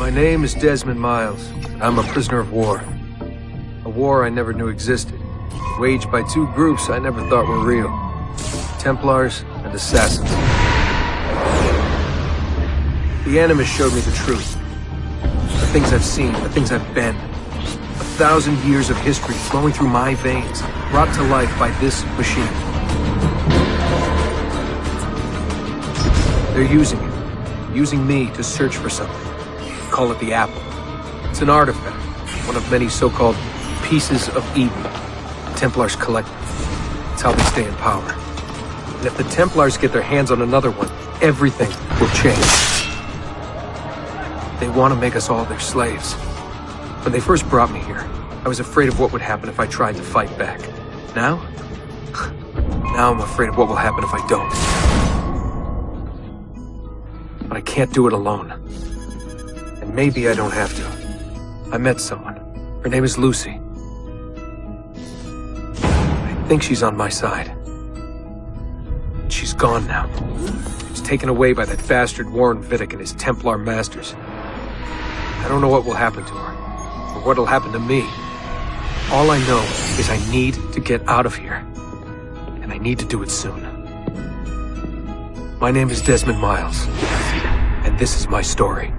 My name is Desmond Miles. I'm a prisoner of war. A war I never knew existed, waged by two groups I never thought were real. Templars and Assassins. The Animus showed me the truth. The things I've seen, the things I've been. 1,000 years of history flowing through my veins, brought to life by this machine. They're using it. Using me to search for something. Call it the Apple. It's an artifact, one of many so-called pieces of Eden. Templars collect them. It's how they stay in power. And if the Templars get their hands on another one, everything will change. They want to make us all their slaves. When they first brought me here, I was afraid of what would happen if I tried to fight back. Now? Now I'm afraid of what will happen if I don't. But I can't do it alone. And maybe I don't have to. I met someone. Her name is Lucy. I think she's on my side. She's gone now. She's taken away by that bastard Warren Vidic and his Templar masters. I don't know what will happen to her, or what'll happen to me. All I know is I need to get out of here. And I need to do it soon. My name is Desmond Miles, and this is my story.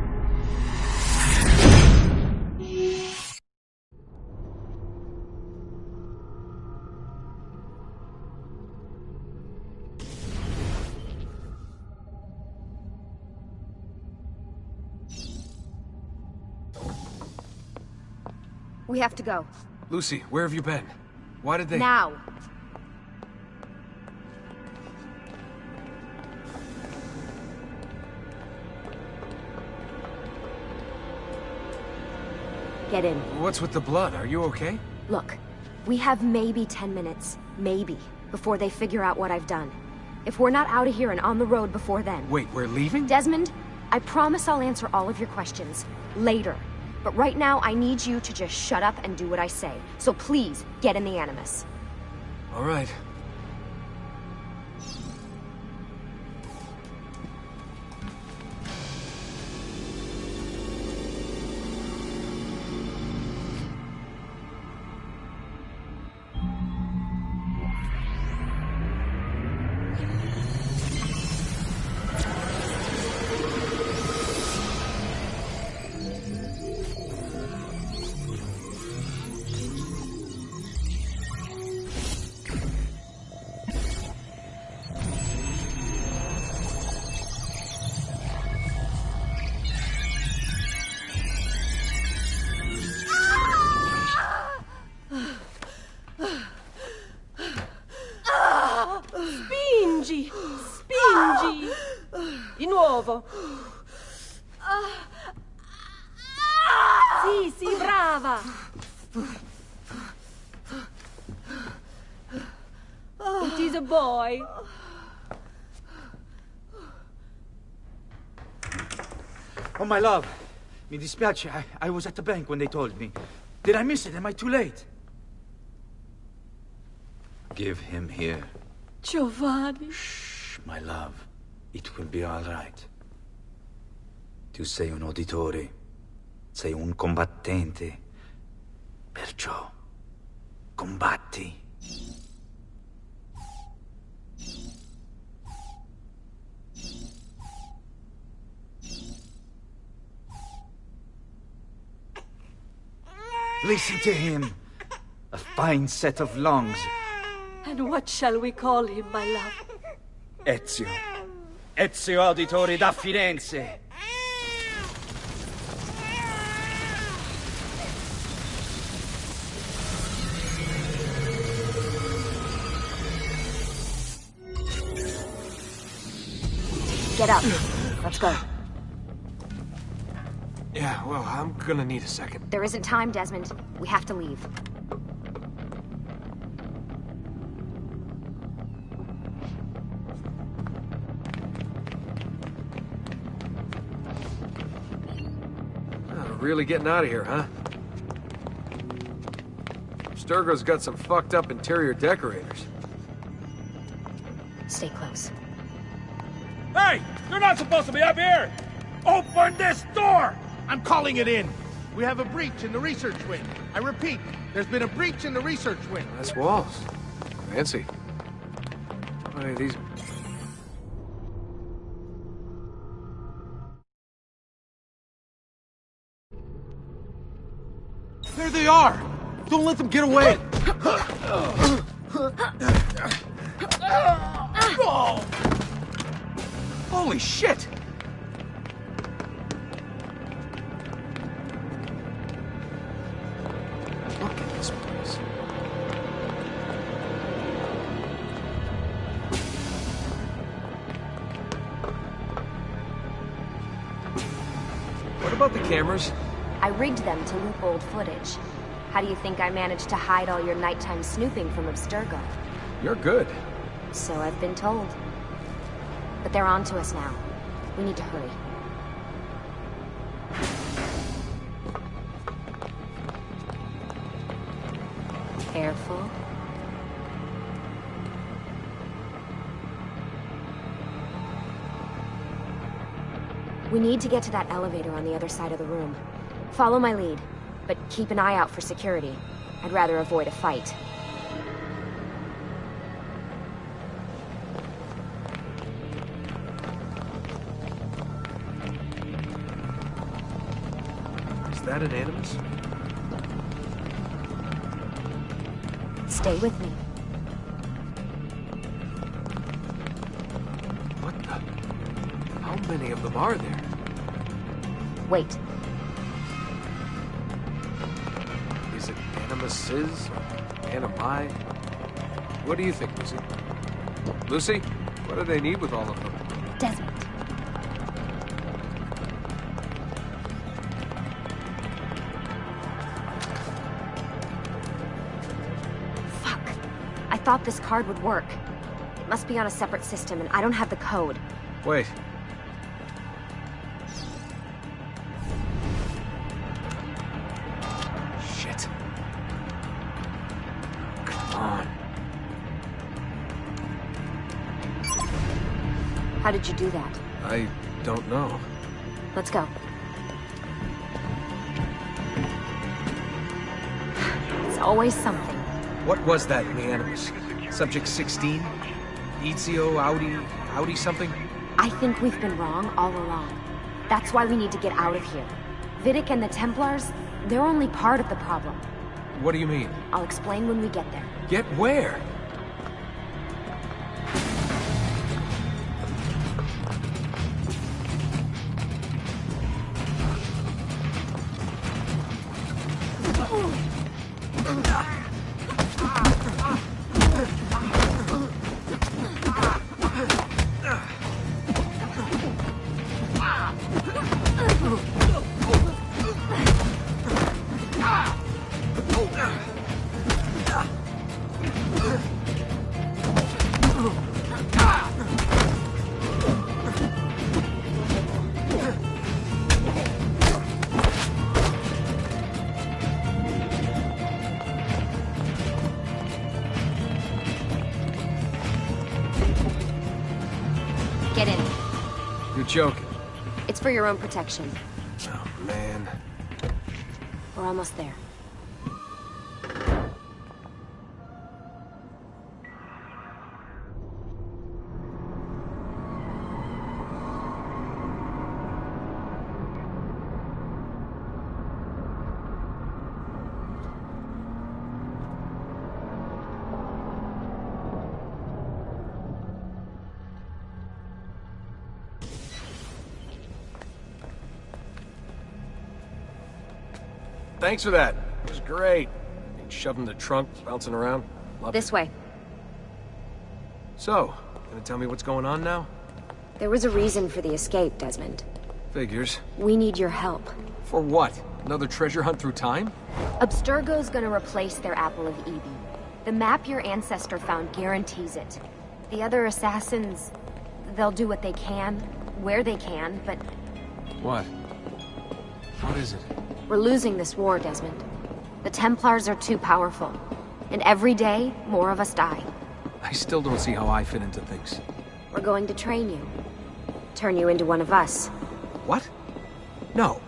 We have to go. Lucy, where have you been? Why did they— Now! Get in. What's with the blood? Are you okay? Look, we have maybe 10 minutes, maybe, before they figure out what I've done. If we're not out of here and on the road before then... Wait, we're leaving? Desmond, I promise I'll answer all of your questions. Later. But right now, I need you to just shut up and do what I say. So please, get in the Animus. All right. Spingi! Spingi! Di nuovo! Sì, sì, brava! It is a boy. Oh, my love. Mi dispiace. I was at the bank when they told me. Did I miss it? Am I too late? Give him here. Giovanni. Shh, my love. It will be all right. Tu sei un uditore. Sei un combattente. Perciò, combatti. Listen to him. A fine set of lungs. And what shall we call him, my love? Ezio. Ezio Auditore da Firenze. Get up. Let's go. Yeah, well, I'm gonna need a second. There isn't time, Desmond. We have to leave. Really getting out of here, huh? Sturgo's got some fucked up interior decorators. Stay close. Hey! You're not supposed to be up here! Open this door! I'm calling it in. We have a breach in the research wing. I repeat, there's been a breach in the research wing. That's walls. Fancy. What are these? There they are! Don't let them get away! Holy shit! Look at this place. What about the cameras? I rigged them to loop old footage. How do you think I managed to hide all your nighttime snooping from Abstergo? You're good. So I've been told. But they're on to us now. We need to hurry. Careful. We need to get to that elevator on the other side of the room. Follow my lead, but keep an eye out for security. I'd rather avoid a fight. Is that an Animus? Stay with me. What the? How many of them are there? Wait. Is it Animuses? Animi? What do you think, Lucy? Lucy? What do they need with all of them? Desmond. Fuck. I thought this card would work. It must be on a separate system, and I don't have the code. Wait. Shit. Come on. How did you do that? I don't know. Let's go. It's always something. What was that in the Animus? Subject 16? Ezio, Audi something? I think we've been wrong all along. That's why we need to get out of here. Vidic and the Templars, they're only part of the problem. What do you mean? I'll explain when we get there. Get where? Get in. You're joking. It's for your own protection. Oh, man. We're almost there. Thanks for that. It was great. Being shoved in the trunk, bouncing around. Loved This it. way. So, gonna tell me what's going on now? There was a reason for the escape, Desmond. Figures. We need your help. For what? Another treasure hunt through time? Abstergo's gonna replace their Apple of Eden. The map your ancestor found guarantees it. The other assassins, they'll do what they can, where they can, but What? What is it? we're losing this war, Desmond. The Templars are too powerful. And every day, more of us die. I still don't see how I fit into things. We're going to train you. Turn you into one of us. What? No.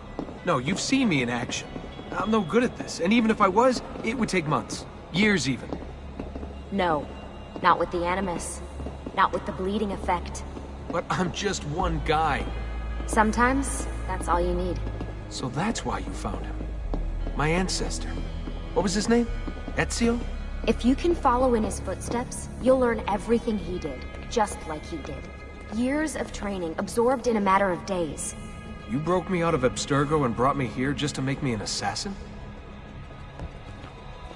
No, you've seen me in action. I'm no good at this, and even if I was, it would take months. Years even. No. Not with the Animus. Not with the bleeding effect. But I'm just one guy. Sometimes, that's all you need. So that's why you found him. My ancestor. What was his name? Ezio? If you can follow in his footsteps, you'll learn everything he did, just like he did. Years of training, absorbed in a matter of days. You broke me out of Abstergo and brought me here just to make me an assassin?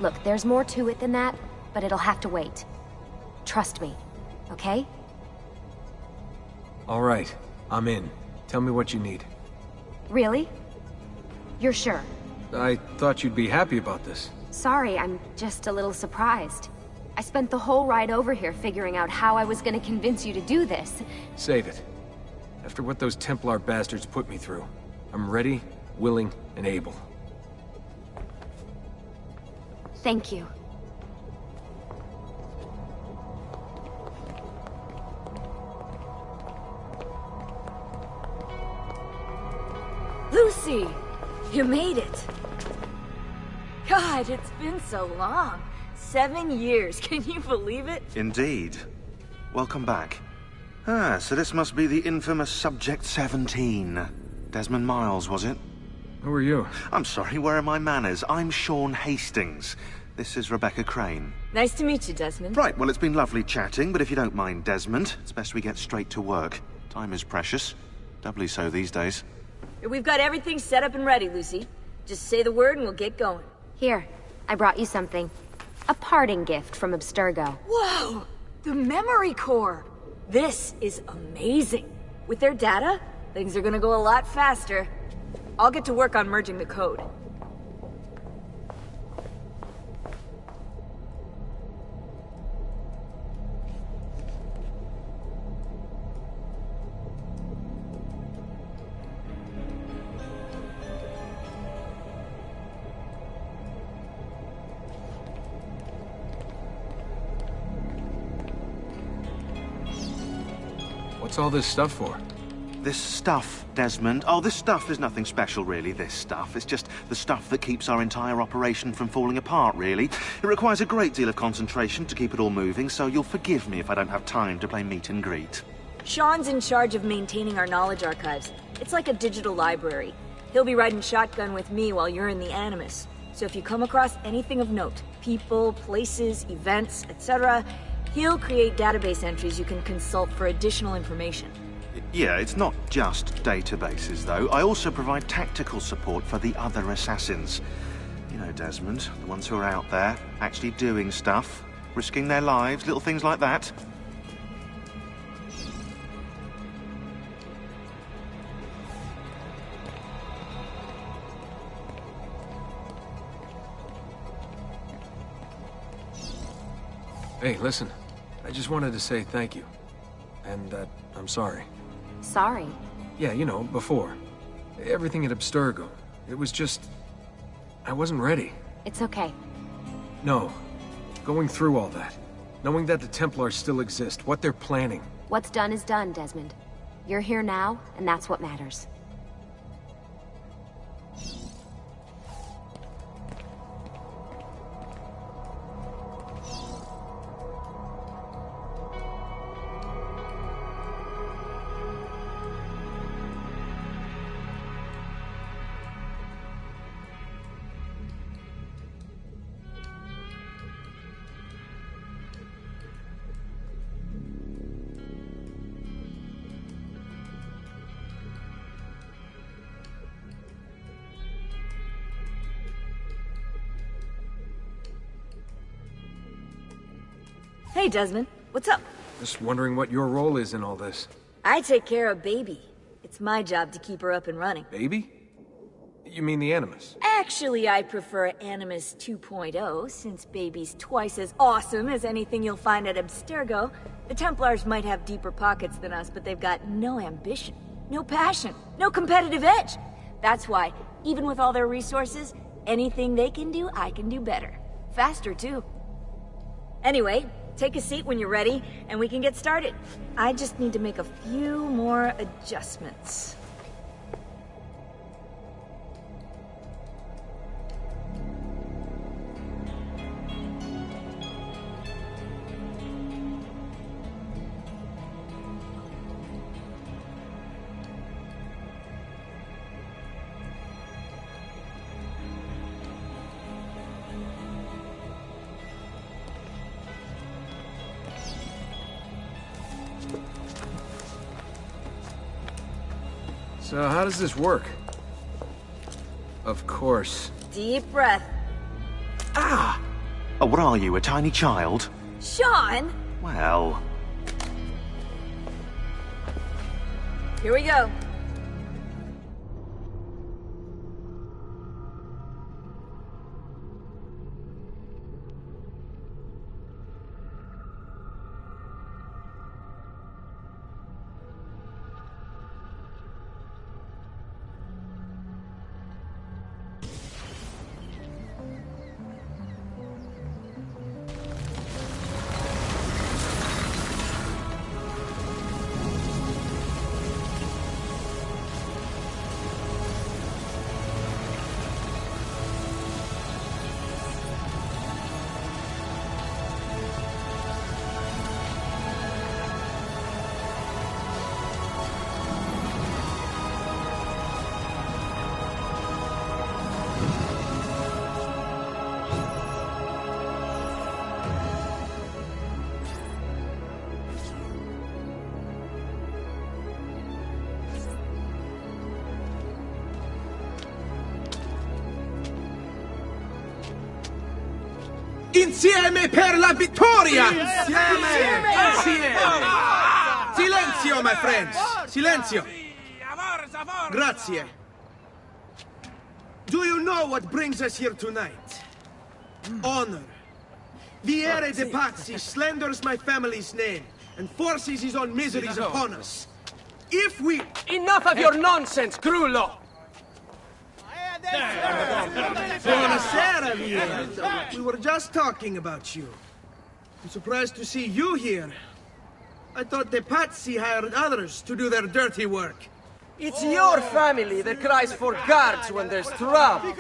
Look, there's more to it than that, but it'll have to wait. Trust me, okay? All right, I'm in. Tell me what you need. Really? You're sure? I thought you'd be happy about this. Sorry, I'm just a little surprised. I spent the whole ride over here figuring out how I was gonna convince you to do this. Save it. After what those Templar bastards put me through, I'm ready, willing, and able. Thank you. Lucy! You made it! God, it's been so long. 7 years, can you believe it? Indeed. Welcome back. Ah, so this must be the infamous Subject 17. Desmond Miles, was it? Who are you? I'm sorry, where are my manners? I'm Sean Hastings. This is Rebecca Crane. Nice to meet you, Desmond. Right, well, it's been lovely chatting, but if you don't mind, Desmond, it's best we get straight to work. Time is precious. Doubly so these days. We've got everything set up and ready, Lucy. Just say the word and we'll get going. Here, I brought you something. A parting gift from Abstergo. Whoa! The memory core! This is amazing. With their data, things are gonna go a lot faster. I'll get to work on merging the code. What's all this stuff for? This stuff, Desmond. Oh, this stuff is nothing special, really, this stuff. It's just the stuff that keeps our entire operation from falling apart, really. It requires a great deal of concentration to keep it all moving, so you'll forgive me if I don't have time to play meet and greet. Sean's in charge of maintaining our knowledge archives. It's like a digital library. He'll be riding shotgun with me while you're in the Animus. So if you come across anything of note, people, places, events, etc., he'll create database entries you can consult for additional information. Yeah, it's not just databases, though. I also provide tactical support for the other assassins. You know, Desmond, the ones who are out there, actually doing stuff, risking their lives, little things like that. Hey, listen. I just wanted to say thank you. And that I'm sorry. Sorry. Yeah, you know, before. Everything at Abstergo. It was just... I wasn't ready. It's okay. No. Going through all that. Knowing that the Templars still exist, what they're planning. What's done is done, Desmond. You're here now, and that's what matters. Hey, Desmond. What's up? Just wondering what your role is in all this. I take care of Baby. It's my job to keep her up and running. Baby? You mean the Animus? Actually, I prefer Animus 2.0, since Baby's twice as awesome as anything you'll find at Abstergo. The Templars might have deeper pockets than us, but they've got no ambition, no passion, no competitive edge. That's why, even with all their resources, anything they can do, I can do better. Faster, too. Anyway, take a seat when you're ready, and we can get started. I just need to make a few more adjustments. So how does this work? Of course. Deep breath. Ah! Oh, what are you, a tiny child? Sean! Well... Here we go. Insieme per la vittoria! Insieme! Silenzio, my friends! Silenzio! Grazie. Do you know what brings us here tonight? Honor. Viere de Pazzi slanders my family's name and forces his own miseries upon us. If we... Enough of your nonsense, Grullo! Buonasera, Viere. We were just talking about you. I'm surprised to see you here. I thought the Pazzi hired others to do their dirty work. It's your family that cries for guards when there's trouble,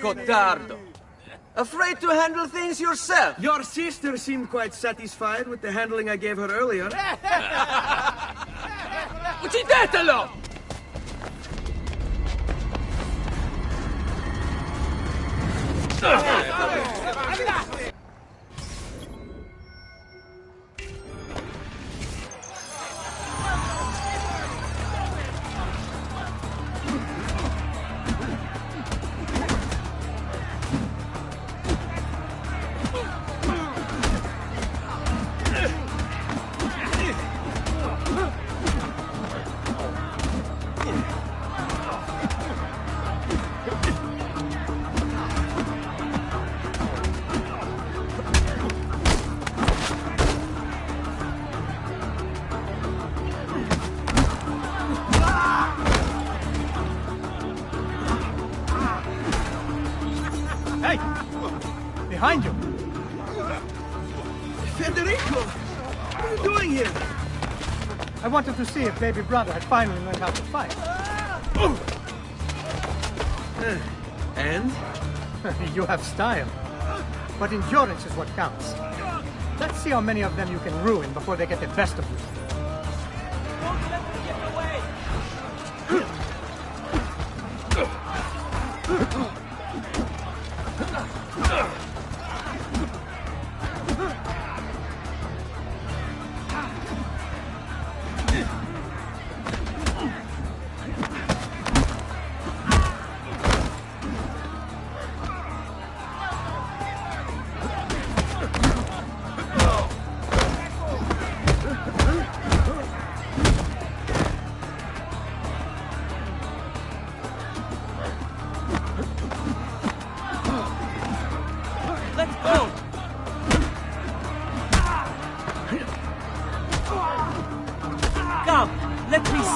Cotardo. Afraid to handle things yourself? Your sister seemed quite satisfied with the handling I gave her earlier. Uccidetelo! Behind you! Federico! What are you doing here? I wanted to see if baby brother had finally learned how to fight. And? You have style. But endurance is what counts. Let's see how many of them you can ruin before they get the best of you.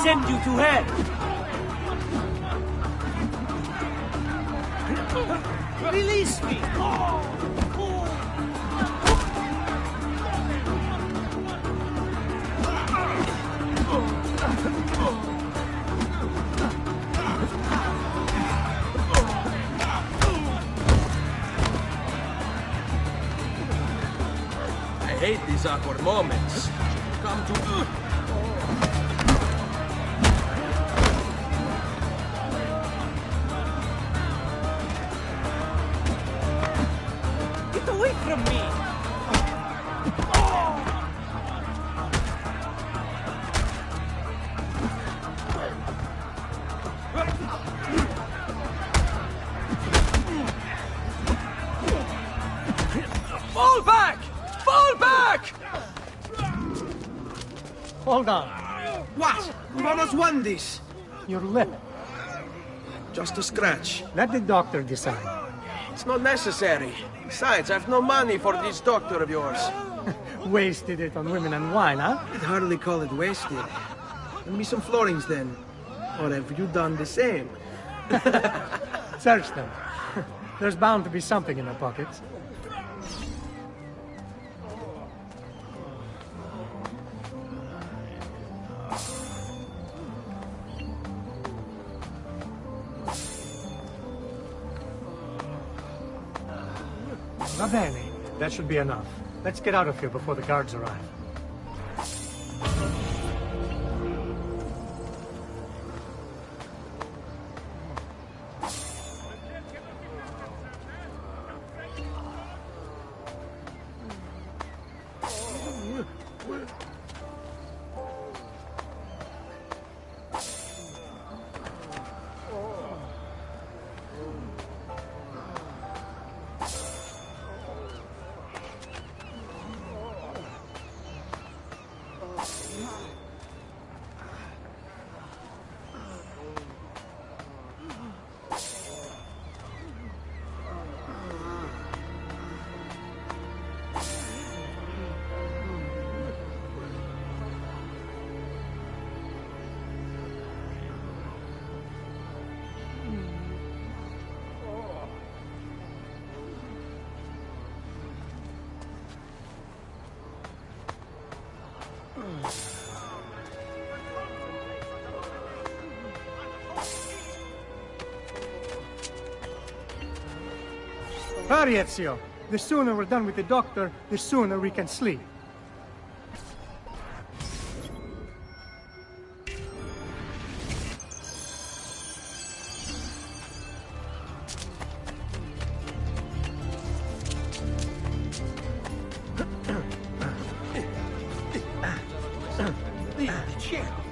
Send you to hell! Release me! I hate these awkward moments. Come to... away from me! hold on. What? We've almost won this. Your lip. Just a scratch. Let the doctor decide. It's not necessary. Besides, I've no money for this doctor of yours. Wasted it on women and wine, huh? I'd hardly call it wasted. Lend me some florins then. Or have you done the same? Search them. There's bound to be something in their pockets. Va bene. That should be enough. Let's get out of here before the guards arrive. Hurry, Ezio. The sooner we're done with the doctor, the sooner we can sleep.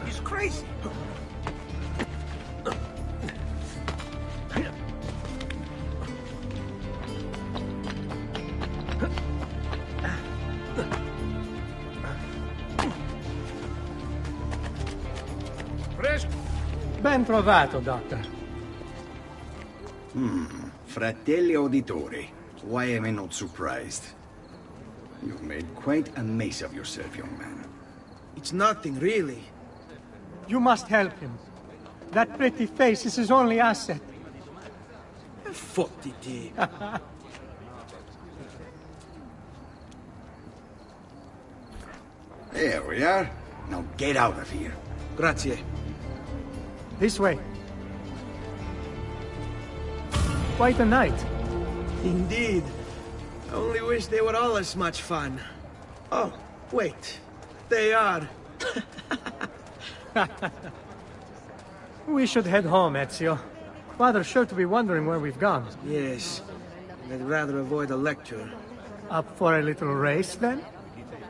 He's crazy. Ben trovato, Doctor. Fratelli Auditori, why am I not surprised? You've made quite a mess of yourself, young man. It's nothing, really. You must help him. That pretty face is his only asset. Fottiti. There we are. Now get out of here. Grazie. This way. Quite a night. Indeed. I only wish they were all as much fun. Oh, wait. They are. We should head home, Ezio. Father's sure to be wondering where we've gone. Yes. I'd rather avoid a lecture. Up for a little race, then?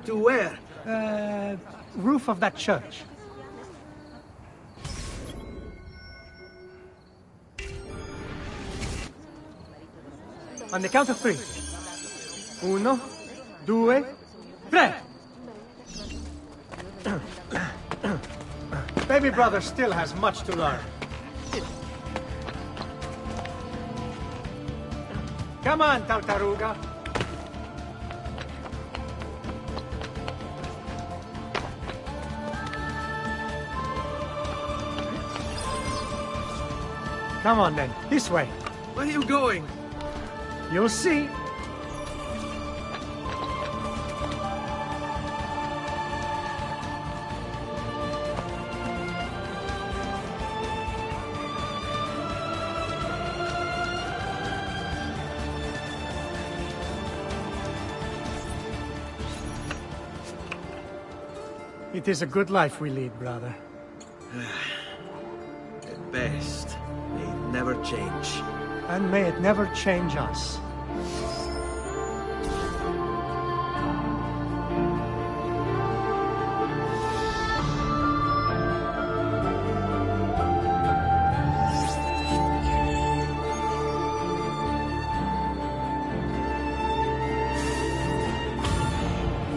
To where? Roof of that church. On the count of 3. 1, 2, 3. Baby brother still has much to learn. Come on, Tartaruga. Come on then, this way. Where are you going? You'll see. It is a good life we lead, brother. At best, may it never change. And may it never change us.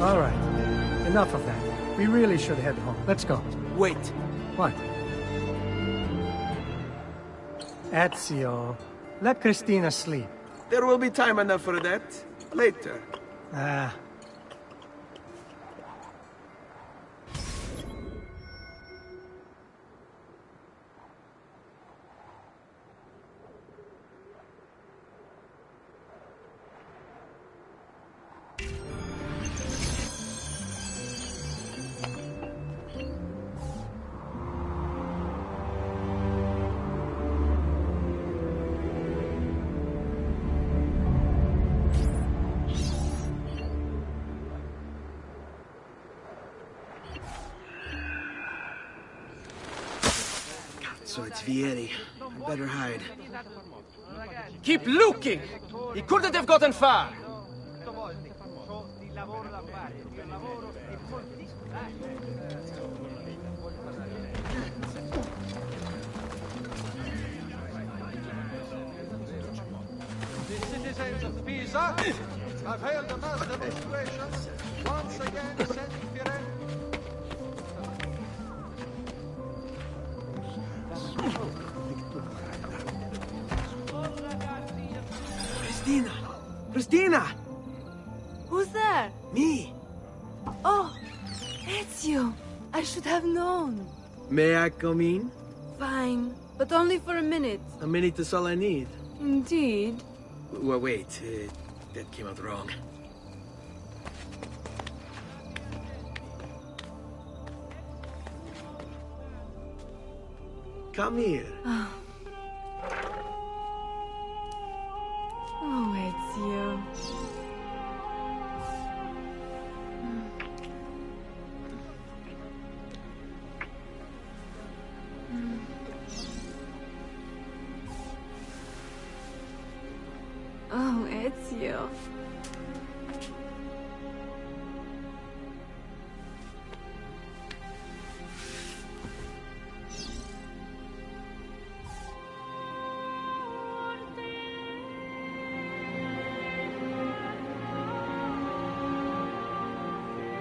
All right. Enough of that. We really should head home. Let's go. Wait. What? Ezio, let Christina sleep. There will be time enough for that. Later. Ah. So it's Vieri. I better hide. Keep looking! He couldn't have gotten far! The citizens of Pisa have held a mass demonstration once again set Firenze. Christina! Christina! Who's there? Me! Oh, Ezio! I should have known. May I come in? Fine, but only for a minute. A minute is all I need. Indeed. Well, wait. That came out wrong. Come here. Oh, Ezio. Oh, Ezio.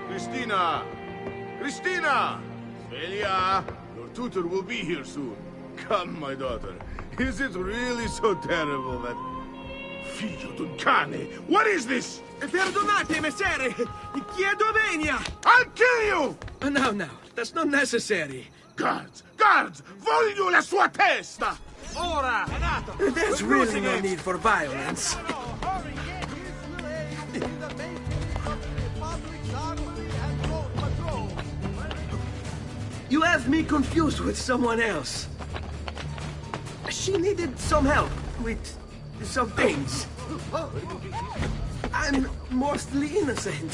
Christina! Christina! Celia! Your tutor will be here soon. Come, my daughter. Is it really so terrible that... Figlio d'un cane! What is this? Perdonate, messere! Chiedo venia! I'll kill you! No, that's not necessary. Guards! Guards! Voglio la sua testa! Ora! There's really no need for violence. You have me confused with someone else. She needed some help with some things. I'm mostly innocent.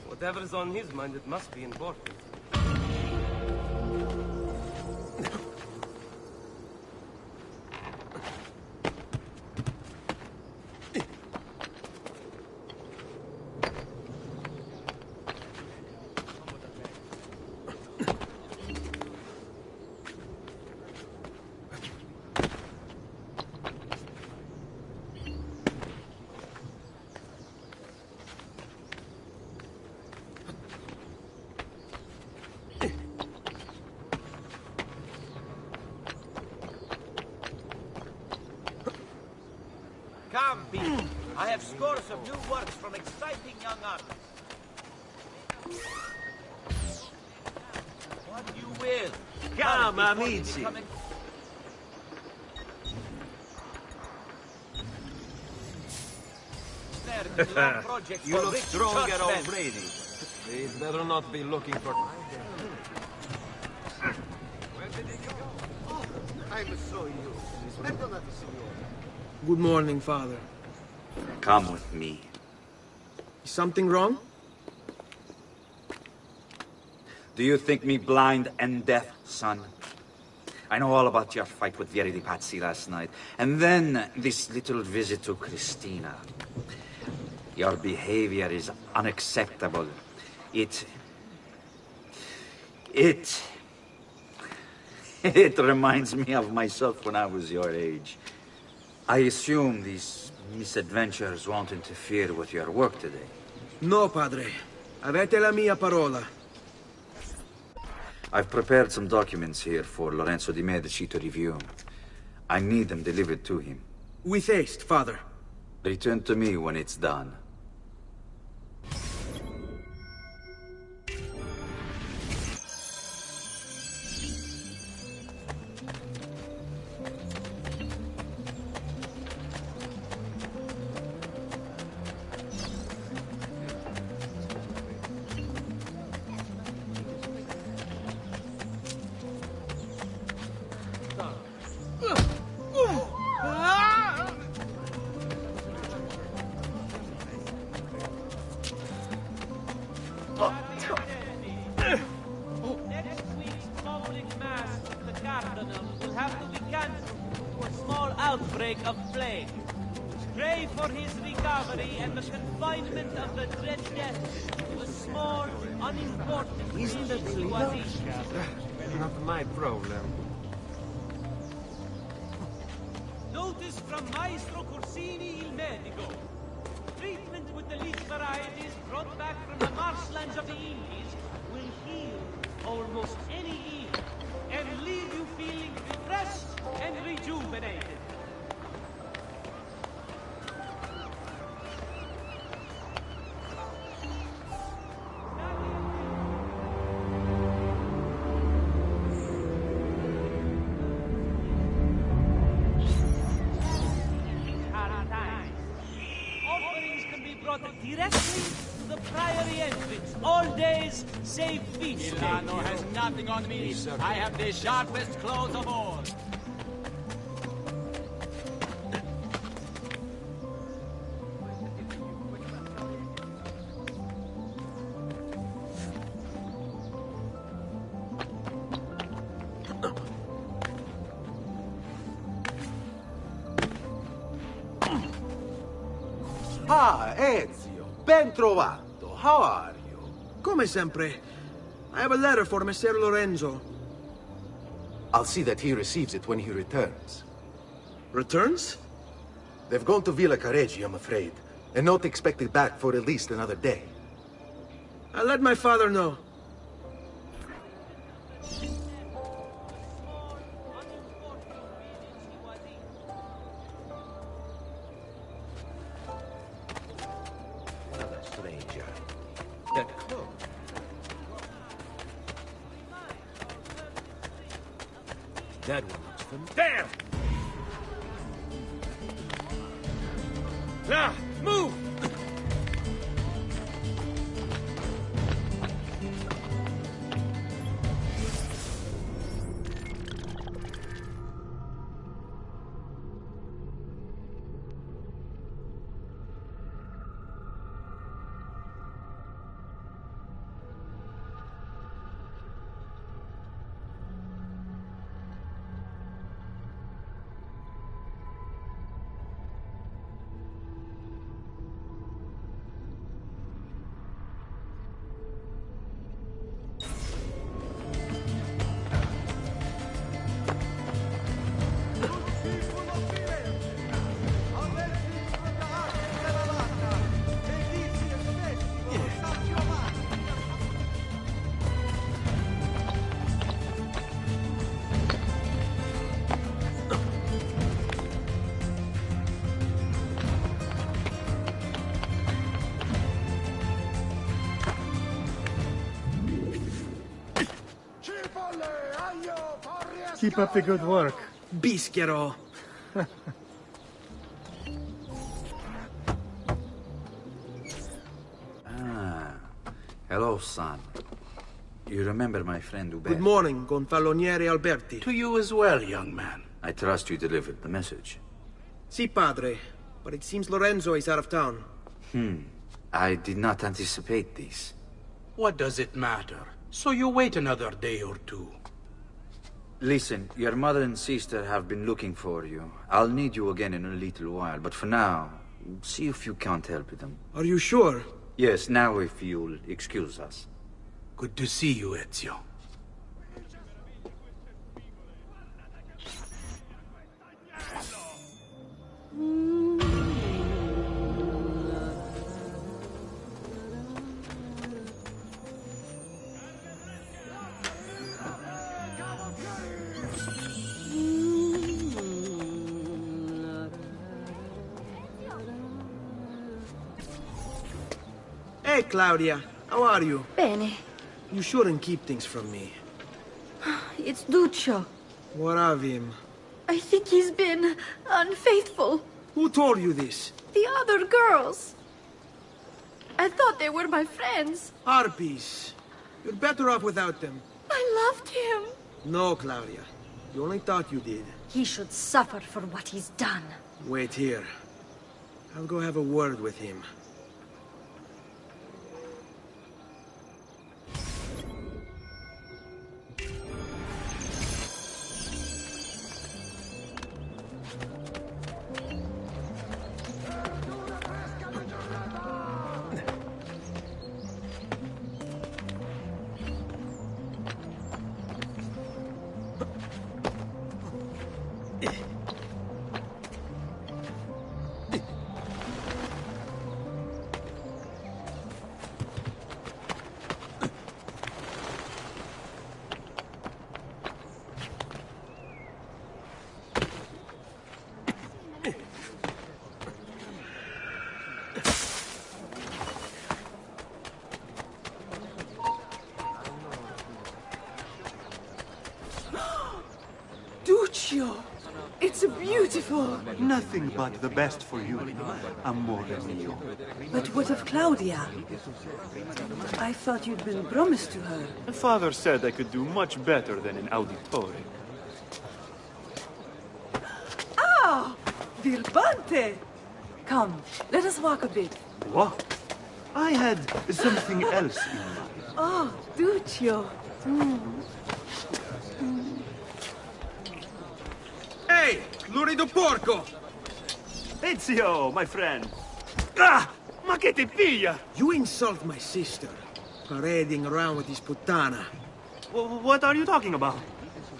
Whatever's on his mind, it must be important. Come, people. I have scores of new works from exciting young artists. What you will. Come, amici. You look stronger already. We'd better not be looking for... I'm so used. Perdonate, signore. Good morning, Father. Come with me. Is something wrong? Do you think me blind and deaf, son? I know all about your fight with Vieri di Pazzi last night. And then this little visit to Christina. Your behavior is unacceptable. It reminds me of myself when I was your age. I assume these These adventures won't interfere with your work today. No, padre. Avete la mia parola. I've prepared some documents here for Lorenzo di Medici to review. I need them delivered to him. With haste, father. Return to me when it's done. Next week's public mass of the Cardinal will have to be cancelled for a small outbreak of plague. Pray for his recovery and the confinement of the dread death to a small, unimportant Isn't that illegal? Not my problem. Notice from Maestro Corsini il Medico. Treatment with the leaf varieties brought back from the marshlands of the Indies will heal almost any ill and leave you feeling refreshed and rejuvenated. Offerings can be brought directly to the priory entrance. All days save feast day. Milano has nothing on me. I have the sharpest claws of all. Ah, Ezio, ben trovato. How are you? Come sempre. I have a letter for Messer Lorenzo. I'll see that he receives it when he returns. Returns? They've gone to Villa Careggi, I'm afraid, and not expected back for at least another day. I'll let my father know. Another stranger. That cloak. That one looks familiar. There! Now, move! Keep up the good work. Bischero. Hello, son. You remember my friend Hubert? Good morning, Gonfaloniere Alberti. To you as well, young man. I trust you delivered the message. Si, padre. But it seems Lorenzo is out of town. I did not anticipate this. What does it matter? So you wait another day or two. Listen, your mother and sister have been looking for you. I'll need you again in a little while, but for now, see if you can't help them. Are you sure? Yes, now if you'll excuse us. Good to see you, Ezio. Hey, Claudia. How are you? Bene. You shouldn't keep things from me. It's Duccio. What of him? I think he's been unfaithful. Who told you this? The other girls. I thought they were my friends. Harpies. You're better off without them. I loved him. No, Claudia. You only thought you did. He should suffer for what he's done. Wait here. I'll go have a word with him. Duccio! It's beautiful! Nothing but the best for you, amore mio. But what of Claudia? I thought you'd been promised to her. Father said I could do much better than an auditore. Ah! Birbante! Come, let us walk a bit. What? I had something else in mind. Oh, Duccio! Hey, lurido porco! Ezio, my friend. Ah! Ma che ti piglia? You insult my sister, parading around with this putana. What are you talking about?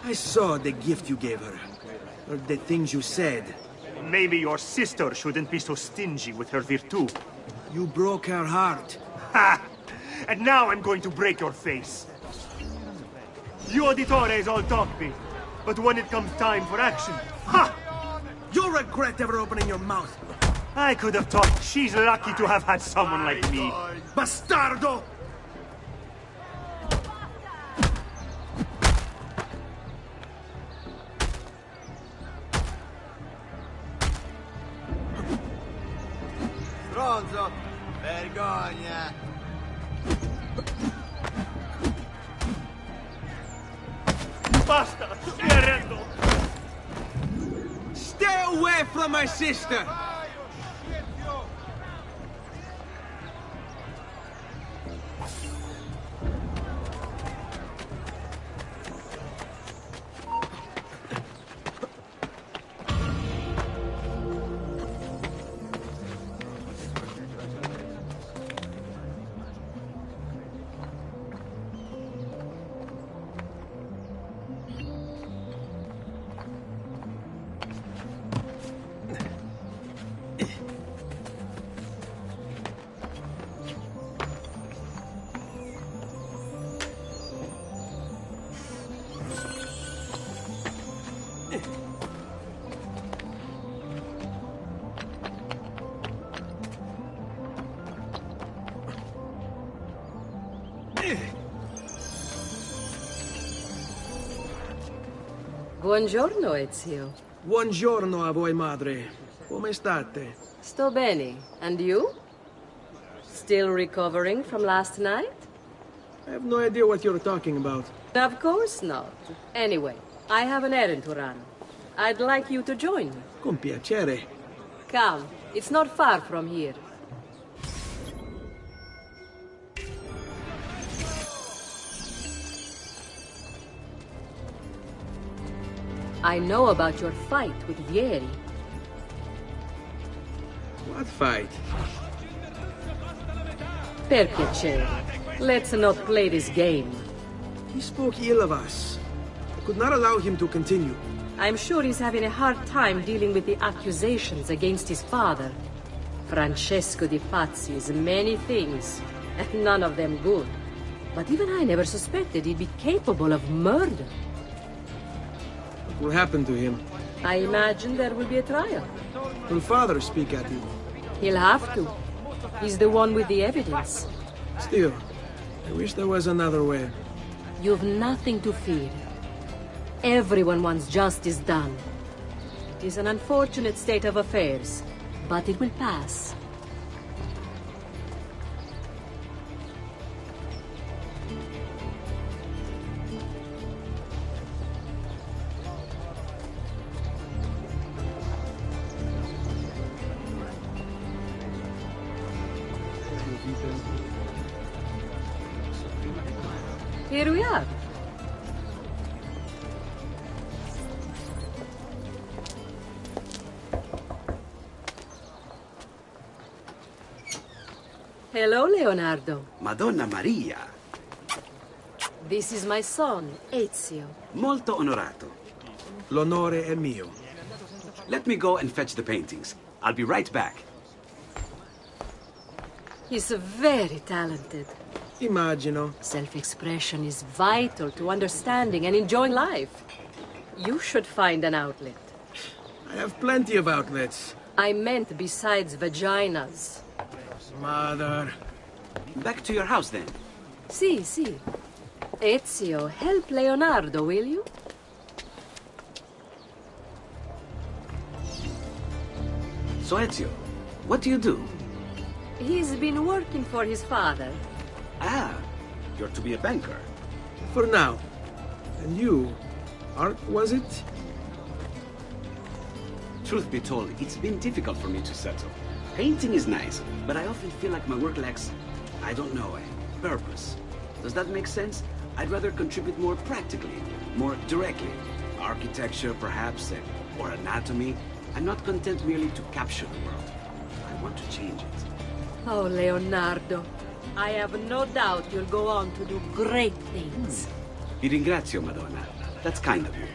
I saw the gift you gave her. Or the things you said. Maybe your sister shouldn't be so stingy with her virtù. You broke her heart. Ha! And now I'm going to break your face. You auditores all talk big, but when it comes time for action, ha! You'll regret ever opening your mouth. I could have thought she's lucky to have had someone like me. Bastardo! Stronzo! Vergogna! Basta! Mi arrendo! Stay away from my sister! Buongiorno, Ezio. Buongiorno a voi, madre. Come state? Sto bene. And you? Still recovering from last night? I have no idea what you're talking about. Of course not. Anyway, I have an errand to run. I'd like you to join me. Con piacere. Come, it's not far from here. I know about your fight with Vieri. What fight? Per piacere. Let's not play this game. He spoke ill of us. I could not allow him to continue. I'm sure he's having a hard time dealing with the accusations against his father. Francesco Di Pazzi is many things, and none of them good. But even I never suspected he'd be capable of murder. What will happen to him? I imagine there will be a trial. Will father speak at you? He'll have to. He's the one with the evidence. Still, I wish there was another way. You've nothing to fear. Everyone wants justice done. It is an unfortunate state of affairs, but it will pass. Here we are. Hello, Leonardo. Madonna Maria. This is my son, Ezio. Molto onorato. L'onore è mio. Let me go and fetch the paintings. I'll be right back. He's very talented. Immagino. Self-expression is vital to understanding and enjoying life. You should find an outlet. I have plenty of outlets. I meant besides vaginas. Mother. Back to your house, then. Si. Ezio, help Leonardo, will you? So, Ezio, what do you do? He's been working for his father. Ah, you're to be a banker. For now. And you? Art, was it? Truth be told, it's been difficult for me to settle. Painting is nice, but I often feel like my work lacks, I don't know, a purpose. Does that make sense? I'd rather contribute more practically, more directly. Architecture, perhaps, or anatomy. I'm not content merely to capture the world. I want to change it. Oh, Leonardo. I have no doubt you'll go on to do great things. Vi ringrazio, Madonna. That's kind of you.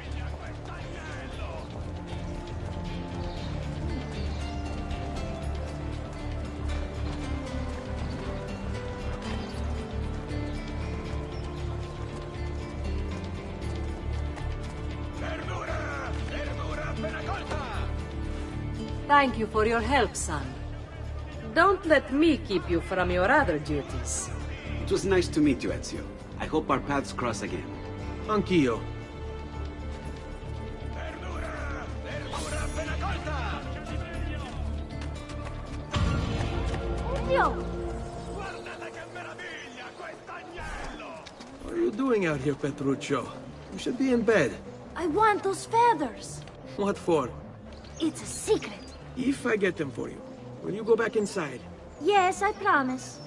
Thank you for your help, son. Don't let me keep you from your other duties. It was nice to meet you, Ezio. I hope our paths cross again. Anch'io. What are you doing out here, Petruccio? You should be in bed. I want those feathers. What for? It's a secret. If I get them for you, will you go back inside? Yes, I promise.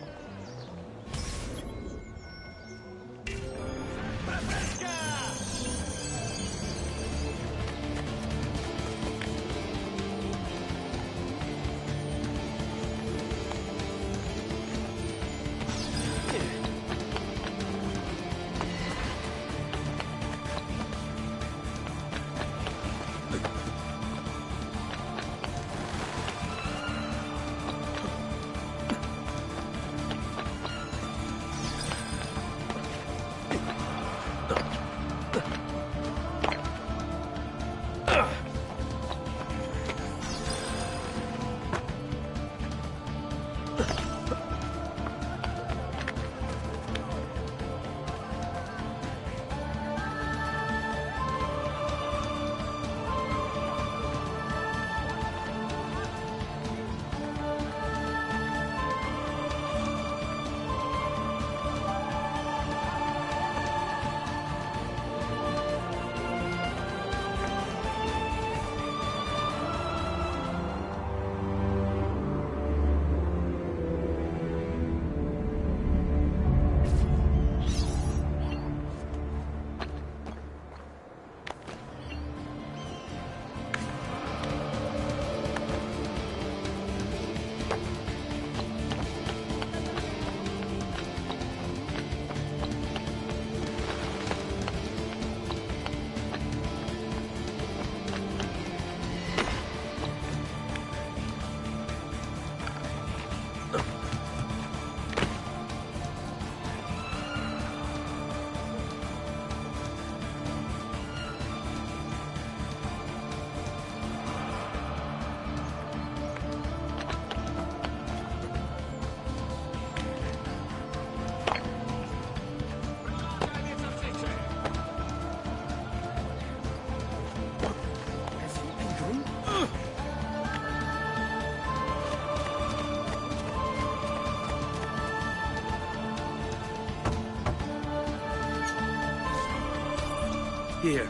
Here,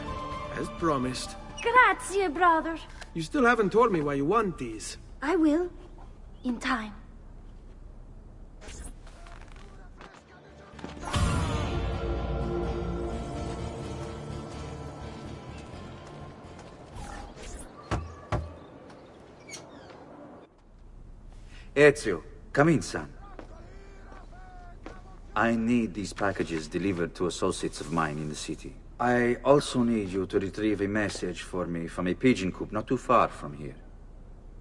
as promised. Grazie, brother. You still haven't told me why you want these. I will. In time. Ezio, come in, son. I need these packages delivered to associates of mine in the city. I also need you to retrieve a message for me from a pigeon coop not too far from here.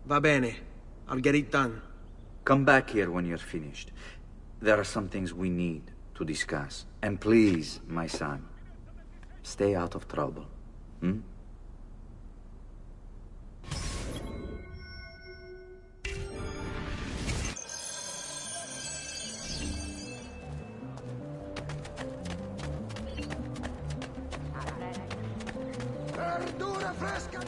Va bene. I'll get it done. Come back here when you're finished. There are some things we need to discuss. And please, my son, stay out of trouble. Hmm? Verdura fresca!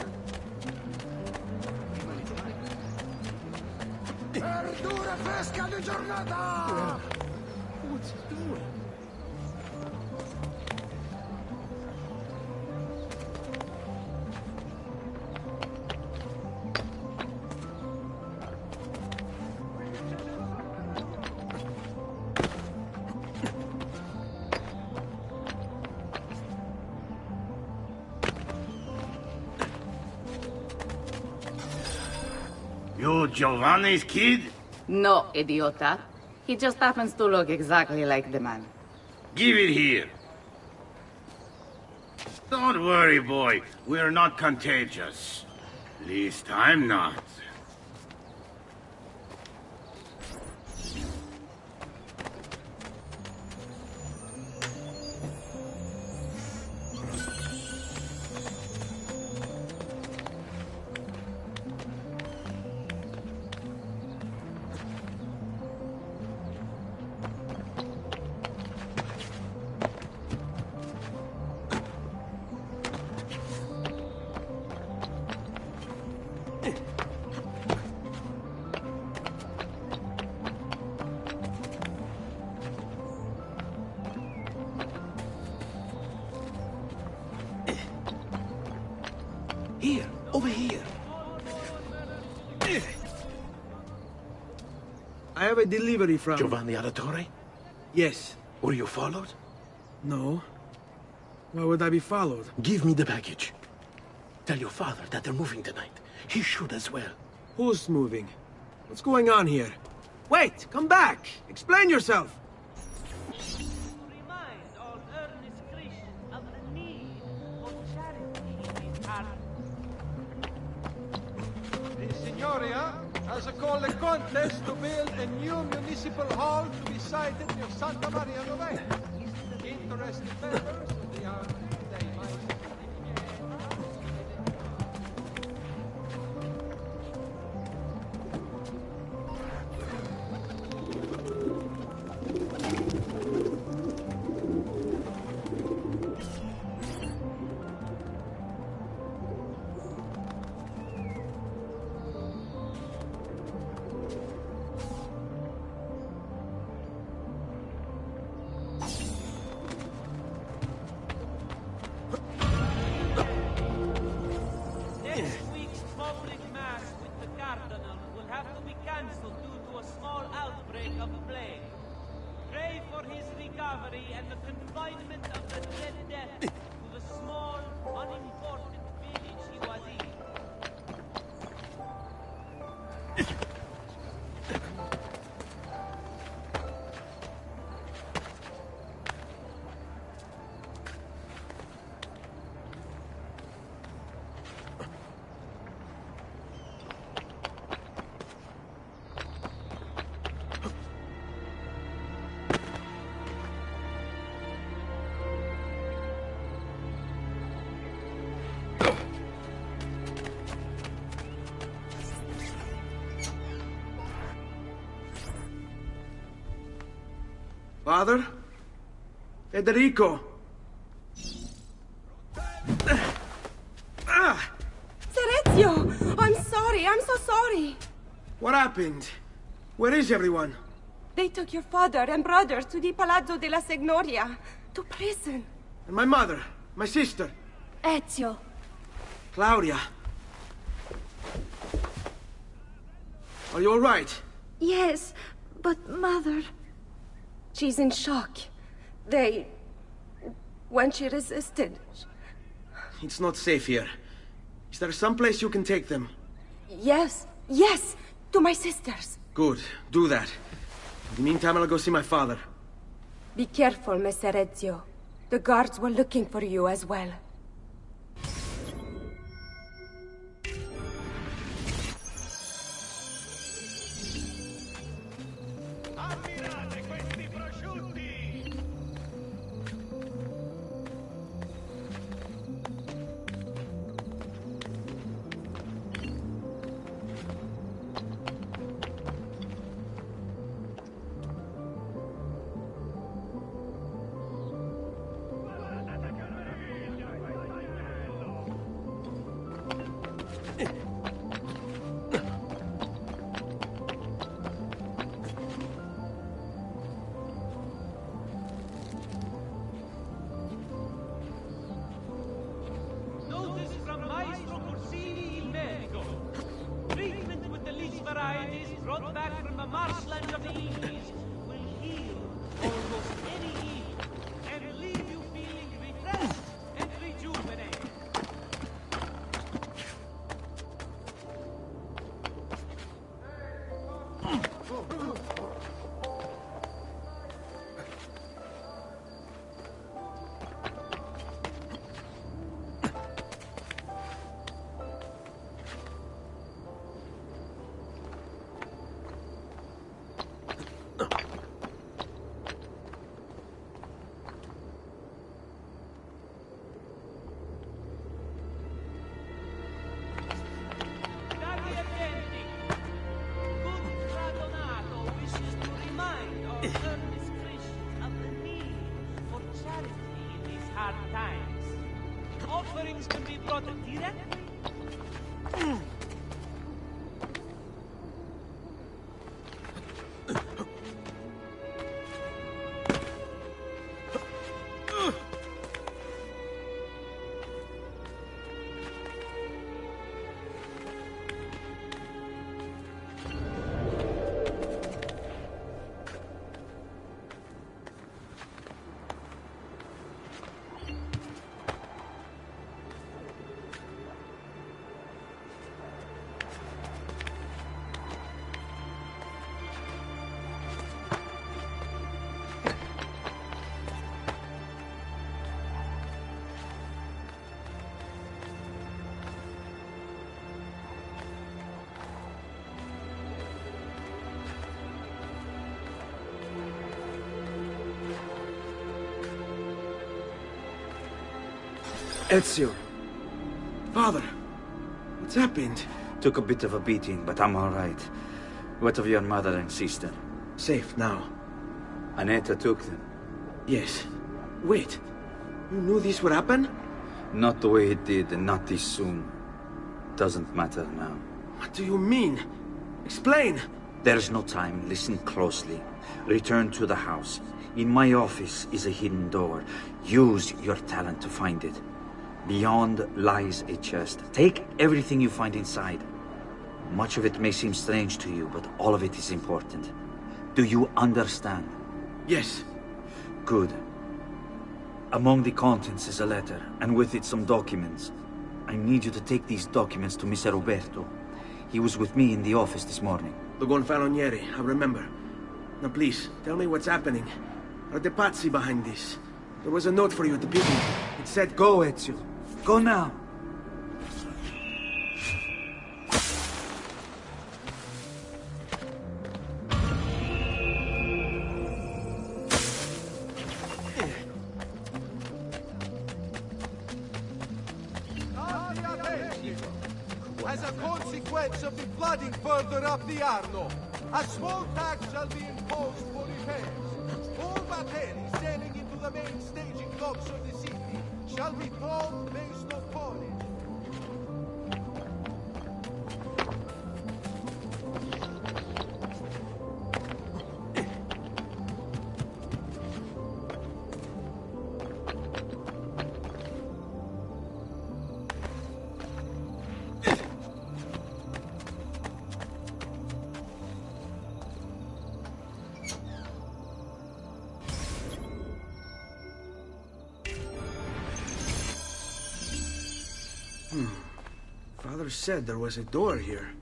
Verdura fresca di giornata! What's he doing? You Giovanni's kid? No, idiota. He just happens to look exactly like the man. Give it here. Don't worry, boy. We're not contagious. At least I'm not. Here, over here. I have a delivery from... Giovanni Auditore? Yes. Were you followed? No. Why would I be followed? Give me the package. Tell your father that they're moving tonight. He should as well. Who's moving? What's going on here? Wait! Come back! Explain yourself! The Signoria has called a contest to build a new municipal hall to be sited near Santa Maria Novella. Interested members, they are... Father? Federico! Serezio! I'm sorry, I'm so sorry! What happened? Where is everyone? They took your father and brother to the Palazzo della Signoria, to prison. And my mother, my sister, Ezio. Claudia. Are you all right? Yes, but Mother... She's in shock. When she resisted... It's not safe here. Is there some place you can take them? Yes, to my sisters. Good, do that. In the meantime, I'll go see my father. Be careful, Messer Ezio. The guards were looking for you as well. Notice from Maestro Corsini il medico. Treatment with the least varieties brought back from the marshlands of the Indies will heal almost any evil and leave you feeling refreshed and rejuvenated. Offerings can be brought directly. Ezio. Father, what's happened? Took a bit of a beating, but I'm all right. What of your mother and sister? Safe now. Annetta took them. Yes. Wait. You knew this would happen? Not the way it did, and not this soon. Doesn't matter now. What do you mean? Explain! There's no time. Listen closely. Return to the house. In my office is a hidden door. Use your talent to find it. Beyond lies a chest. Take everything you find inside. Much of it may seem strange to you, but all of it is important. Do you understand? Yes. Good. Among the contents is a letter, and with it some documents. I need you to take these documents to Mr. Roberto. He was with me in the office this morning. The Gonfalonieri, I remember. Now please, tell me what's happening. Are the Pazzi behind this? There was a note for you at the beginning. It said, "Go, Ezio. Go now." As a consequence of the flooding further up the Arno, a small tax shall be imposed for repairs. All batteries sailing into the main staging docks of the city shall be tolled based on tonnage. Father said there was a door here.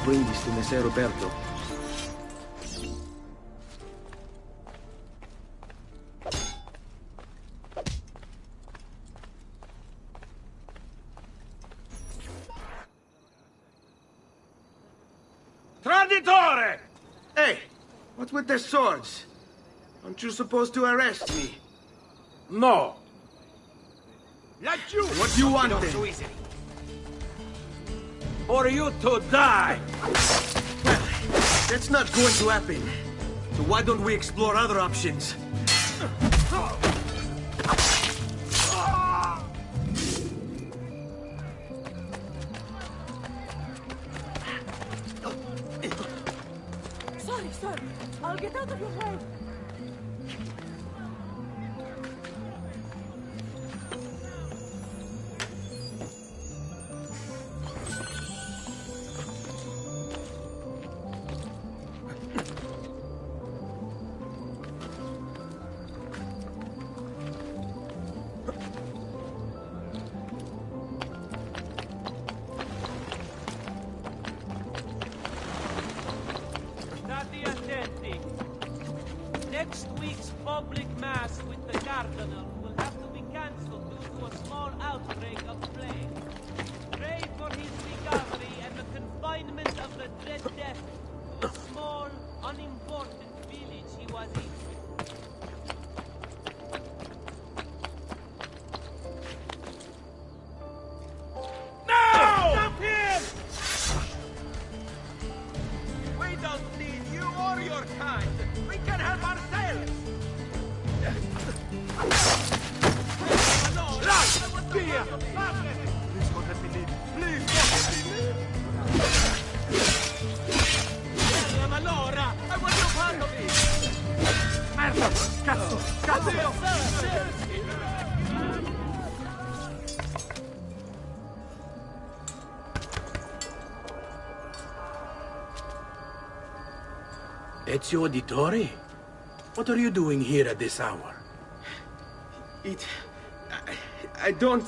Bring this to Messer Roberto. Traditore! Hey, what's with the swords? Aren't you supposed to arrest me? No. Let you! What do you want then? So easily. For you to die! Well, that's not going to happen. So why don't we explore other options? Sorry, sir. I'll get out of your way. Next week's public mass with the Cardinal will have to be cancelled due to a small outbreak of plague. Pray for his recovery and the confinement of the Dread Death to a small, unimportant village he was in. Stop him! We don't need you or your kind. We can help ourselves. Here! Please don't let me leave. Please don't let me leave. Allora, I want you part of it. Merda! Cazzo! Cazzo! Ezio Auditore? What are you doing here at this hour? I don't...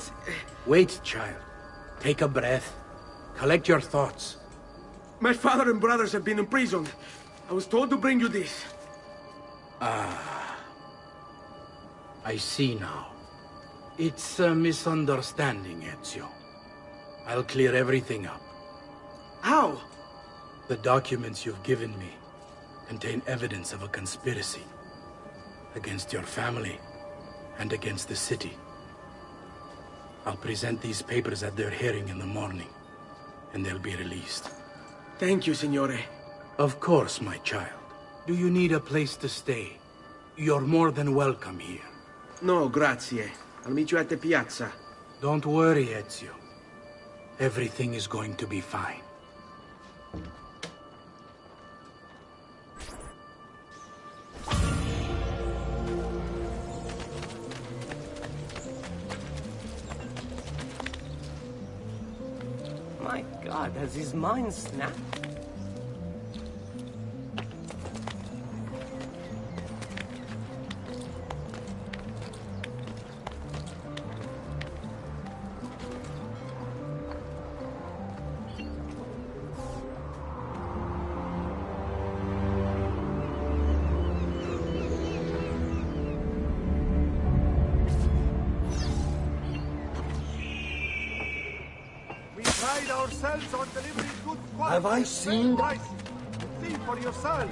Wait, child. Take a breath. Collect your thoughts. My father and brothers have been imprisoned. I was told to bring you this. Ah. I see now. It's a misunderstanding, Ezio. I'll clear everything up. How? The documents you've given me contain evidence of a conspiracy against your family and against the city. I'll present these papers at their hearing in the morning, and they'll be released. Thank you, Signore. Of course, my child. Do you need a place to stay? You're more than welcome here. No, grazie. I'll meet you at the piazza. Don't worry, Ezio. Everything is going to be fine. My God, has his mind snapped? Pride ourselves on delivering good quality. Have I seen... See for yourself.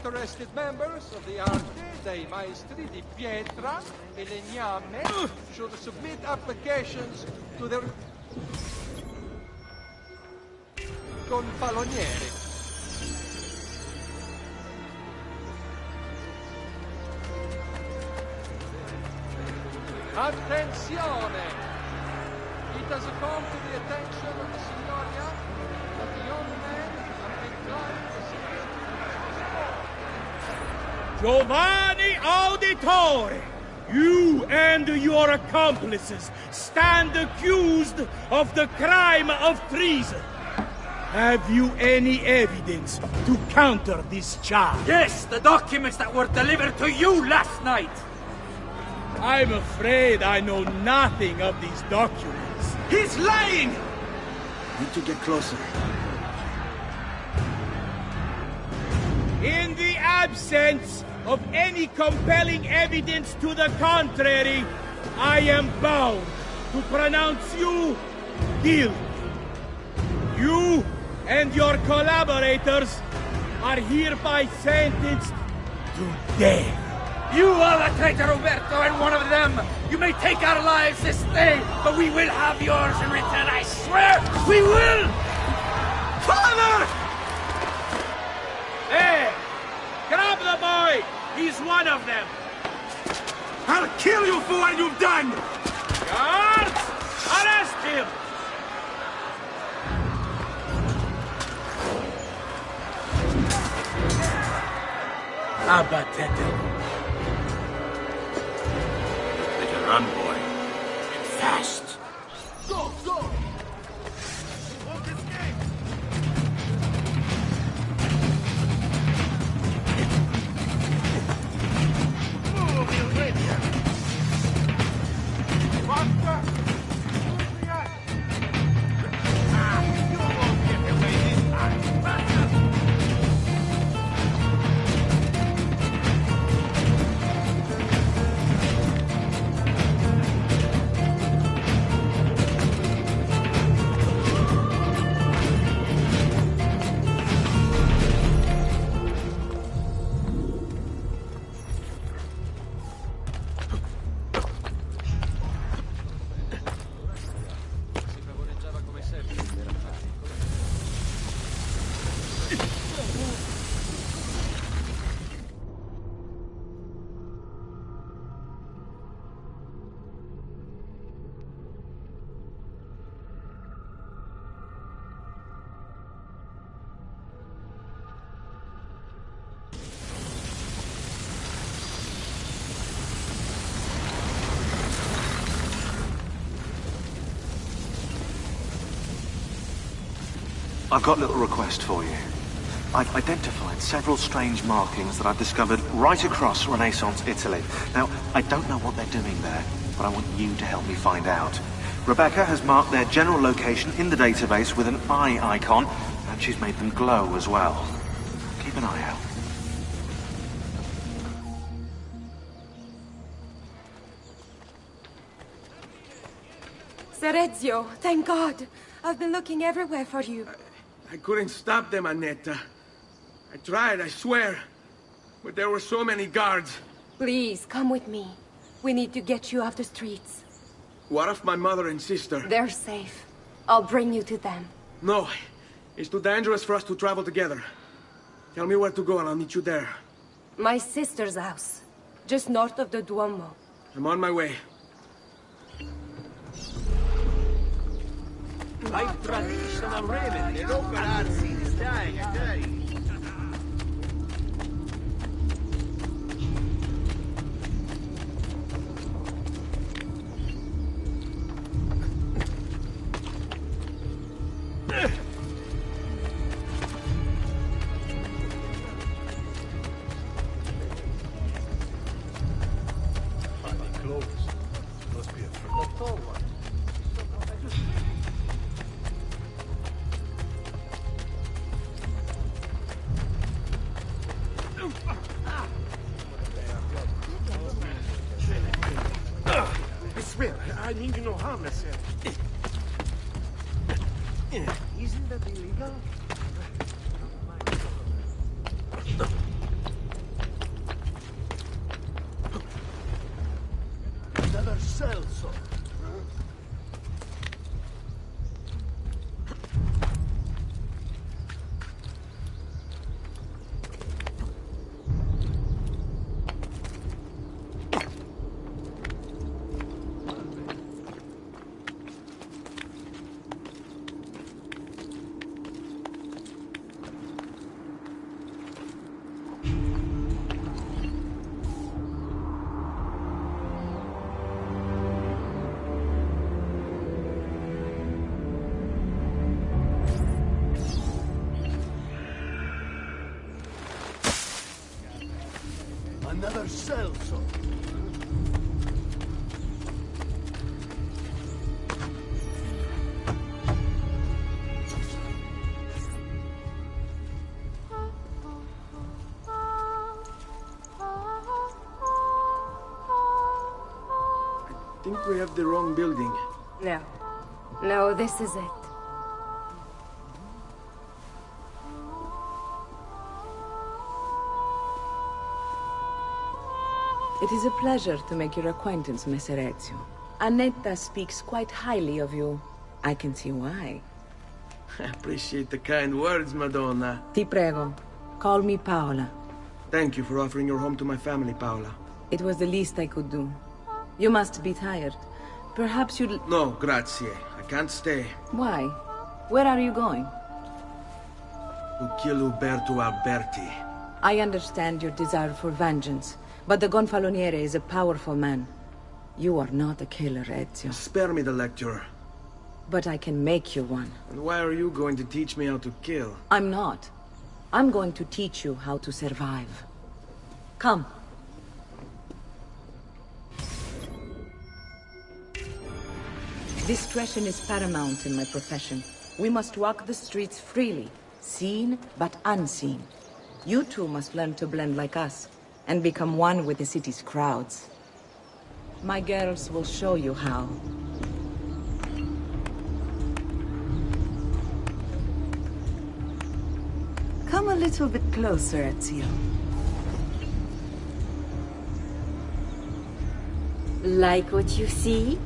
interested members of the Arte dei Maestri di Pietra e Legname should submit applications to their gonfalonieri. Attenzione! It has come to the attention of the Signoria that the young man has been trying to Giovanni Auditore, you and your accomplices stand accused of the crime of treason. Have you any evidence to counter this charge? Yes, the documents that were delivered to you last night. I'm afraid I know nothing of these documents. He's lying! Need to get closer. In the absence of any compelling evidence to the contrary, I am bound to pronounce you guilty. You and your collaborators are hereby sentenced to death. You are the traitor, Roberto, and one of them. You may take our lives this day, but we will have yours in return, I swear! We will! Father! Hey! Grab the boy! He's one of them! I'll kill you for what you've done! Guards! Arrest him! Abatete. Run, boy. And fast. Go, go! I've got a little request for you. I've identified several strange markings that I've discovered right across Renaissance Italy. Now, I don't know what they're doing there, but I want you to help me find out. Rebecca has marked their general location in the database with an eye icon, and she's made them glow as well. Keep an eye out. Serezio, thank God. I've been looking everywhere for you. I couldn't stop them, Annetta. I tried, I swear. But there were so many guards. Please, come with me. We need to get you off the streets. What of my mother and sister? They're safe. I'll bring you to them. No. It's too dangerous for us to travel together. Tell me where to go and I'll meet you there. My sister's house. Just north of the Duomo. I'm on my way. Hai traditional remedy, e non pararsi, dai, dai. I mean you no harm, sir. Isn't that illegal? Celso. Another Celso. I think we have the wrong building. No. No, this is it. It is a pleasure to make your acquaintance, Messer Ezio. Annetta speaks quite highly of you. I can see why. I appreciate the kind words, Madonna. Ti prego. Call me Paola. Thank you for offering your home to my family, Paola. It was the least I could do. You must be tired. Perhaps you'd... No, grazie. I can't stay. Why? Where are you going? To kill Uberto Alberti. I understand your desire for vengeance, but the Gonfaloniere is a powerful man. You are not a killer, Ezio. Spare me the lecture. But I can make you one. And why are you going to teach me how to kill? I'm not. I'm going to teach you how to survive. Come. Discretion is paramount in my profession. We must walk the streets freely, seen but unseen. You too must learn to blend like us, and become one with the city's crowds. My girls will show you how. Come a little bit closer, Ezio. Like what you see?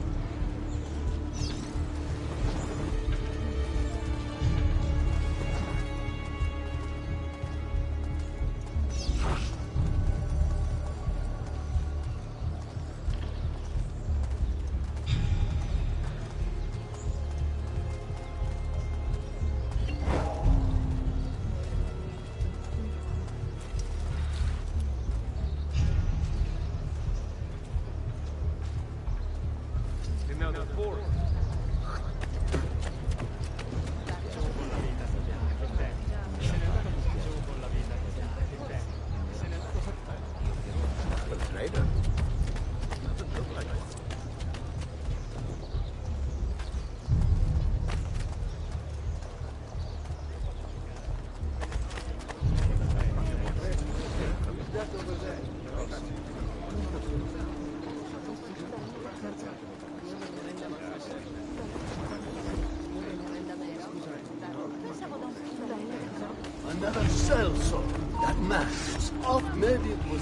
Another Celso. That mask was off. Maybe it was...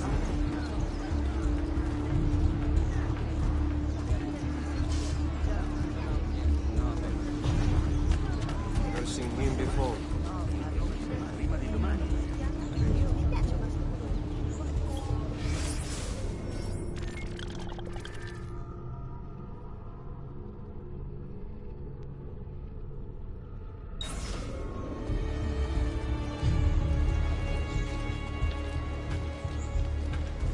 Never seen him before.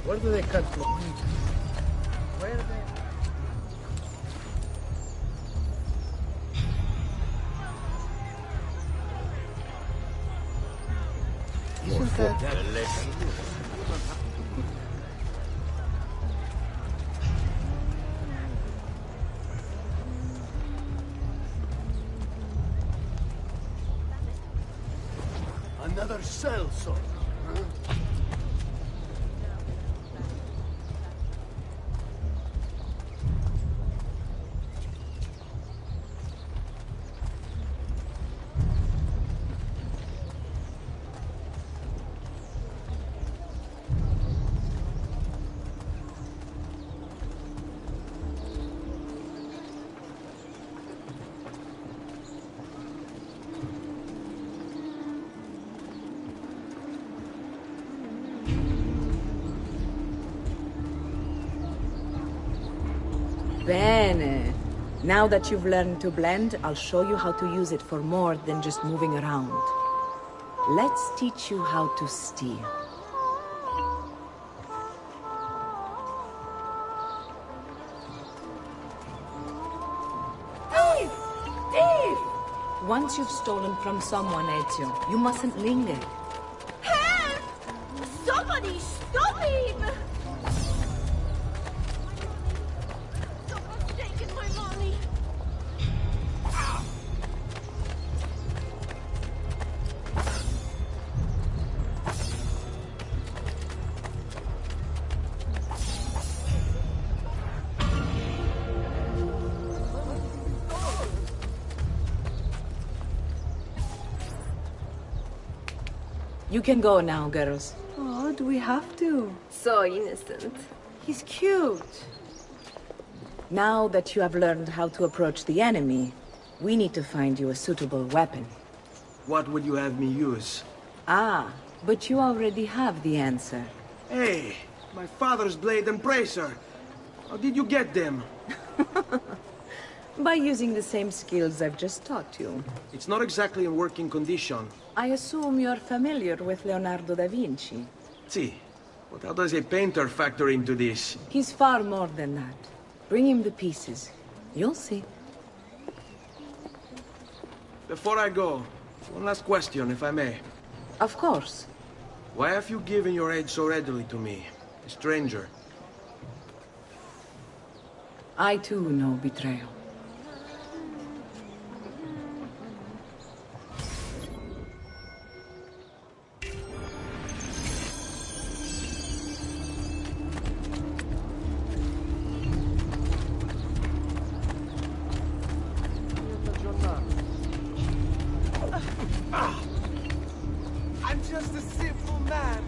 Where do they cut from? Where are they? Isn't that... Another Celso. Huh? Bene. Now that you've learned to blend, I'll show you how to use it for more than just moving around. Let's teach you how to steal. Thief! Thief! Once you've stolen from someone, Ezio, you mustn't linger. Help! Somebody stop him! Someone's taken my money. You can go now, girls. Oh, do we have to? So innocent. He's cute. Now that you have learned how to approach the enemy, we need to find you a suitable weapon. What would you have me use? Ah, but you already have the answer. Hey, my father's blade and bracer. How did you get them? By using the same skills I've just taught you. It's not exactly in working condition. I assume you're familiar with Leonardo da Vinci. See, but how does a painter factor into this? He's far more than that. Bring him the pieces. You'll see. Before I go, one last question, if I may. Of course. Why have you given your aid so readily to me, a stranger? I too know betrayal. I'm just a simple man.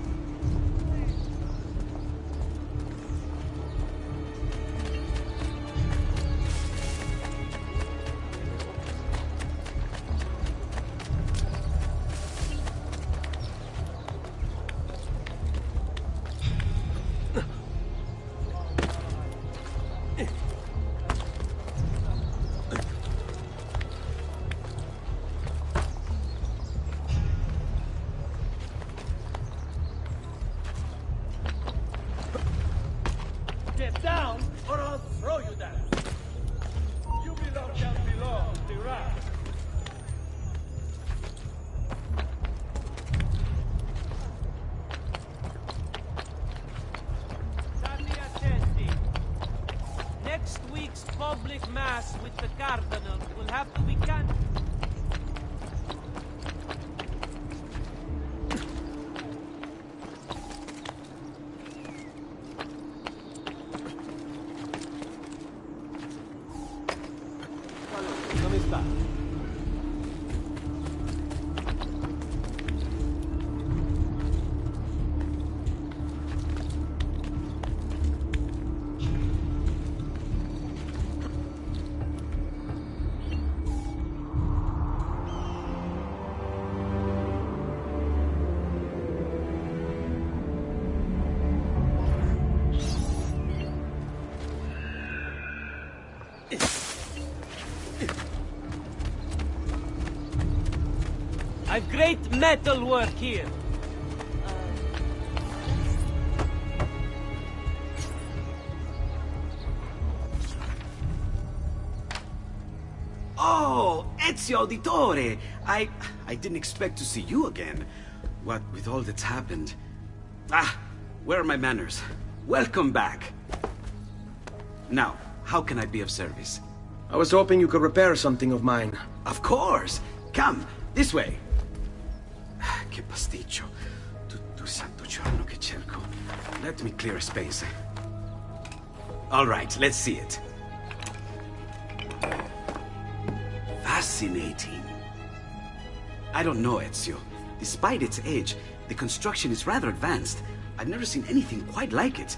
Get down, or I'll throw you down. You belong down below, the rat. State attenti. Next week's public mass with the Cardinal will have to be cancelled. Dove sta? I've great metal work here. Oh, Ezio Auditore! I didn't expect to see you again. What with all that's happened. Ah, where are my manners? Welcome back. Now, how can I be of service? I was hoping you could repair something of mine. Of course! Come, this way! Che pasticcio. Tutto santo giorno che cerco. Let me clear a space. All right, let's see it. Fascinating. I don't know, Ezio. Despite its age, the construction is rather advanced. I've never seen anything quite like it.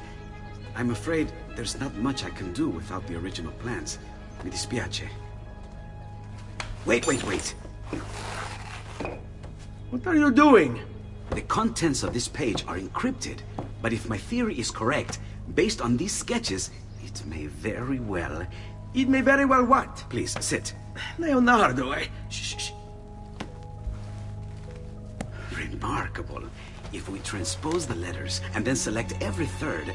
I'm afraid there's not much I can do without the original plans. Mi dispiace. Wait. What are you doing? The contents of this page are encrypted, but if my theory is correct, based on these sketches, It may very well... It may very well what? Please, sit. Leonardo, Shh. Remarkable. If we transpose the letters and then select every third...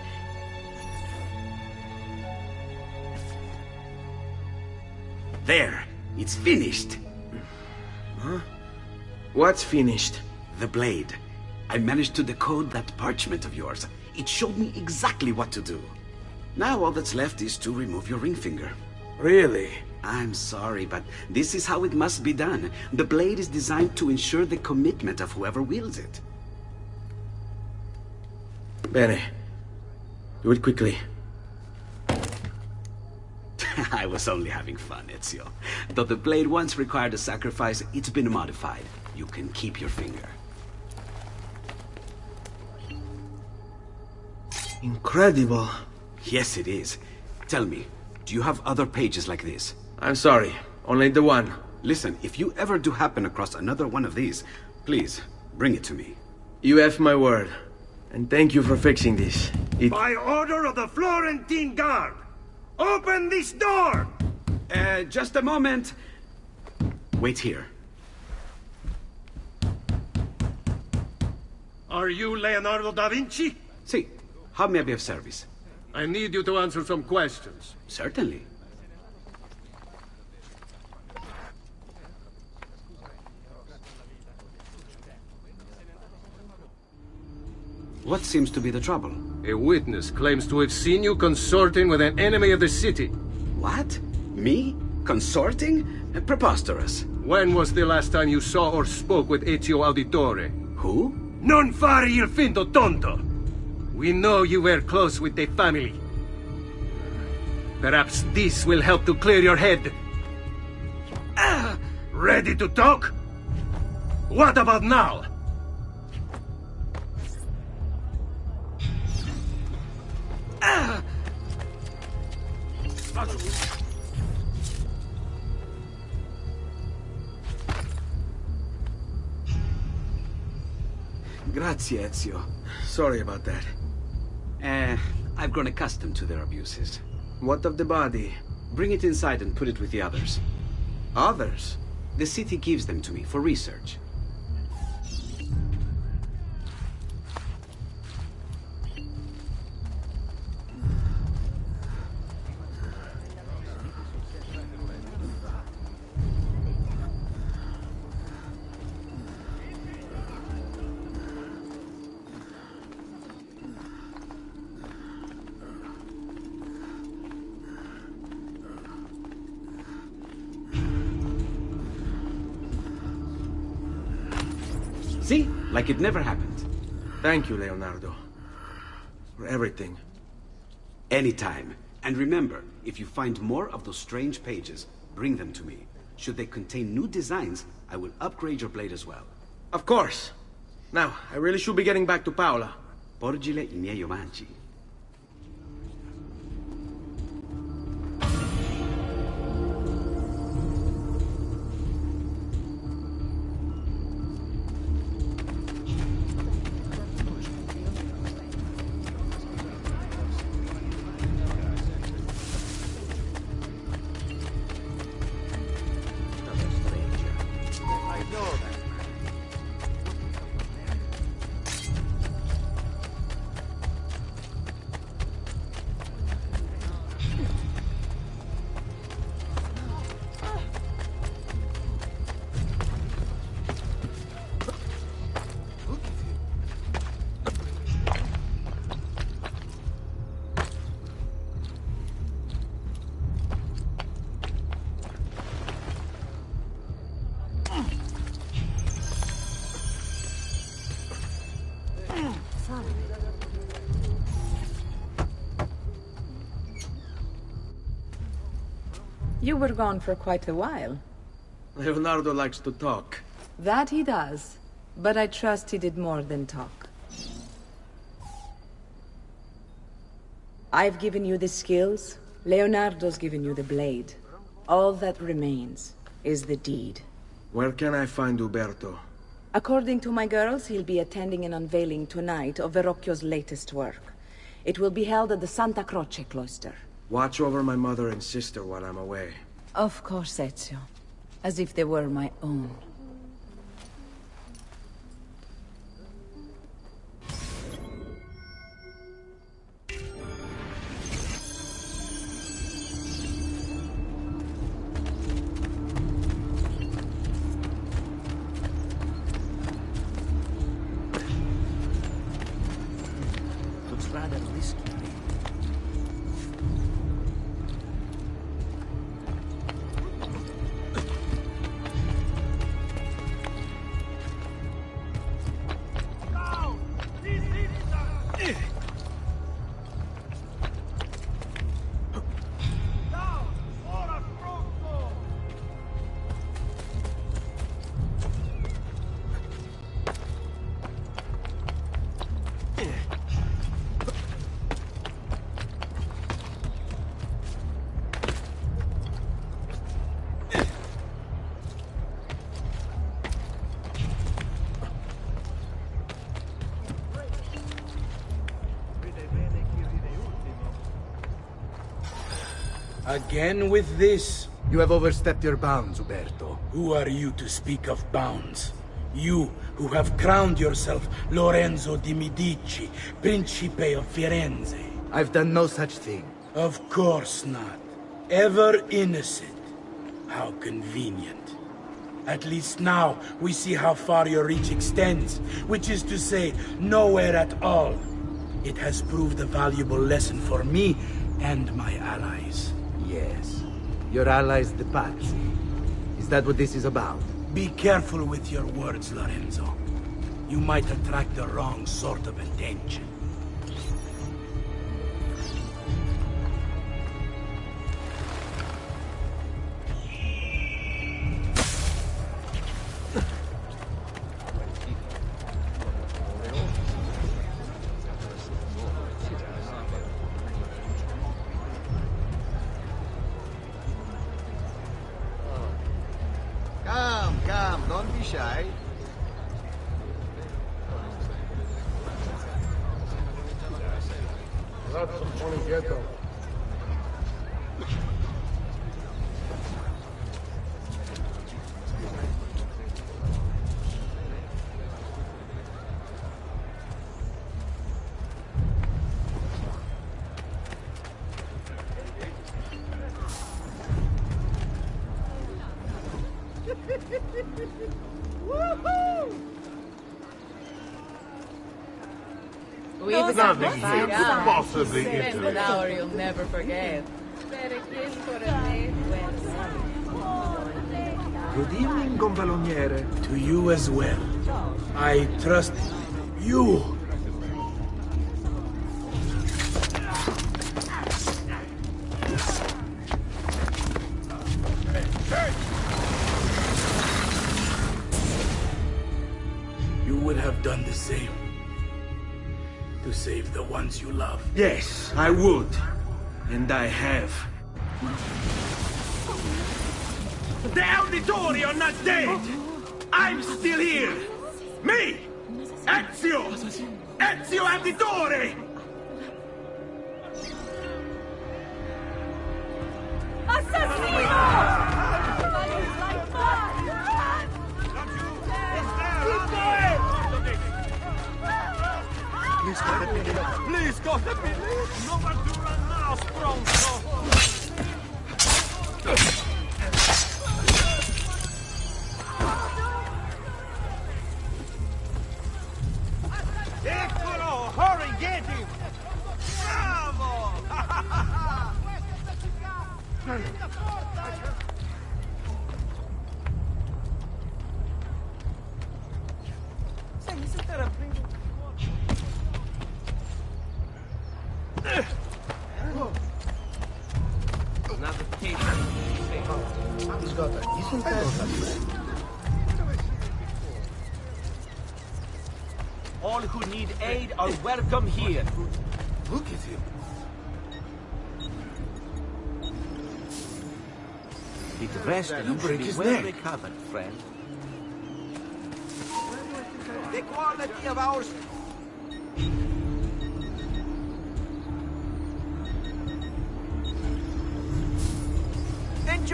There! It's finished! Huh? What's finished? The blade. I managed to decode that parchment of yours. It showed me exactly what to do. Now all that's left is to remove your ring finger. Really? I'm sorry, but this is how it must be done. The blade is designed to ensure the commitment of whoever wields it. Bene. Do it quickly. I was only having fun, Ezio. Though the blade once required a sacrifice, it's been modified. You can keep your finger. Incredible. Yes, it is. Tell me, do you have other pages like this? I'm sorry, only the one. Listen, if you ever do happen across another one of these, please, bring it to me. You have my word. And thank you for fixing this. By order of the Florentine Guard! Open this door! Just a moment. Wait here. Are you Leonardo da Vinci? Si. How may I be of service? I need you to answer some questions. Certainly. What seems to be the trouble? A witness claims to have seen you consorting with an enemy of the city. What? Me? Consorting? Preposterous. When was the last time you saw or spoke with Ezio Auditore? Who? Non fare il finto tonto! We know you were close with the family. Perhaps this will help to clear your head. Ready to talk? What about now? Grazie, Ezio. Sorry about that. I've grown accustomed to their abuses. What of the body? Bring it inside and put it with the others. Others? The city gives them to me for research. See? Like it never happened. Thank you, Leonardo. For everything. Anytime. And remember, if you find more of those strange pages, bring them to me. Should they contain new designs, I will upgrade your blade as well. Of course. Now, I really should be getting back to Paola. Porgile I miei omaggi. You were gone for quite a while. Leonardo likes to talk. That he does. But I trust he did more than talk. I've given you the skills. Leonardo's given you the blade. All that remains is the deed. Where can I find Uberto? According to my girls, he'll be attending an unveiling tonight of Verrocchio's latest work. It will be held at the Santa Croce cloister. Watch over my mother and sister while I'm away. Of course, Ezio. As if they were my own. Looks rather risky. Again with this? You have overstepped your bounds, Uberto. Who are you to speak of bounds? You, who have crowned yourself Lorenzo di Medici, Principe of Firenze. I've done no such thing. Of course not. Ever innocent. How convenient. At least now, we see how far your reach extends, which is to say, nowhere at all. It has proved a valuable lesson for me and my allies. Yes. Your allies, the Pazzi. Is that what this is about? Be careful with your words, Lorenzo. You might attract the wrong sort of attention. Come, don't be shy. We've Nothing here could possibly an interest. hour you'll never forget. Good evening, Gonfaloniere. To you as well. I trust you. You would have done the same. To save the ones you love. Yes, I would. And I have. The Auditori are not dead! I'm still here! Me! Ezio! Ezio Auditore! Please, scusami! Non Ventura now, stronzo! Eccolo! Hurry, get him! Bravo! All who need aid are welcome here. Look at him. Bit rest and you break should be his well neck. recovered, friend. The quality of our...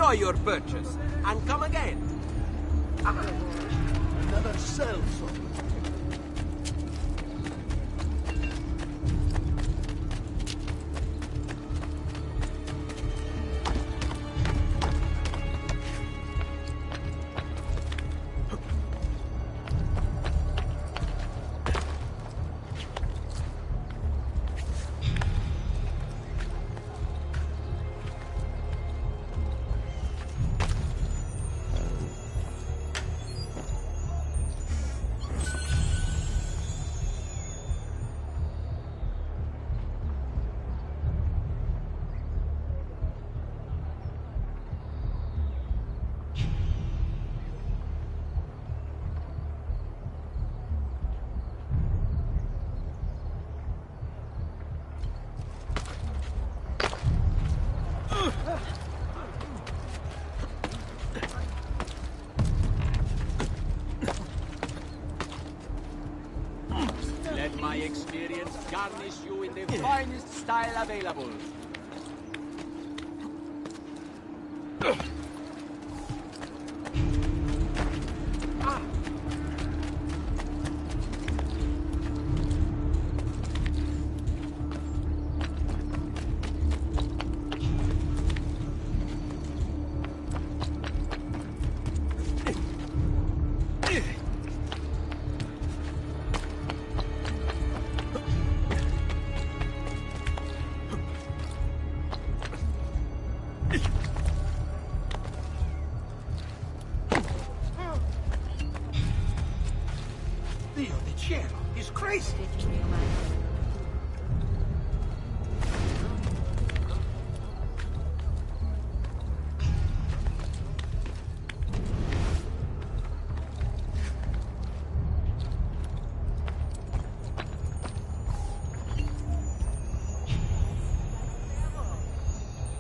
Enjoy your purchase, and come again. I will never sell so. Let my experience garnish you in the finest style available. Dio di cielo, he's crazy.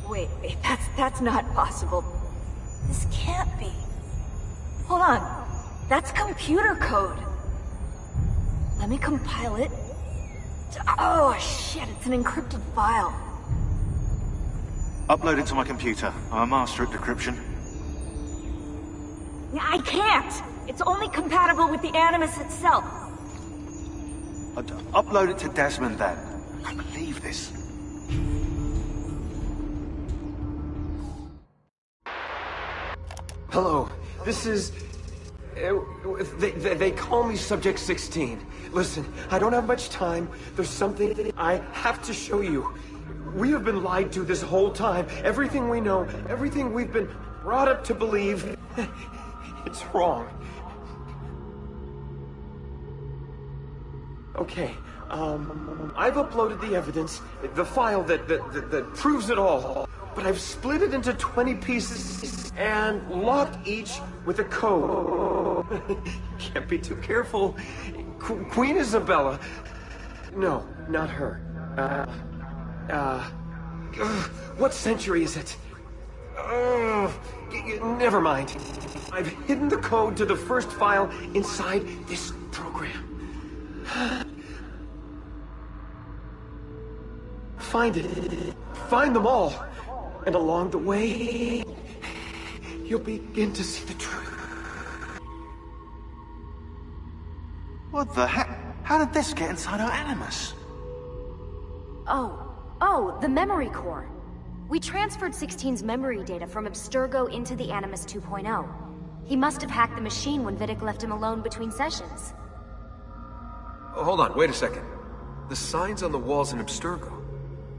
Wait, that's not possible. This can't be. Hold on. That's computer code. Let me compile it. Oh, shit, it's an encrypted file. Upload it to my computer. I'm a master at decryption. I can't! It's only compatible with the Animus itself. Upload it to Desmond, then. I believe this. Hello, this is... They call me Subject 16. Listen, I don't have much time. There's something I have to show you. We have been lied to this whole time. Everything we know, everything we've been brought up to believe, it's wrong. Okay, I've uploaded the evidence, the file that proves it all. But I've split it into 20 pieces and locked each with a code. Can't be too careful. Queen Isabella. No, not her. What century is it? Never mind. I've hidden the code to the first file inside this program. Find it. Find them all. And along the way, you'll begin to see the truth. What the heck? How did this get inside our Animus? Oh, the memory core. We transferred 16's memory data from Abstergo into the Animus 2.0. He must have hacked the machine when Vidic left him alone between sessions. Oh, hold on, wait a second. The signs on the walls in Abstergo,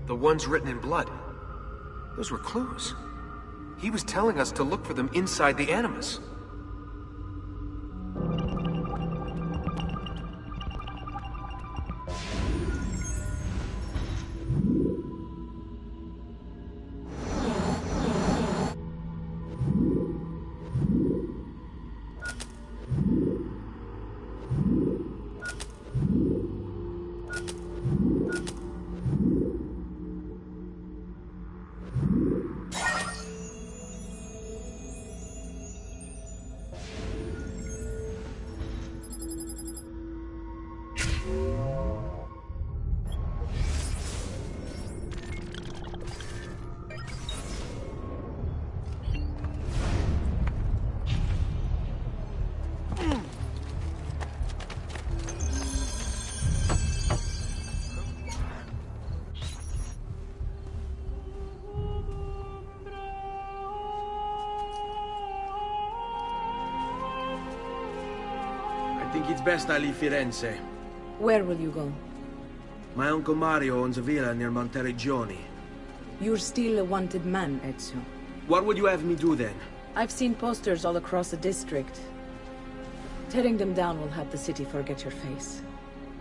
the ones written in blood, those were clues. He was telling us to look for them inside the Animus. think it's best I leave Firenze. Where will you go? My Uncle Mario owns a villa near Monteriggioni. You're still a wanted man, Ezio. What would you have me do then? I've seen posters all across the district. Tearing them down will help the city forget your face.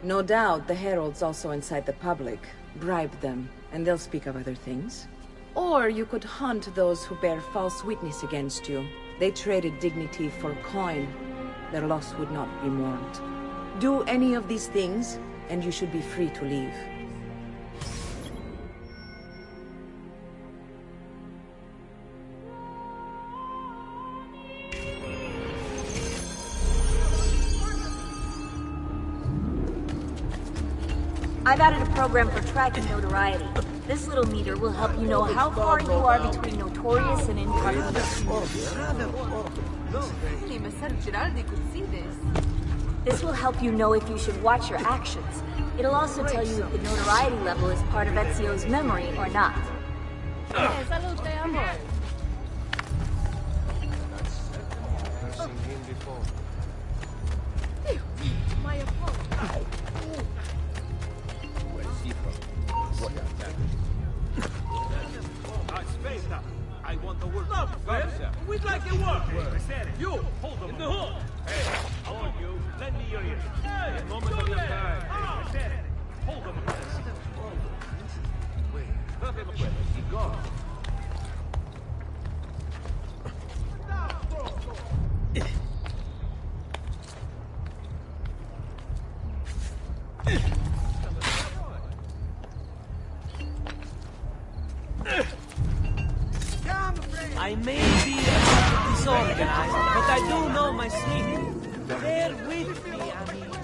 No doubt the heralds also incite the public. Bribe them, and they'll speak of other things. Or you could hunt those who bear false witness against you. They traded dignity for coin. Their loss would not be mourned. Do any of these things, and you should be free to leave. I've added a program for tracking notoriety. This little meter will help you know how far you are between notorious and incognito. This will help you know if you should watch your actions. It'll also tell you if the notoriety level is part of Ezio's memory or not. I want the work. Love, we'd like it work. You, hold them in the hood. Hey, I want you. Lend me your ears. Hey, a moment of your time. I said it. Hold them. Wait, go. I may be a bit disorganized, but I do know my sleep. Bear with me, amici.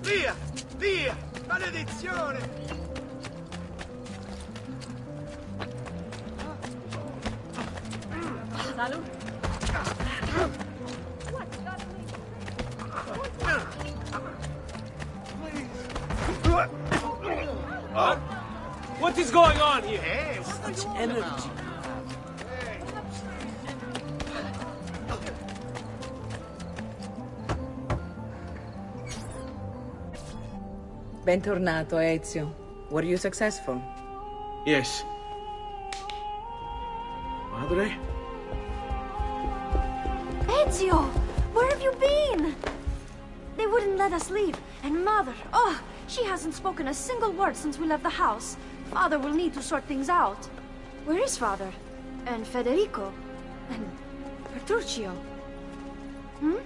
Via! Via! Maledizione! Salud. What is going on here? Such energy. Bentornato, Ezio. Were you successful? Yes. Madre? Ezio! Where have you been? They wouldn't let us leave. And Mother, oh, she hasn't spoken a single word since we left the house. Father will need to sort things out. Where is Father? And Federico? And Petruccio? Hmm?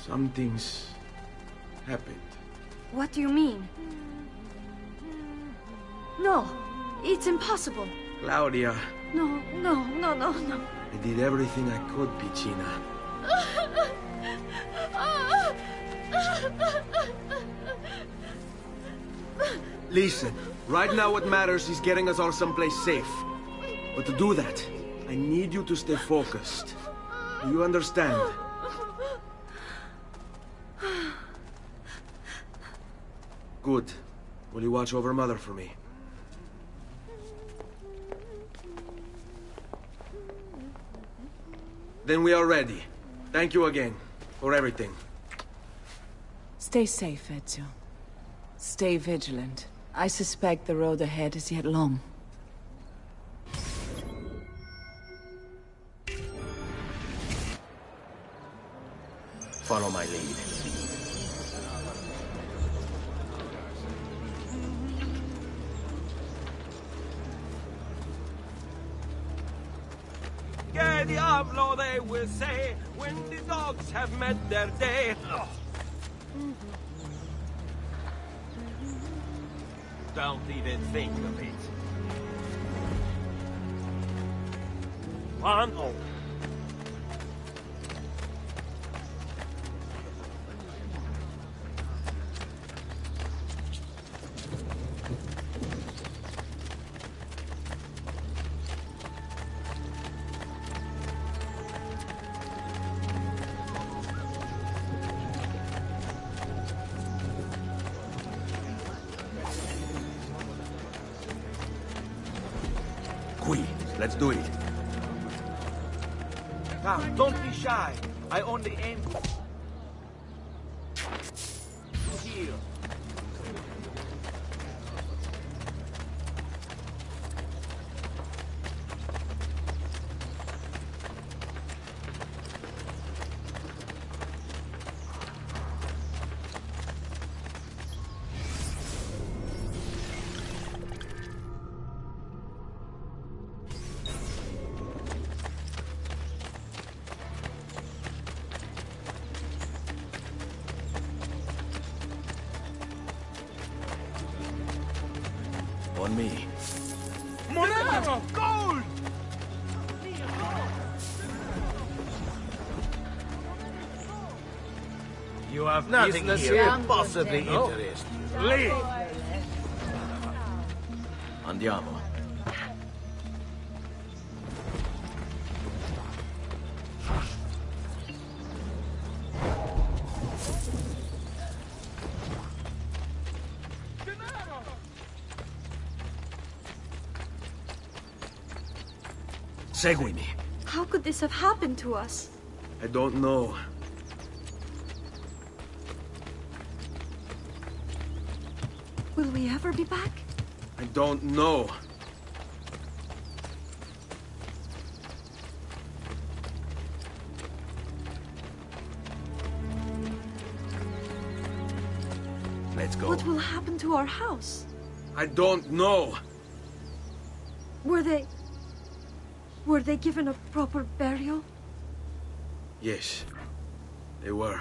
Something's happened. What do you mean? No, it's impossible. Claudia. No. I did everything I could, Piccina. Listen, right now what matters is getting us all someplace safe. But to do that, I need you to stay focused. Do you understand? Good. Will you watch over Mother for me? Then we are ready. Thank you again for everything. Stay safe, Ezio. Stay vigilant. I suspect the road ahead is yet long. Follow my lead. Que diablo, they will say, when the dogs have met their day. Don't even think of it. One. Let's do it. Now, don't be shy. I only aim... on me. Monero! Gold! You have Nothing business here here possibly No. interest you. Leave! Andiamo. Seguimi. How could this have happened to us? I don't know. Will we ever be back? I don't know. Let's go. What will happen to our house? I don't know. Were they given a proper burial? Yes, they were.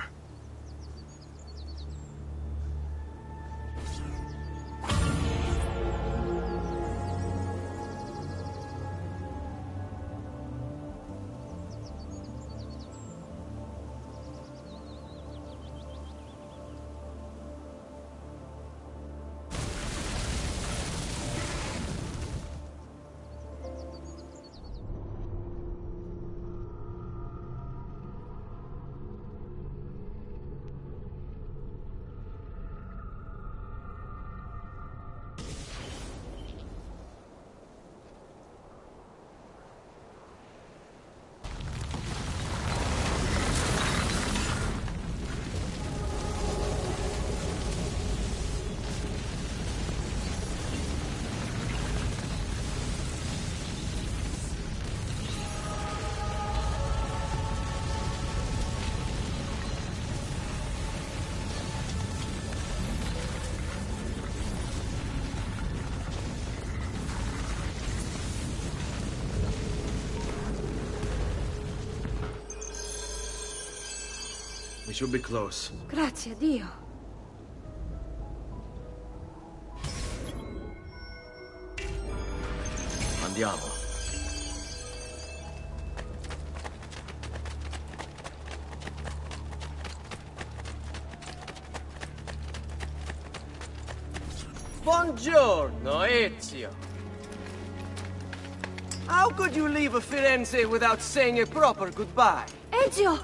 We should be close. Grazie a Dio. Andiamo. Buongiorno, Ezio. How could you leave Firenze without saying a proper goodbye? Ezio!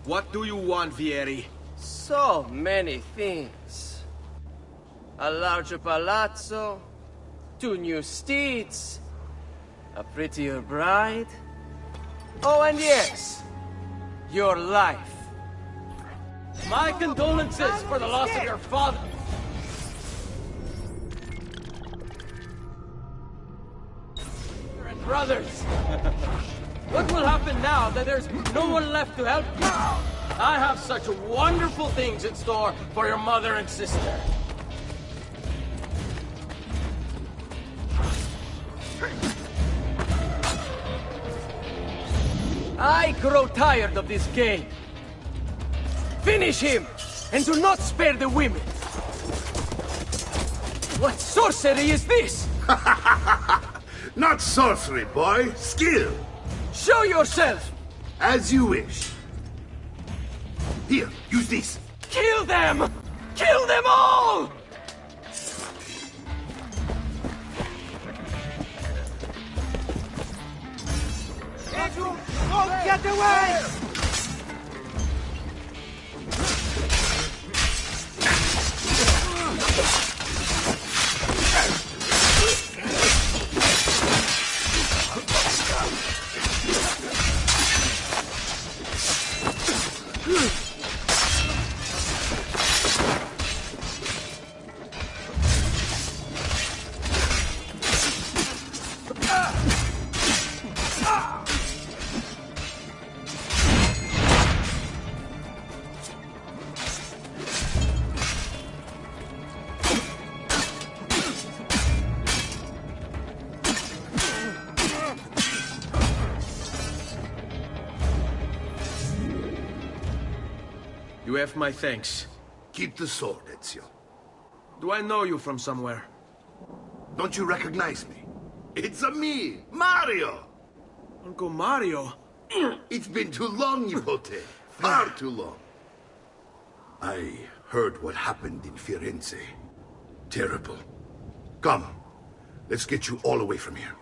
What do you want, Vieri? So many things. A larger palazzo, 2 new steeds, a prettier bride. Oh, and yes, your life. My condolences for the loss of your father. And brothers. What will happen now that there's no one left to help you? I have such wonderful things in store for your mother and sister. I grow tired of this game. Finish him, and do not spare the women. What sorcery is this? Not sorcery, boy. Skill. Show yourself! As you wish. Here, use this. Kill them! Kill them all! Don't get away! You have my thanks. Keep the sword, Ezio. Do I know you from somewhere? Don't you recognize me? It's a me, Mario! Uncle Mario? It's been too long, Nipote. Far too long. I heard what happened in Firenze. Terrible. Come, let's get you all away from here.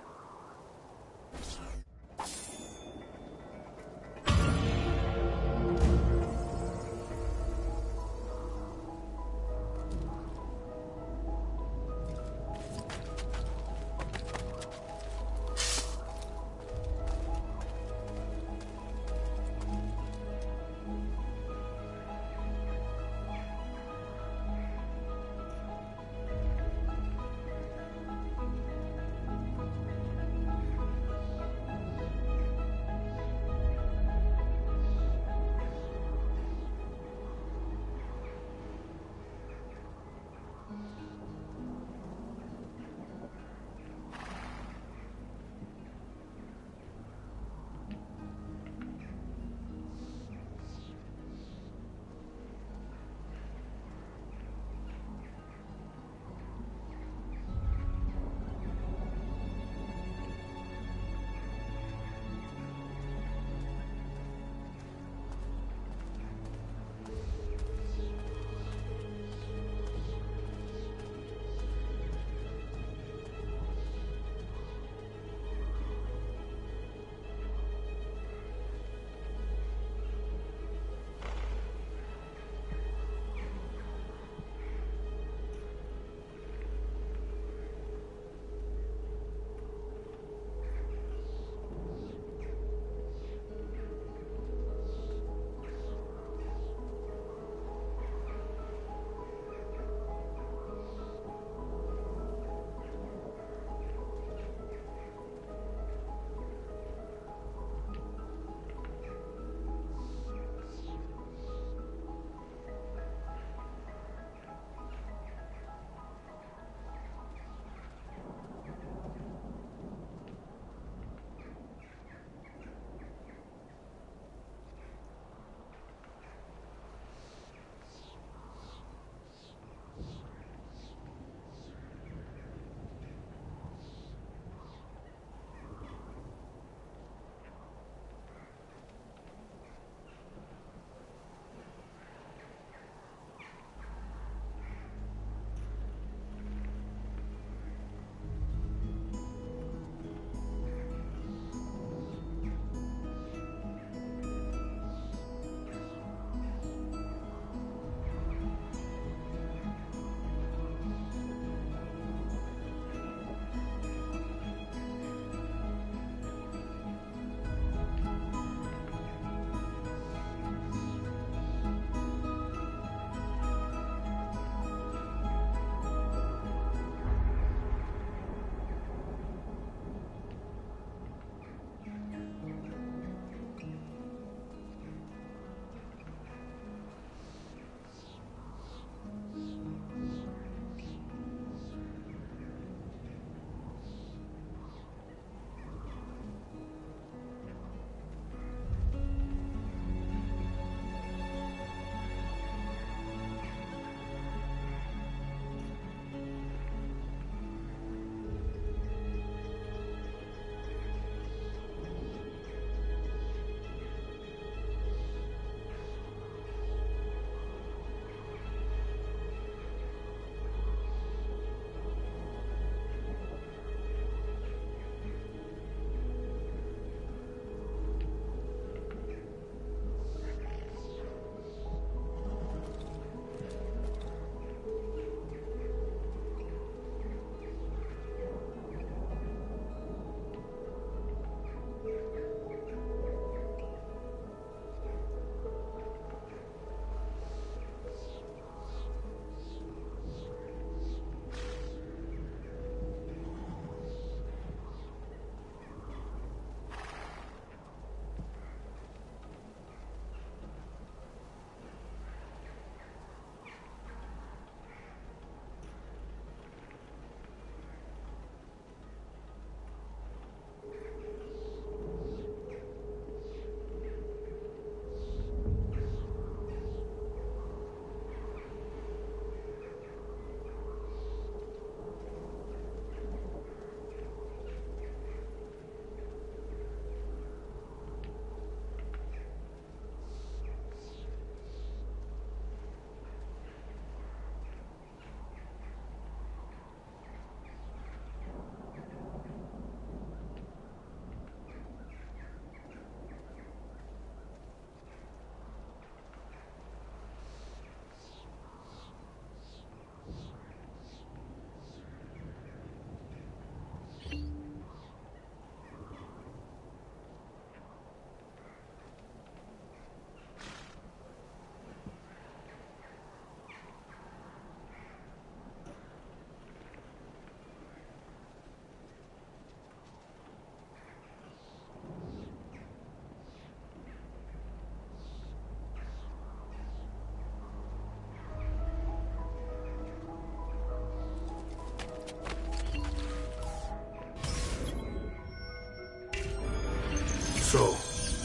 So,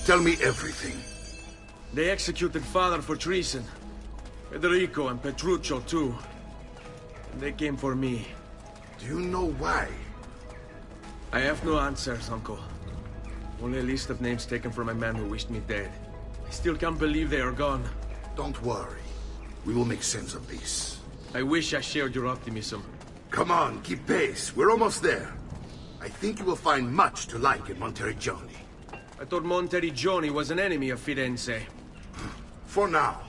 tell me everything. They executed Father for treason. Federico and Petruccio, too. And they came for me. Do you know why? I have no answers, Uncle. Only a list of names taken from a man who wished me dead. I still can't believe they are gone. Don't worry. We will make sense of this. I wish I shared your optimism. Come on, keep pace. We're almost there. I think you will find much to like in Monteriggioni. I thought Monteriggioni was an enemy of Firenze. For now.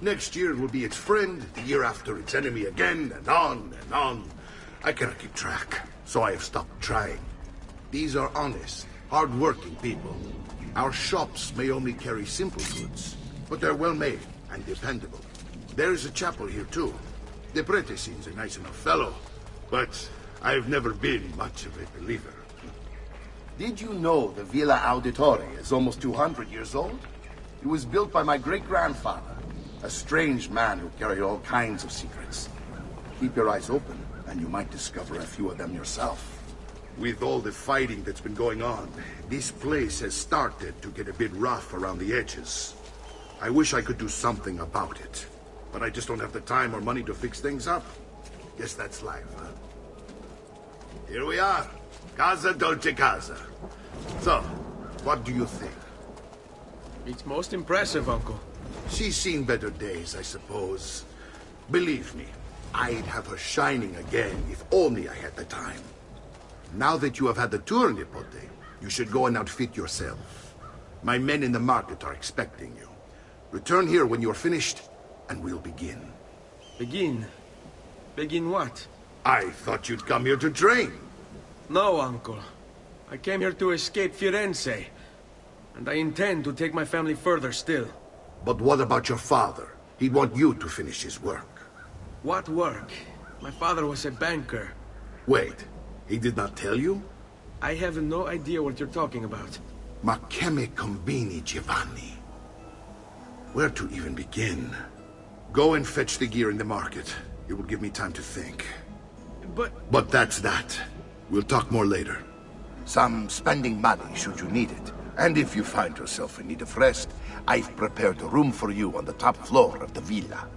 Next year it will be its friend, the year after its enemy again, and on and on. I cannot keep track, so I have stopped trying. These are honest, hard-working people. Our shops may only carry simple goods, but they're well-made and dependable. There is a chapel here, too. The prete seems a nice enough fellow, but I've never been much of a believer. Did you know the Villa Auditore is almost 200 years old? It was built by my great-grandfather, a strange man who carried all kinds of secrets. Keep your eyes open, and you might discover a few of them yourself. With all the fighting that's been going on, this place has started to get a bit rough around the edges. I wish I could do something about it, but I just don't have the time or money to fix things up. Guess that's life, huh? Here we are. Casa Dolce Casa. So, what do you think? It's most impressive, Uncle. She's seen better days, I suppose. Believe me, I'd have her shining again if only I had the time. Now that you have had the tour, Nipote, you should go and outfit yourself. My men in the market are expecting you. Return here when you're finished, and we'll begin. Begin? Begin what? I thought you'd come here to train. No, Uncle. I came here to escape Firenze. And I intend to take my family further still. But what about your father? He'd want you to finish his work. What work? My father was a banker. Wait, he did not tell you? I have no idea what you're talking about. Ma che me combini, Giovanni? Where to even begin? Go and fetch the gear in the market. It will give me time to think. But that's that. We'll talk more later. Some spending money should you need it. And if you find yourself in need of rest, I've prepared a room for you on the top floor of the villa.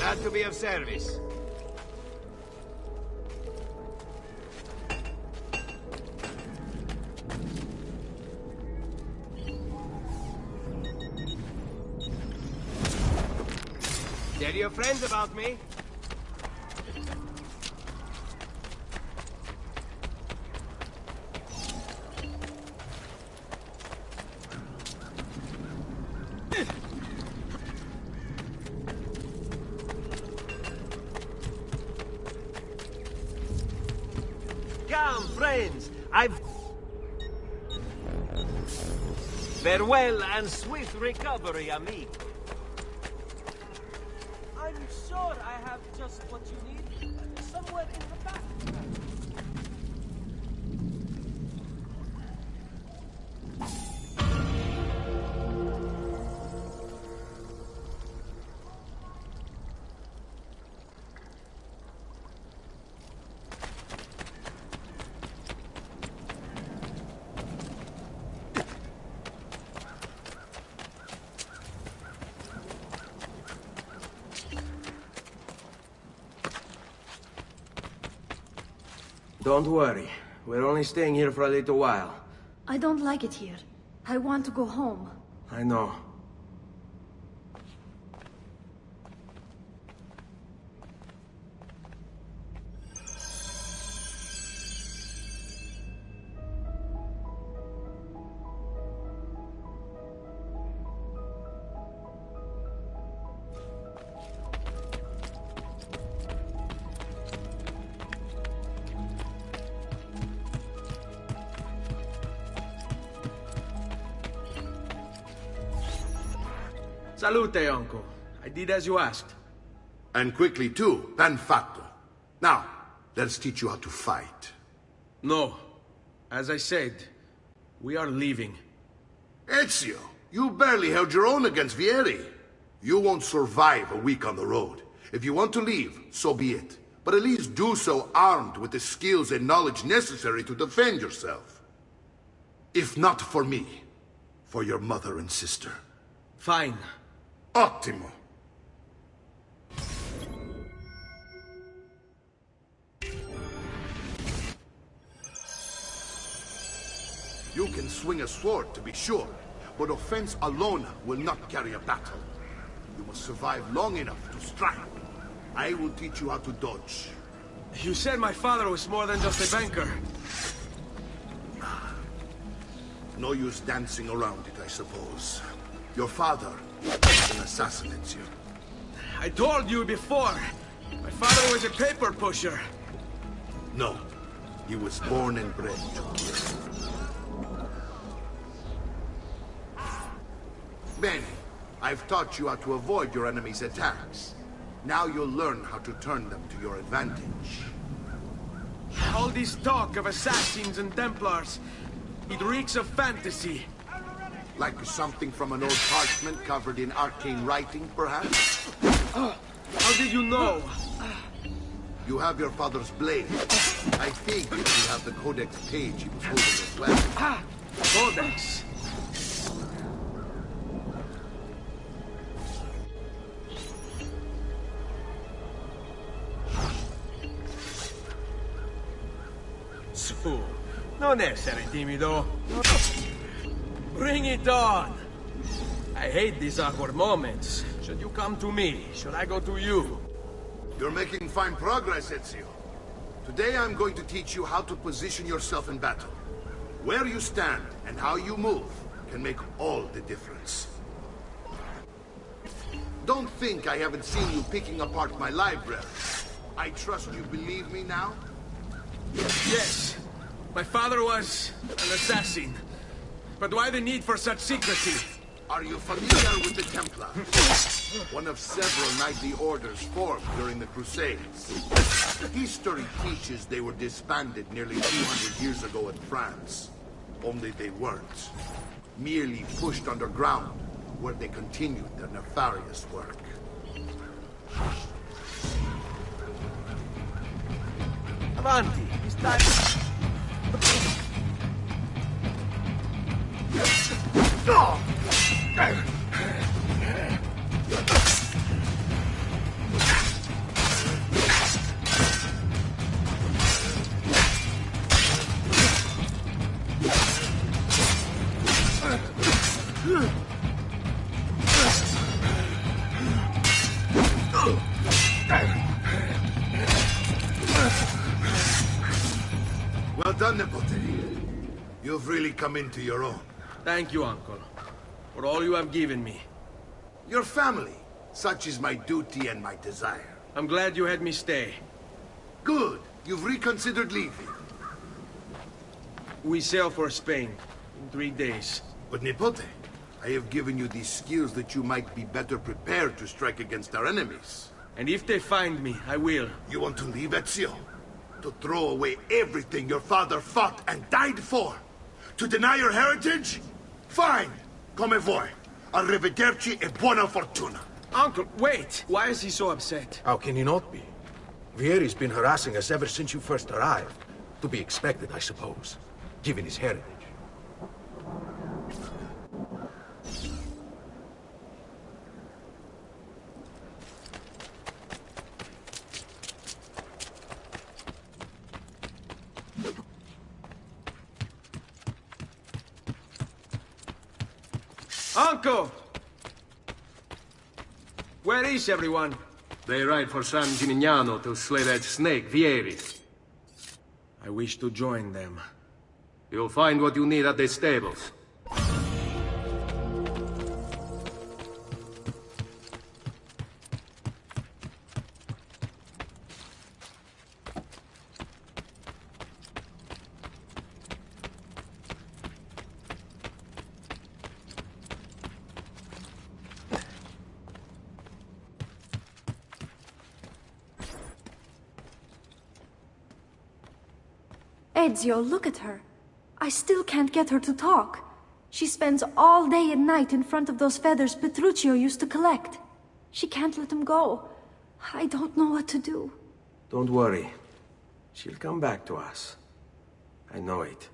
Glad to be of service. Tell your friends about me. Come, friends. Farewell and swift recovery, amigo. I'm sure I have just what you need. Somewhere in the back. Don't worry. We're only staying here for a little while. I don't like it here. I want to go home. I know. Salute, uncle. I did as you asked. And quickly too, ben fatto. Now, let's teach you how to fight. No. As I said, we are leaving. Ezio, you barely held your own against Vieri. You won't survive a week on the road. If you want to leave, so be it. But at least do so armed with the skills and knowledge necessary to defend yourself. If not for me, for your mother and sister. Fine. Ottimo. You can swing a sword, to be sure, but offense alone will not carry a battle. You must survive long enough to strike. I will teach you how to dodge. You said my father was more than just a banker. No use dancing around it, I suppose. Your father is an assassin, Ezio. I told you before. My father was a paper pusher. No. He was born and bred to kill. Bene, I've taught you how to avoid your enemy's attacks. Now you'll learn how to turn them to your advantage. All this talk of assassins and Templars, it reeks of fantasy. Like something from an old parchment covered in arcane writing, perhaps? How did you know? You have your father's blade. I think you have the codex page he was holding as well. Codex? Su, non essere timido. Bring it on! I hate these awkward moments. Should you come to me? Should I go to you? You're making fine progress, Ezio. Today I'm going to teach you how to position yourself in battle. Where you stand and how you move can make all the difference. Don't think I haven't seen you picking apart my library. I trust you believe me now? Yes. My father was an assassin. But why the need for such secrecy? Are you familiar with the Templars? One of several knightly orders formed during the Crusades. History teaches they were disbanded nearly 200 years ago in France. Only they weren't. Merely pushed underground, where they continued their nefarious work. Avanti! It's time. Well done, Nipote. You've really come into your own. Thank you, Uncle, for all you have given me. Your family. Such is my duty and my desire. I'm glad you had me stay. Good. You've reconsidered leaving. We sail for Spain in 3 days. But Nipote, I have given you these skills that you might be better prepared to strike against our enemies. And if they find me, I will. You want to leave Ezio? To throw away everything your father fought and died for? To deny your heritage? Fine. Come vuoi. Arrivederci e buona fortuna. Uncle, wait! Why is he so upset? How can he not be? Vieri's been harassing us ever since you first arrived. To be expected, I suppose, given his heritage. Uncle! Where is everyone? They ride for San Gimignano to slay that snake, Vieri. I wish to join them. You'll find what you need at the stables. Ezio, look at her. I still can't get her to talk. She spends all day and night in front of those feathers Petruchio used to collect. She can't let them go. I don't know what to do. Don't worry. She'll come back to us. I know it.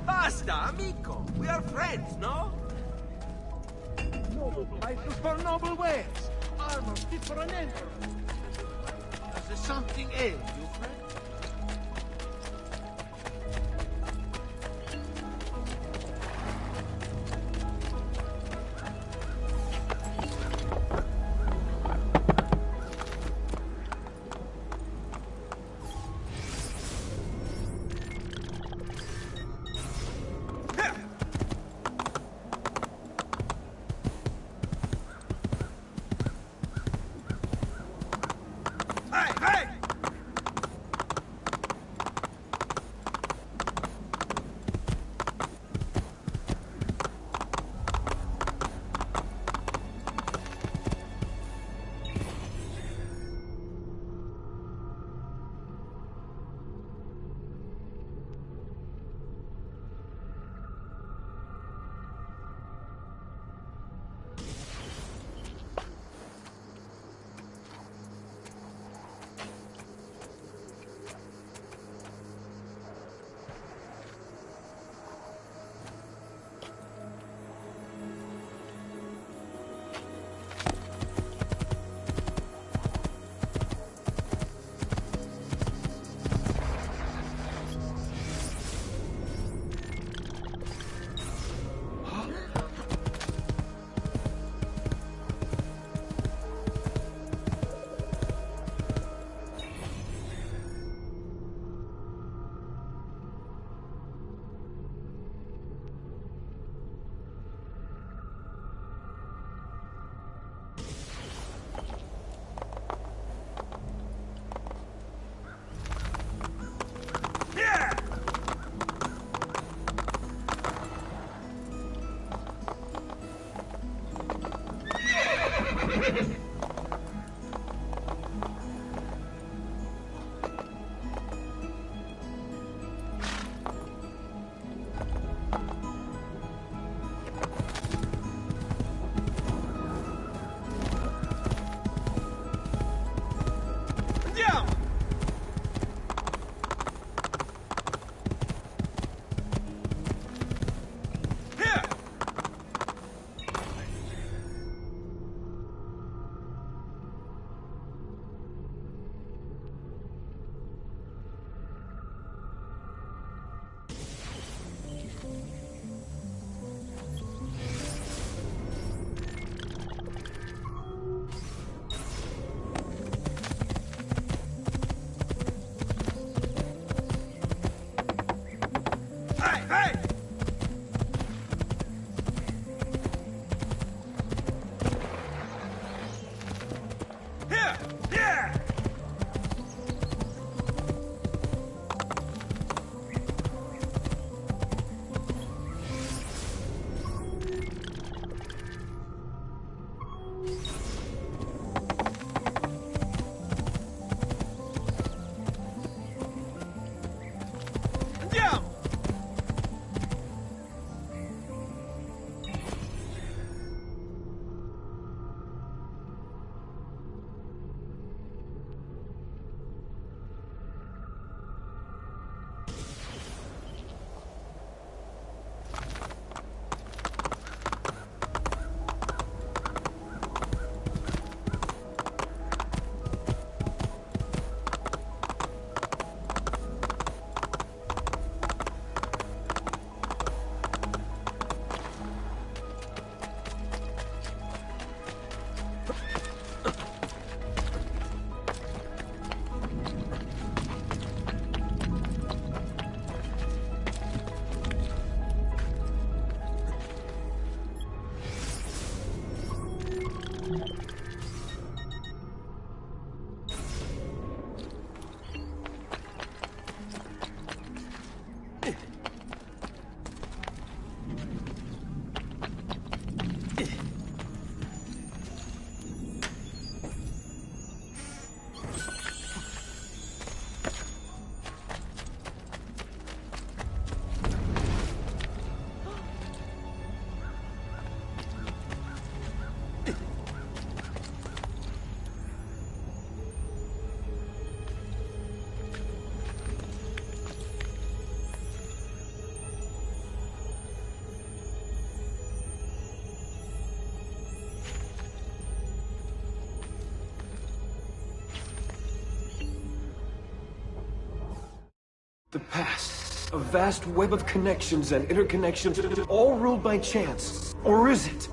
Basta, amico. We are friends, no? Noble prices for noble wares. Armor fit for an emperor. Does there something ail you, friend? Hey! Here! Yeah! Andiamo! The past. A vast web of connections and interconnections, all ruled by chance. Or is it?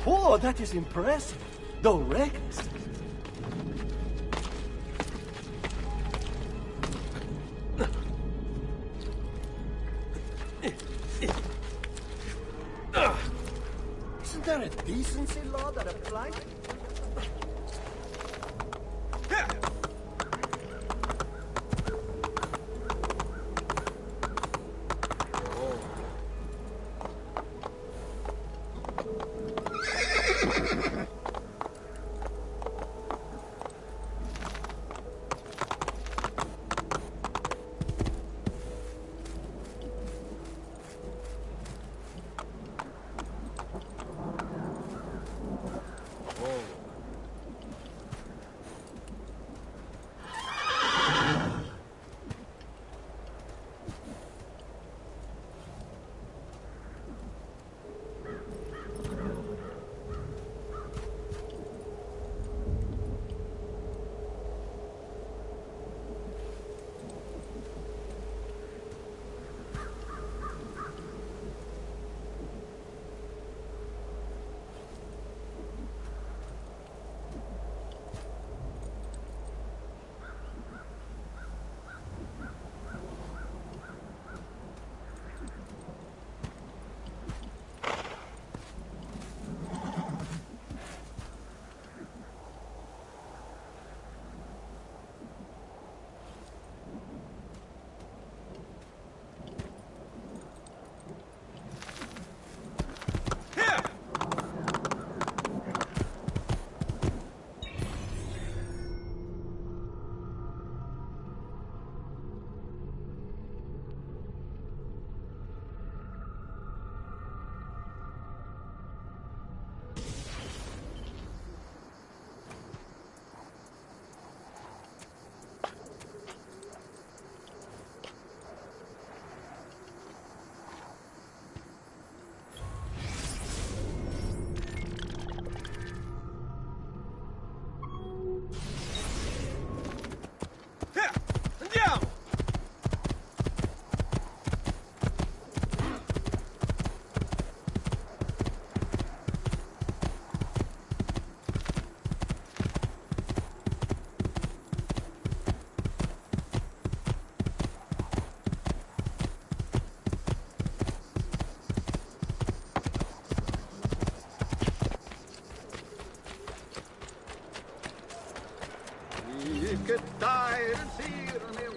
Whoa, that is impressive, though reckless. Isn't there a decency law that applies? che dai dirmi.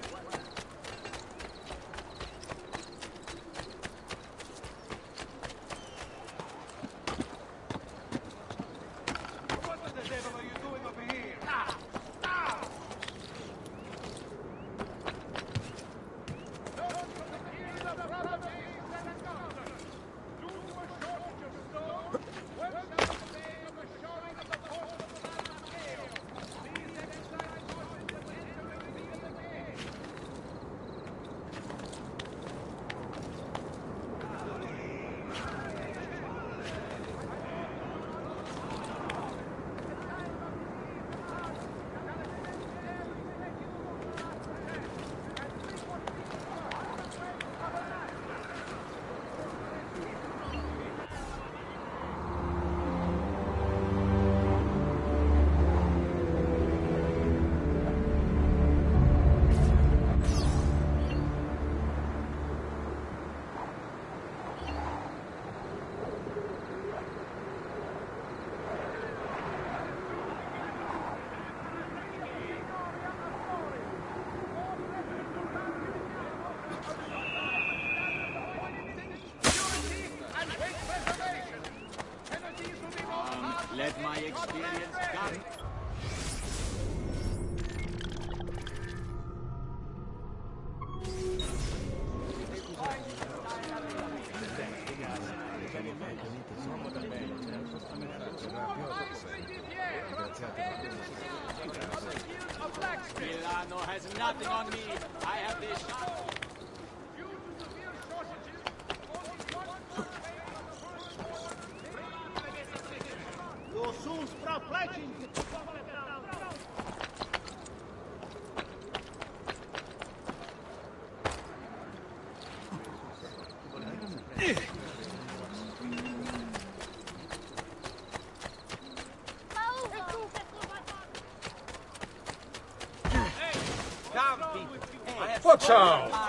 Let my experience guide. Milano has nothing on me. I have this. Your souls for pledging. Watch out!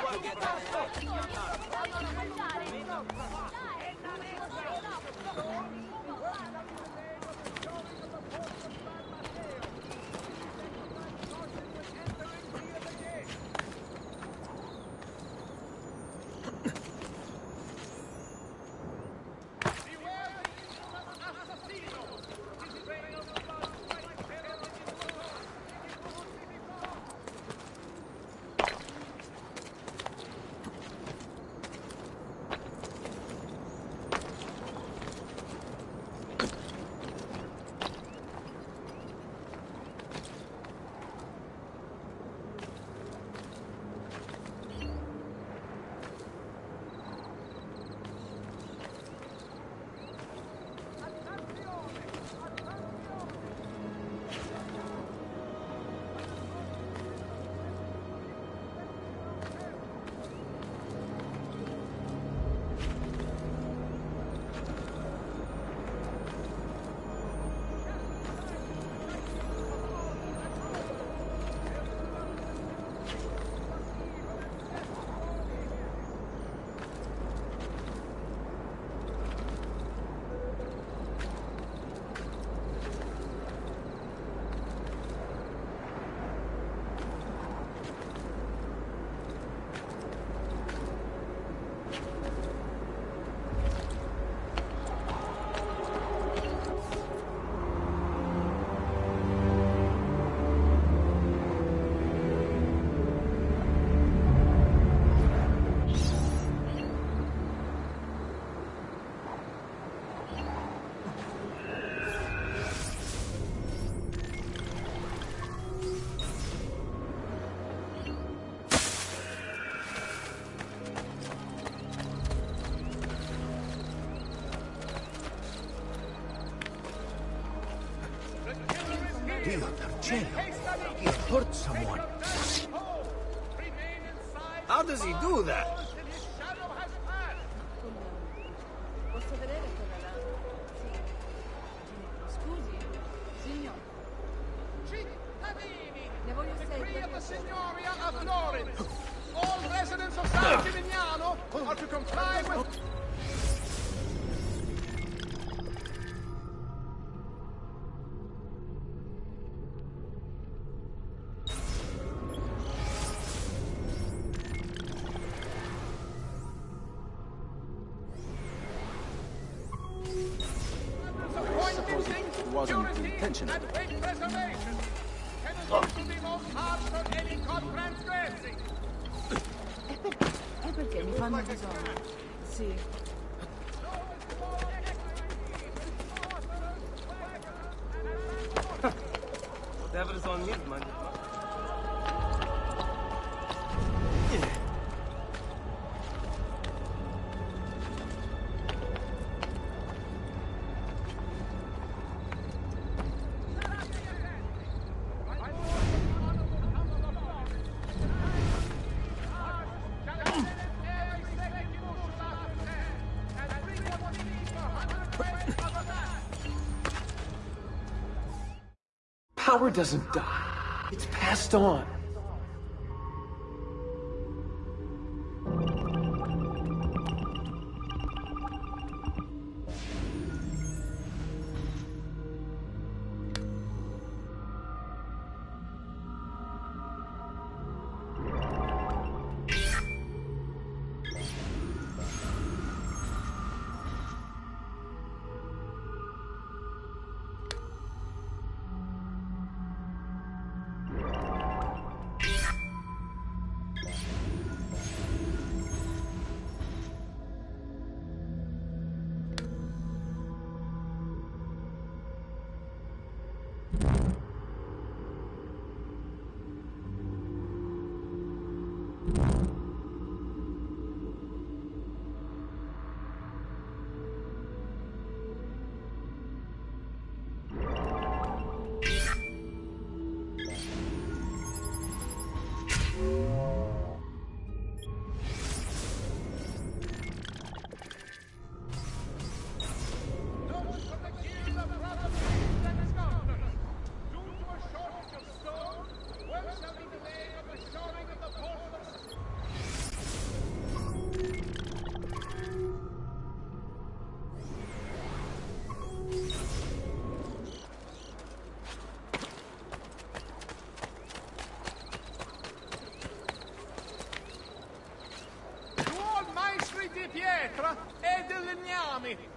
Dio d'Arciano, he hurt someone. How does he do that? Posso vedere quella là? Sì. Scusi, signor. Cittadini, Ne voglio decree of the sei. Signoria of Florence. All residents of San Gimignano are to comply with... intentional. And wait preservation. Penalties will be most harsh for any caught transgressing. È perché mi fanno bisogno. Sì. Whatever's on his mind. Power doesn't die. It's passed on.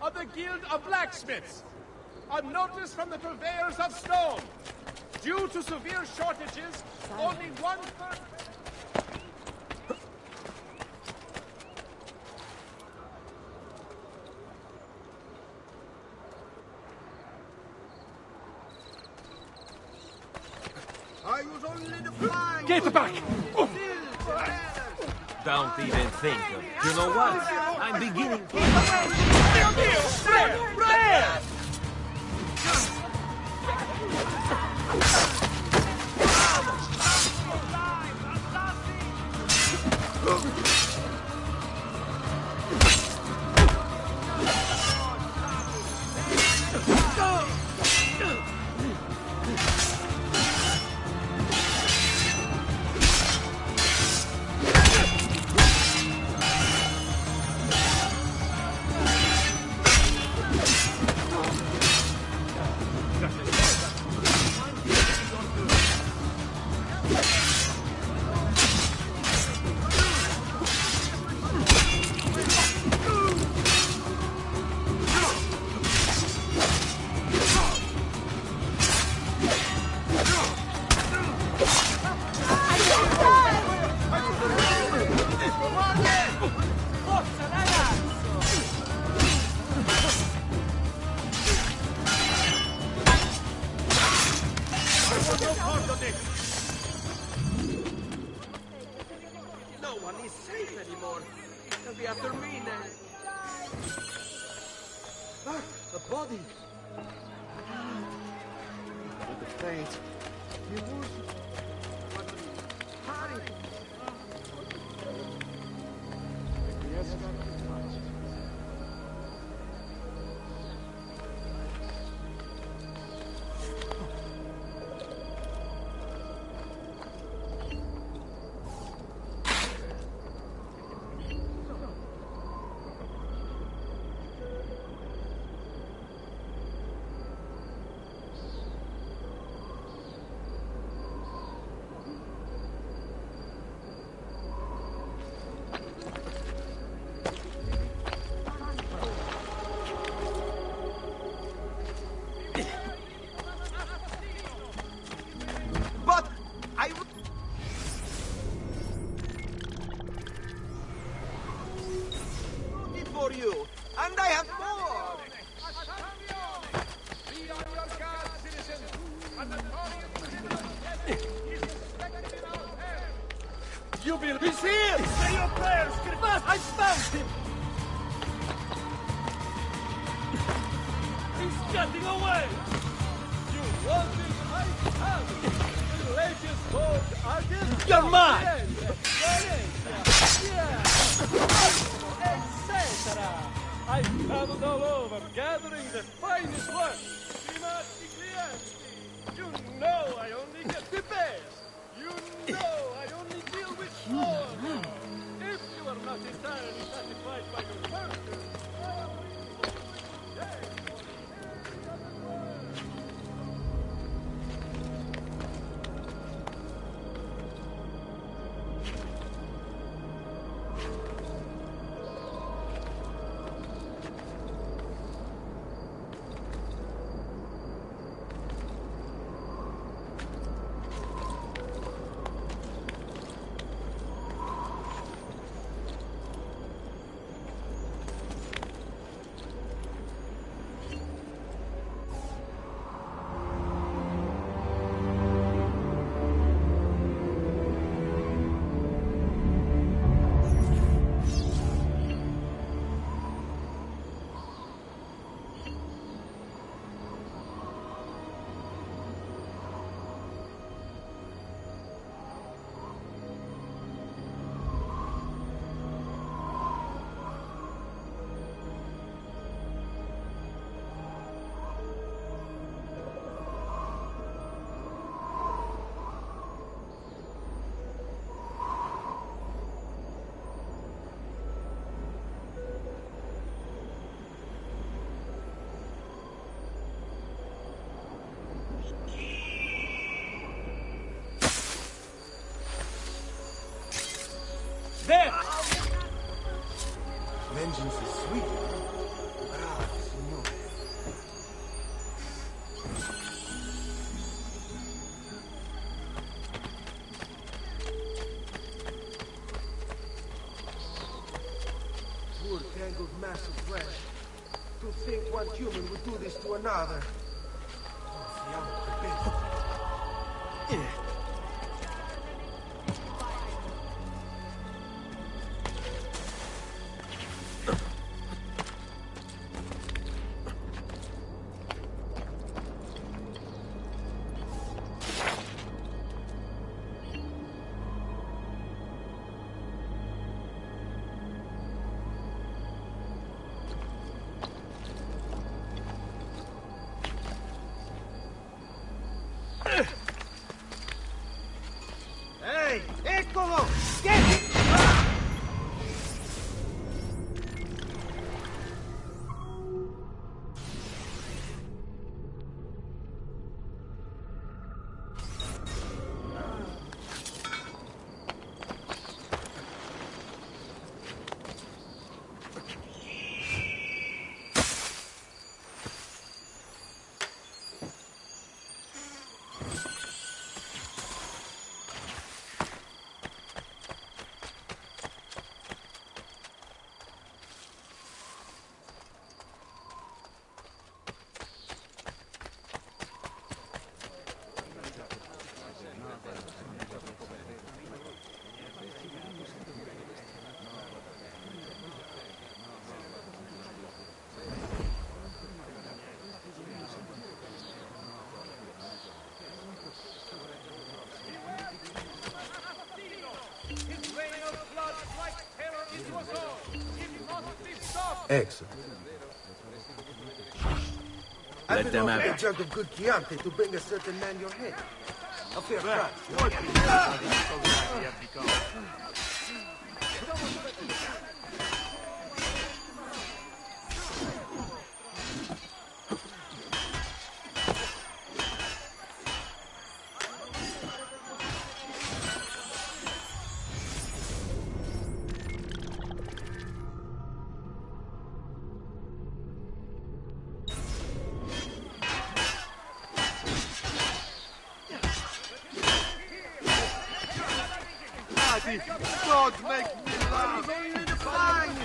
Of the Guild of Blacksmiths. A notice from the purveyors of stone. Due to severe shortages, only 1/3... I was only the flying... Get back! Don't even think of it. You know what? I'm beginning to... No one is safe anymore. They'll be after me now. Ah, the body. With the fate. Harry. You will. He's here! Say your prayers! Fast! I found him! He's getting away! You want him? I have him! The latest code against... You're mad! Etc. I traveled all over, gathering the finest work. You know I only get the best. You know I only deal with all. If you are not entirely satisfied by your person, there! Vengeance is sweet. Bravo, signore. Poor tangled mass of flesh. To think one human would do this to another. Ehi, eccolo! Vieni! Excellent. Let them have a it. jug of good Chianti to bring a certain man your head. A fair price. God make me laugh! Fine,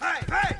Hey, hey!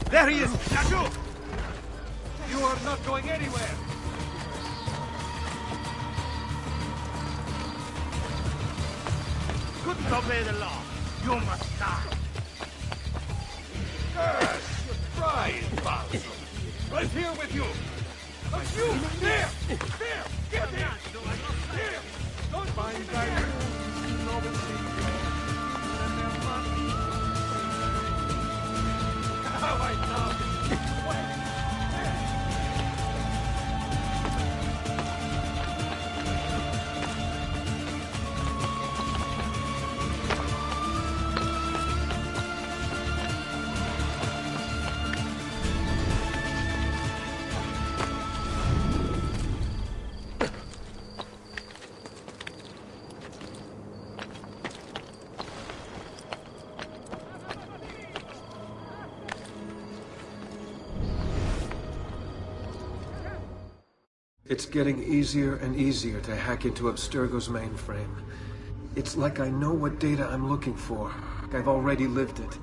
There he is! Yaju! You are not going anywhere! Couldn't obey the law. You must die. Curse! You're trying, Bowser. Right here with you! That's you! There! There! Get him! Here! Don't find that! How I know! It's getting easier and easier to hack into Abstergo's mainframe. It's like I know what data I'm looking for. I've already lived it.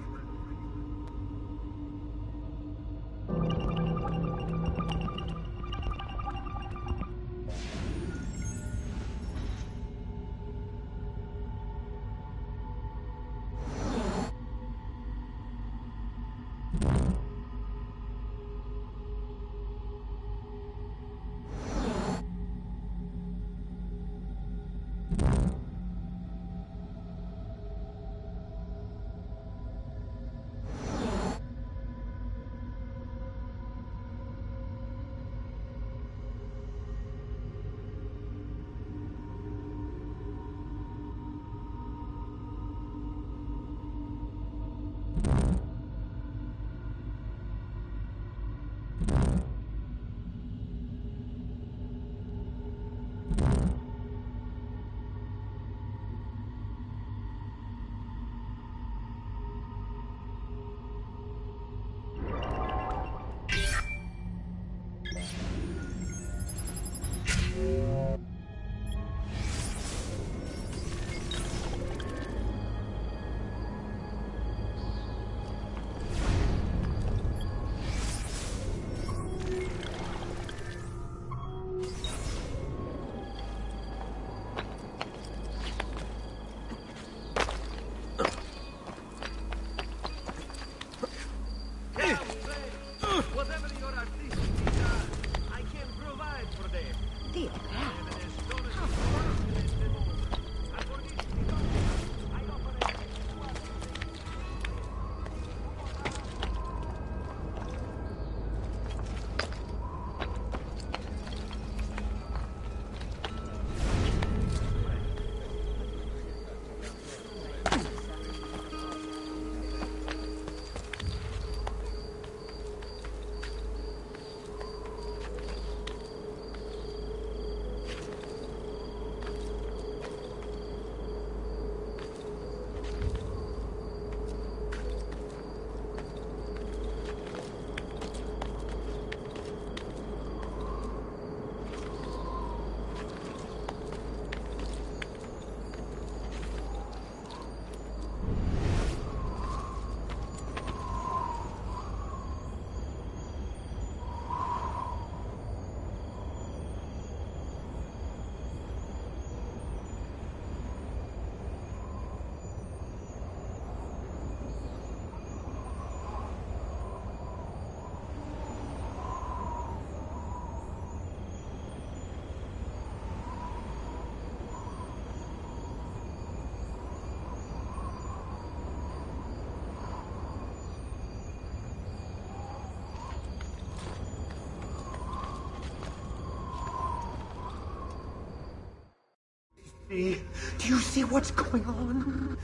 Do you see what's going on?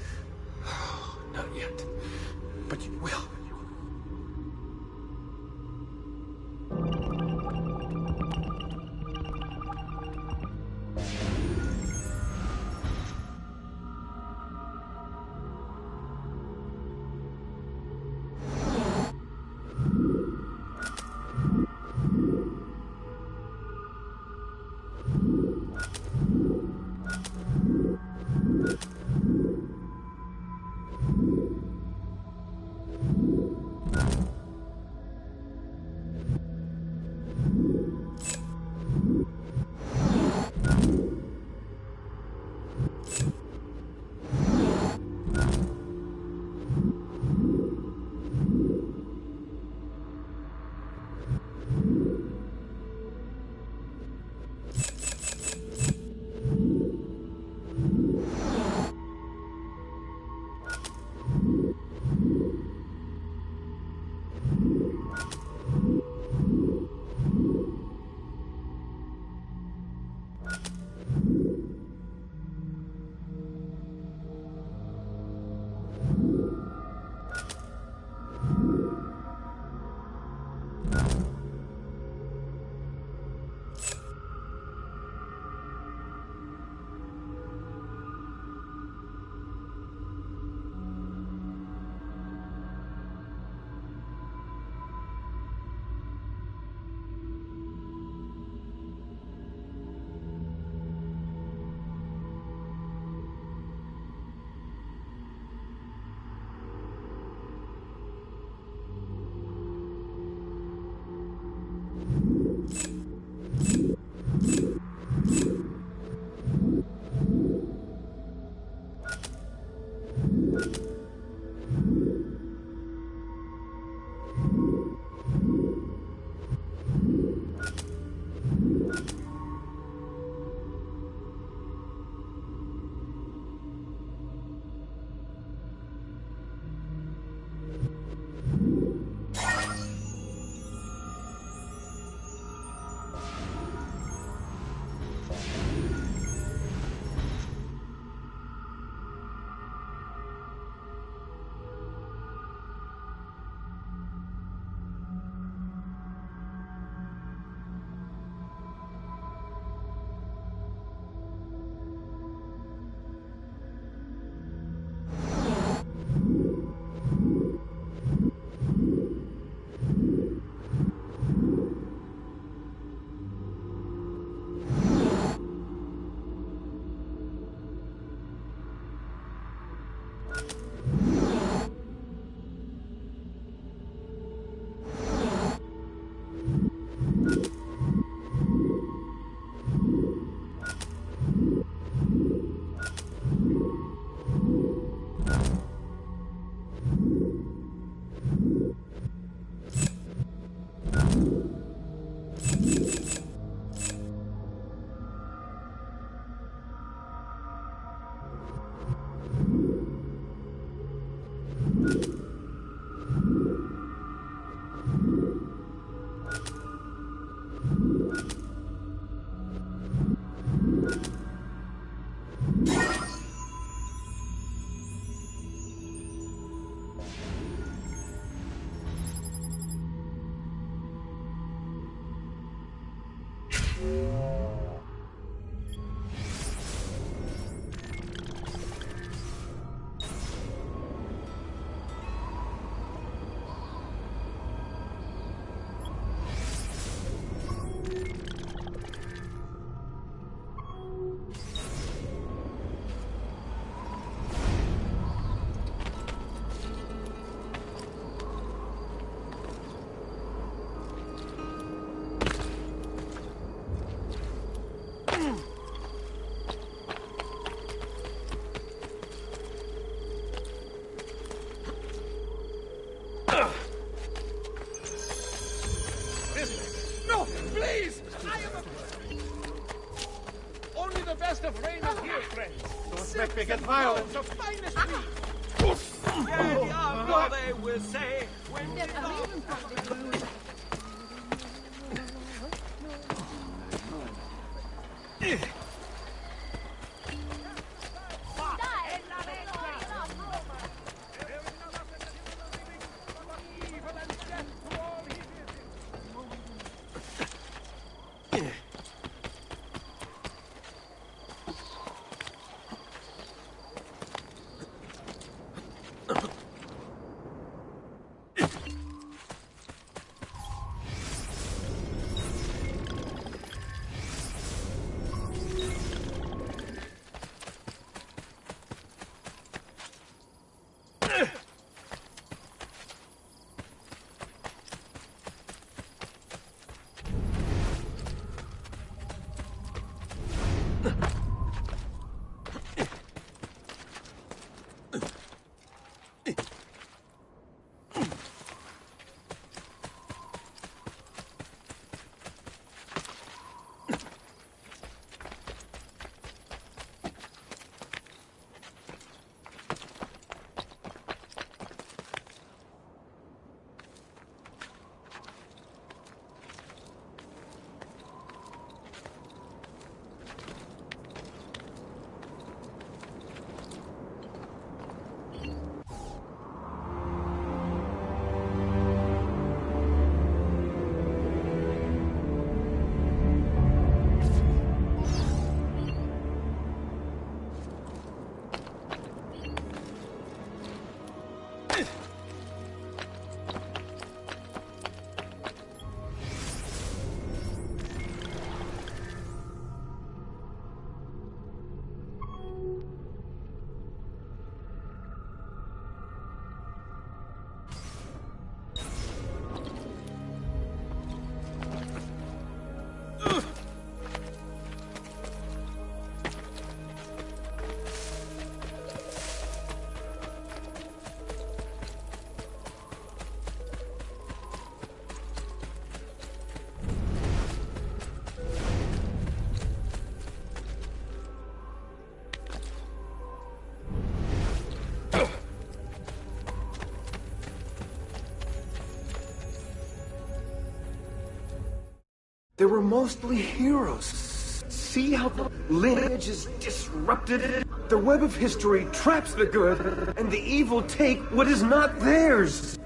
Not yet. But you will. No, please! I am a... Only the best of rain is here, friends. Don't expect me to get violent. The finest wheat. Diablo, they will say, when they They were mostly heroes. See how the lineage is disrupted? The web of history traps the good, and the evil take what is not theirs.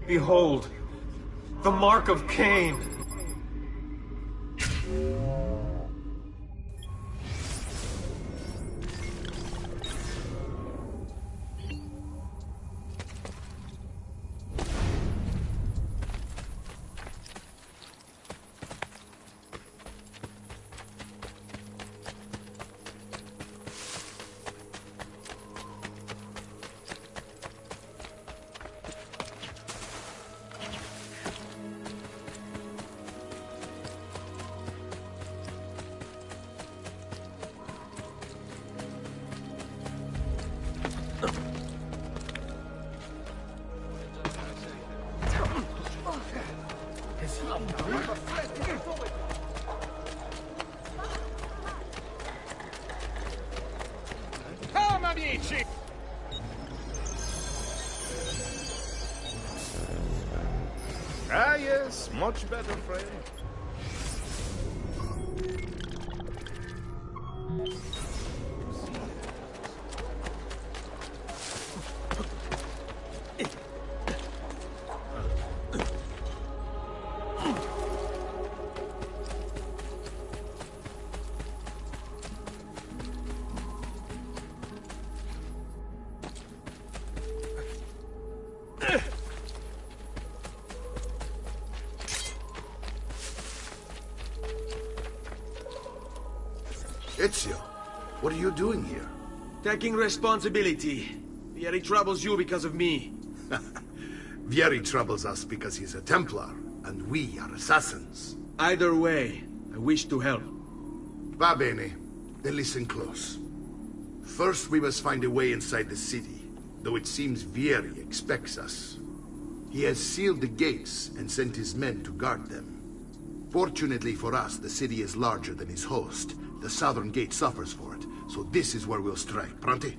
Behold, the mark of Cain. Medici! Ah, yes, much better, friend. Ezio, what are you doing here? Taking responsibility. Vieri troubles you because of me. Vieri troubles us because he's a Templar, and we are assassins. Either way, I wish to help. Va bene. Then listen close. First, we must find a way inside the city, though it seems Vieri expects us. He has sealed the gates and sent his men to guard them. Fortunately for us, the city is larger than his host. The southern gate suffers for it, so this is where we'll strike. Pronti?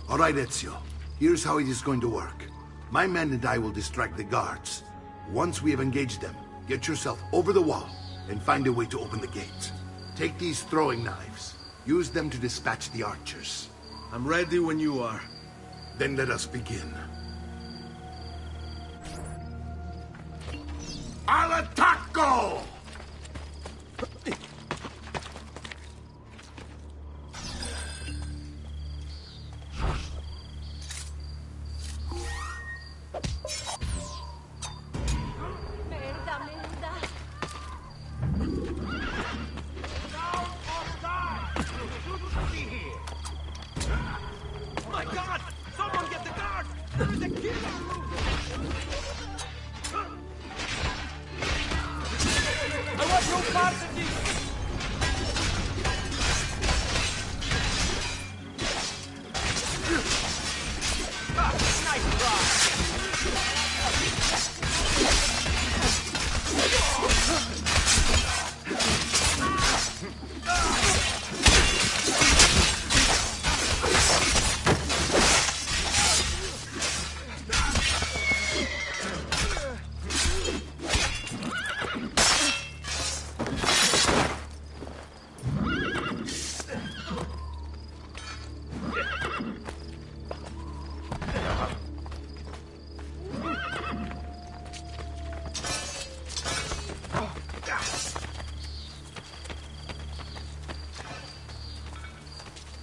All right, Ezio. Here's how it is going to work. My men and I will distract the guards. Once we have engaged them, get yourself over the wall and find a way to open the gate. Take these throwing knives. Use them to dispatch the archers. I'm ready when you are. Then let us begin. Al attacco!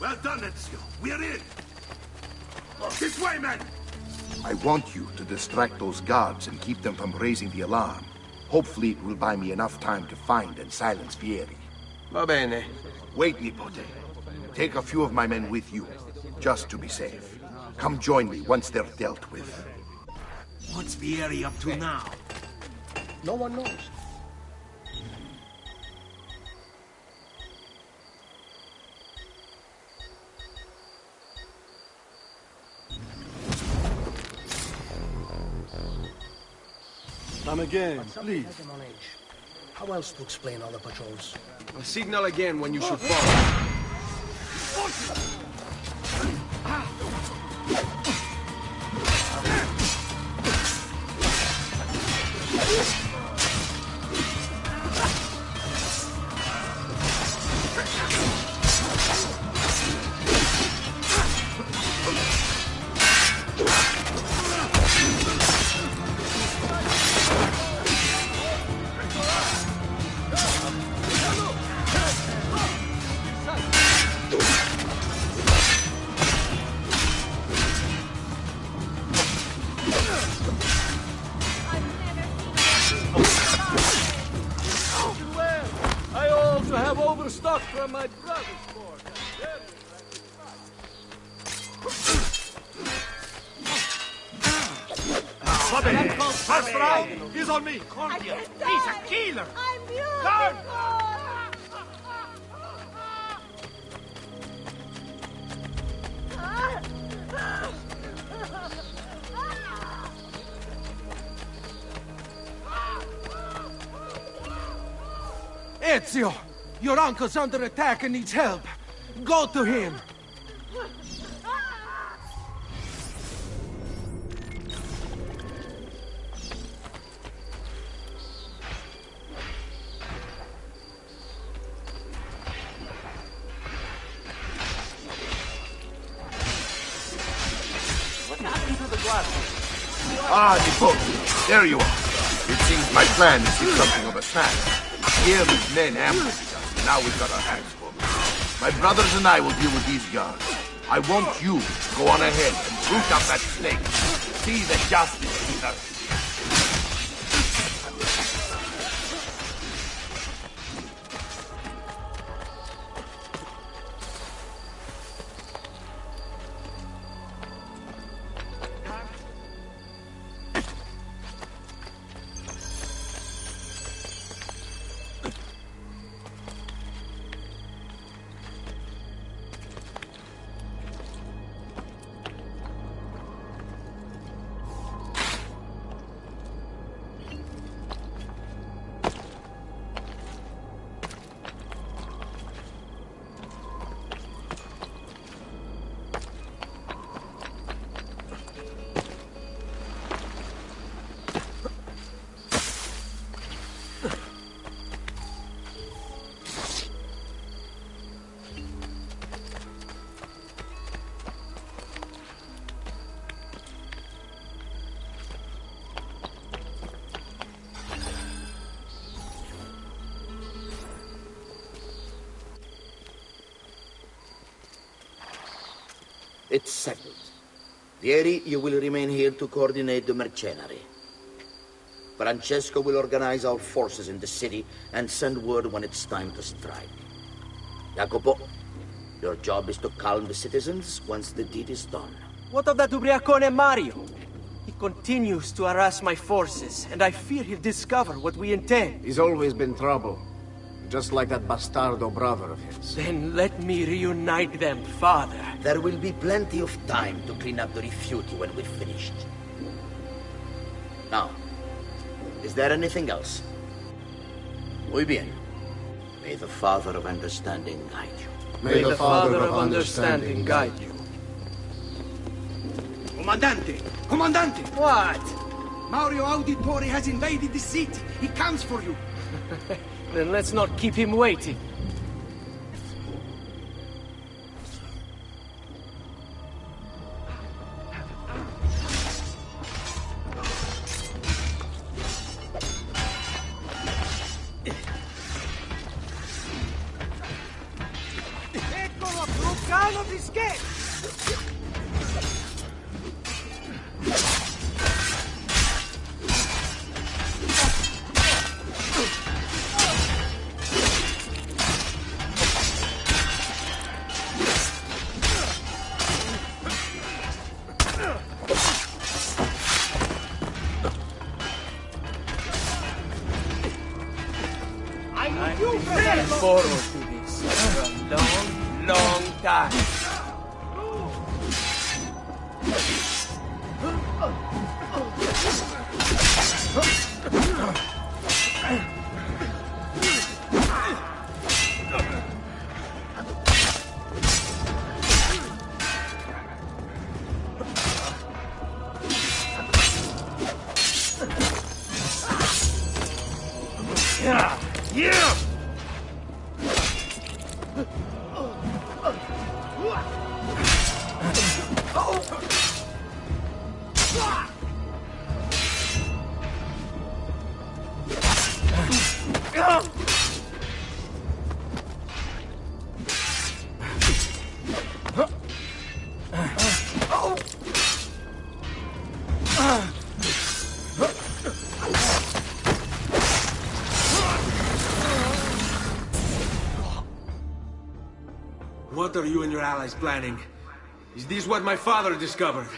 Well done, Ezio. We're in. This way, men! I want you to distract those guards and keep them from raising the alarm. Hopefully it will buy me enough time to find and silence Vieri. Va bene. Wait, Nipote. Take a few of my men with you, just to be safe. Come join me once they're dealt with. What's Vieri up to now? No one knows. Come again, please. How else to explain all the patrols? I'll signal again when you should follow. from my brother's board. That's right. He's on me. He's a killer. I'm beautiful. Guard! Ezio! Your uncle's under attack and needs help. Go to him. Ah, Nipote, there you are. It seems my plan is something of a snack. Here these men ambushed us. Now we've got our hands full. My brothers and I will deal with these guards. I want you to go on ahead and root up that snake. See the justice he does. It's settled. Vieri, you will remain here to coordinate the mercenary. Francesco will organize our forces in the city and send word when it's time to strike. Jacopo, your job is to calm the citizens once the deed is done. What of that Ubriacone Mario? He continues to harass my forces, and I fear he'll discover what we intend. He's always been trouble. Just like that bastardo brother of his. Then let me reunite them, father. There will be plenty of time to clean up the rifiuti when we're finished. Now, is there anything else? Muy bien. May the Father of Understanding guide you. May the Father of Understanding guide you. Comandante! Comandante! What? Mario Auditore has invaded the city. He comes for you. Then let's not keep him waiting. Eccolo, Lucano di scherzo! Forward to this for a long, long time. Yeah! What are you and your allies planning? Is this what my father discovered?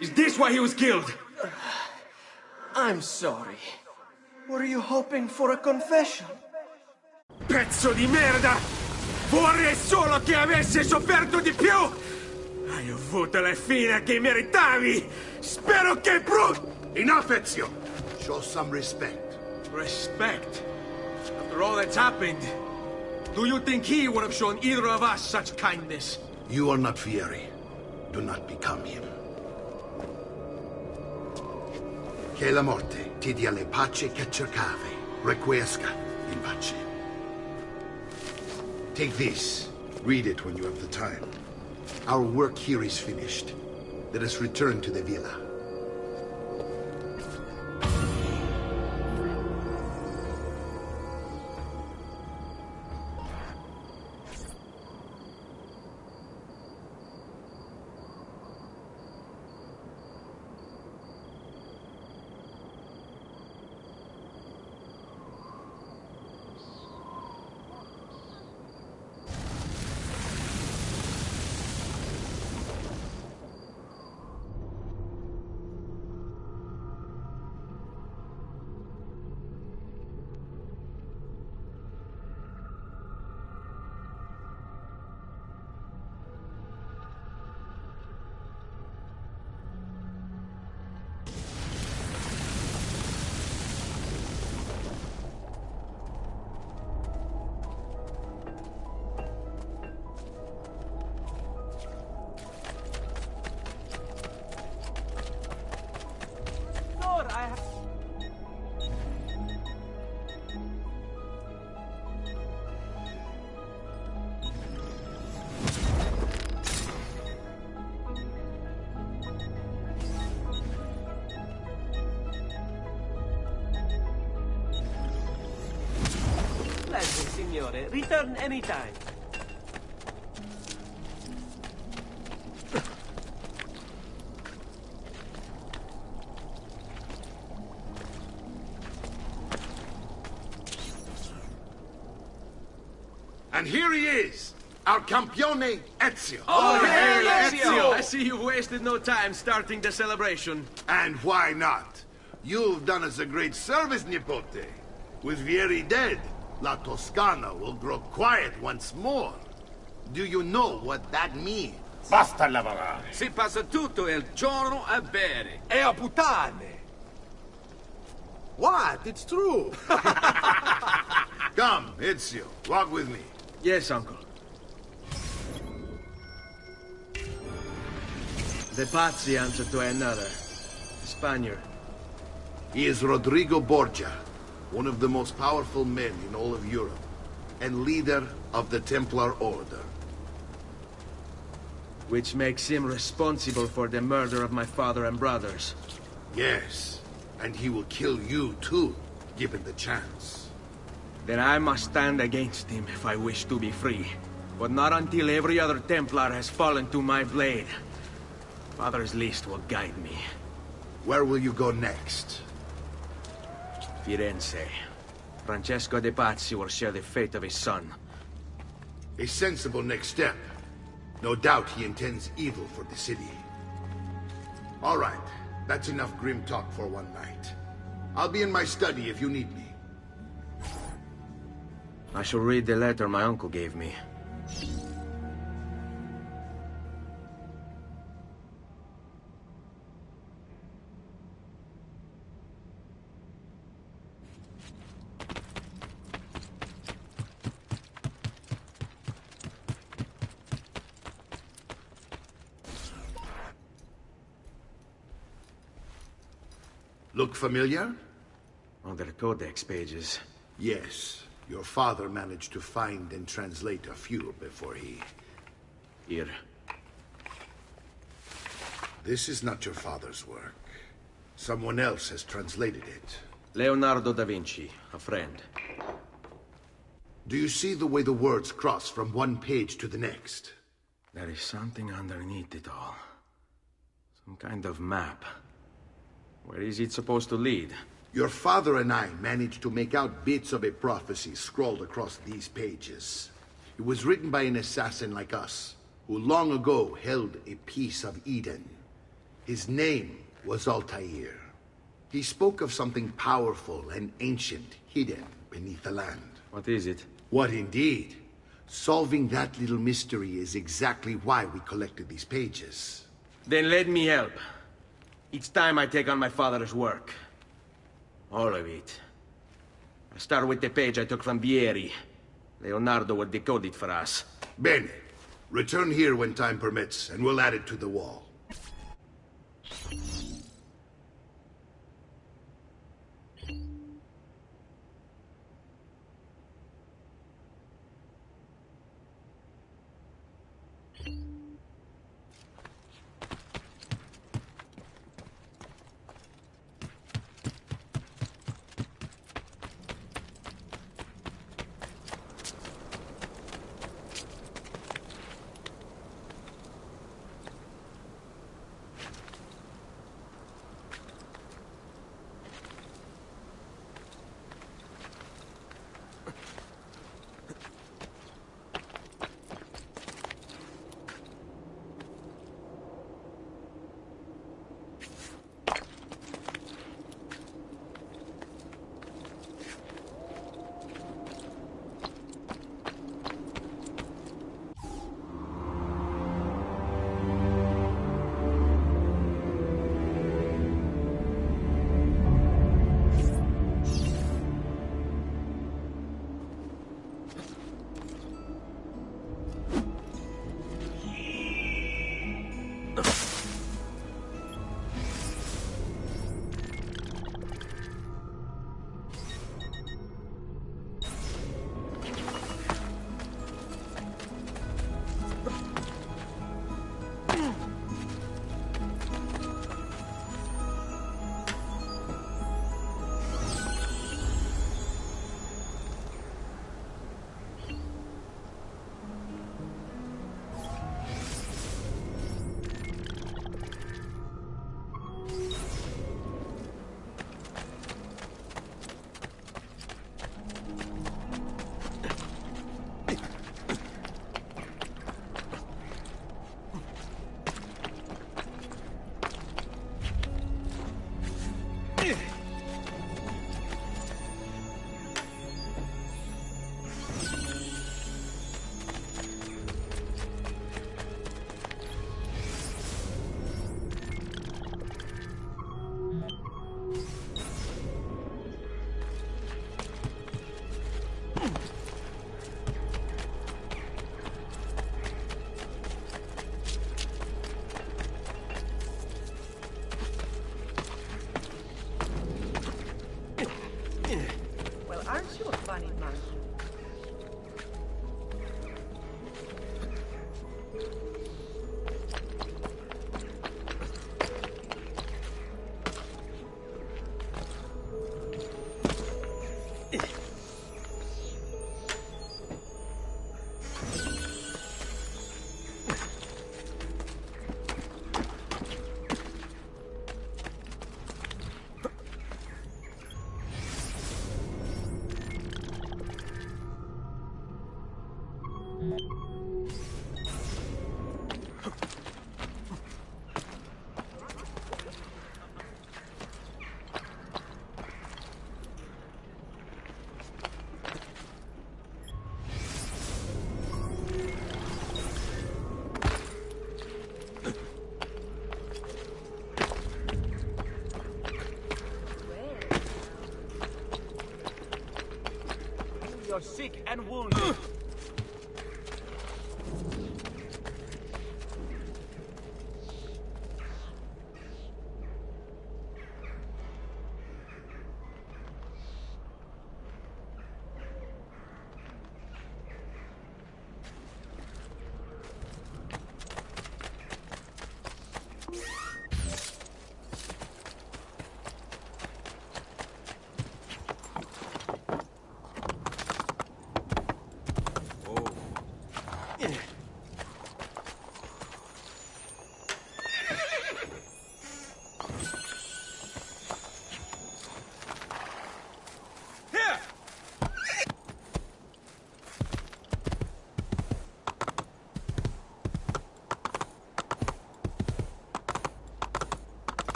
Is this why he was killed? I'm sorry. Were you hoping for a confession? Pezzo di merda! Vorrei solo che avessi sofferto di più! Hai avuto la fine che meritavi! Spero che Enough, Ezio! Show some respect. Respect? After all that's happened, do you think he would have shown either of us such kindness? You are not Fieri. Do not become him. Che la morte ti dia le pace che cercavi. Requiesca in pace. Take this. Read it when you have the time. Our work here is finished. Let us return to the villa. Signore, return anytime. And here he is, our campione Ezio. Oh, hey, Ezio! I see you've wasted no time starting the celebration. And why not? You've done us a great service, Nipote. With Vieri dead, La Toscana will grow quiet once more. Do you know what that means? Basta lavorare. Si passa tutto il giorno a bere. E a puttane. What? It's true. Come, Ezio, walk with me. Yes, uncle. The Pazzi answer to another. Spaniard. He is Rodrigo Borgia, one of the most powerful men in all of Europe, and leader of the Templar Order. Which makes him responsible for the murder of my father and brothers. Yes, and he will kill you too, given the chance. Then I must stand against him if I wish to be free. But not until every other Templar has fallen to my blade. Father's list will guide me. Where will you go next? Firenze. Francesco de Pazzi will share the fate of his son. A sensible next step. No doubt he intends evil for the city. All right, that's enough grim talk for one night. I'll be in my study if you need me. I shall read the letter my uncle gave me. Look familiar? Other codex pages. Yes. Your father managed to find and translate a few before he... Here. This is not your father's work. Someone else has translated it. Leonardo da Vinci, a friend. Do you see the way the words cross from one page to the next? There is something underneath it all. Some kind of map. Where is it supposed to lead? Your father and I managed to make out bits of a prophecy scrawled across these pages. It was written by an assassin like us, who long ago held a piece of Eden. His name was Altair. He spoke of something powerful and ancient hidden beneath the land. What is it? What indeed? Solving that little mystery is exactly why we collected these pages. Then let me help. Each time I take on my father's work. All of it. I start with the page I took from Vieri. Leonardo will decode it for us. Bene. Return here when time permits, and we'll add it to the wall. Aren't you a funny monkey? You're sick and wounded.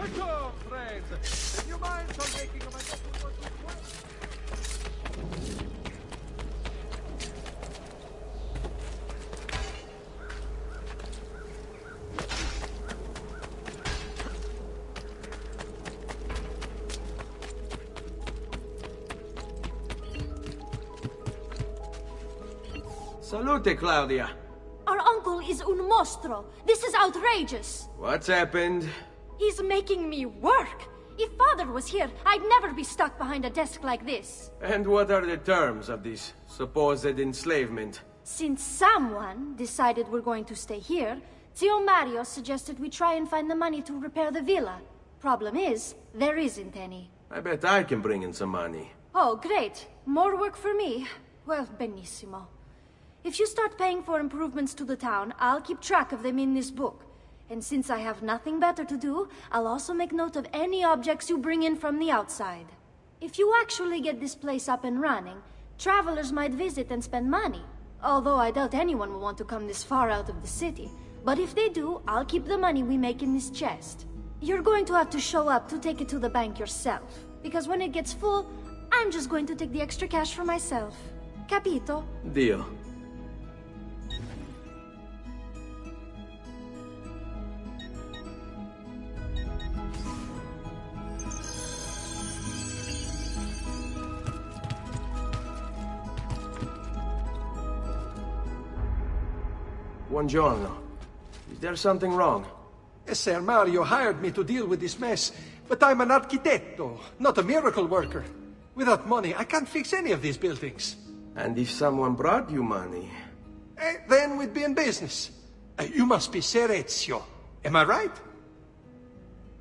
Bonjour, friends. Do you mind for making a Salute, Claudia. Our uncle is un mostro. This is outrageous. What's happened? He's making me work. If Father was here, I'd never be stuck behind a desk like this. And what are the terms of this supposed enslavement? Since someone decided we're going to stay here, Zio Mario suggested we try and find the money to repair the villa. Problem is, there isn't any. I bet I can bring in some money. Oh, great. More work for me. Well, benissimo. If you start paying for improvements to the town, I'll keep track of them in this book. And since I have nothing better to do, I'll also make note of any objects you bring in from the outside. If you actually get this place up and running, travelers might visit and spend money. Although I doubt anyone will want to come this far out of the city. But if they do, I'll keep the money we make in this chest. You're going to have to show up to take it to the bank yourself. Because when it gets full, I'm just going to take the extra cash for myself. Capito? Deal. Buongiorno. Is there something wrong? Ser Mario hired me to deal with this mess, but I'm an architetto, not a miracle worker. Without money, I can't fix any of these buildings. And if someone brought you money? Then we'd be in business. You must be Ser Ezio. Am I right?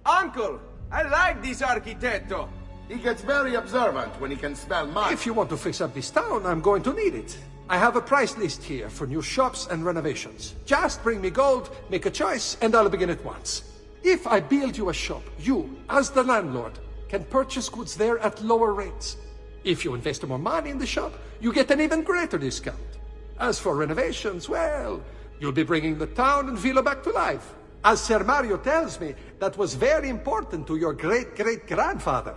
Uncle! I like this architetto! He gets very observant when he can smell money. If you want to fix up this town, I'm going to need it. I have a price list here for new shops and renovations. Just bring me gold, make a choice, and I'll begin at once. If I build you a shop, you, as the landlord, can purchase goods there at lower rates. If you invest more money in the shop, you get an even greater discount. As for renovations, well, you'll be bringing the town and villa back to life. As Ser Mario tells me, that was very important to your great-great-grandfather.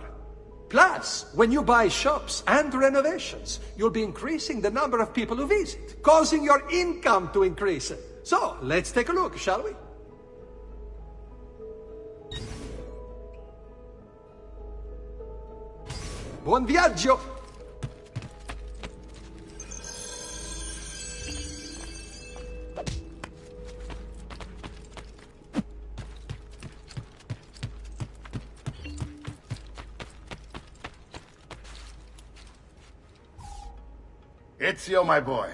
Plus, when you buy shops and renovations, you'll be increasing the number of people who visit, causing your income to increase. So, let's take a look, shall we? Buon viaggio! Ezio, my boy,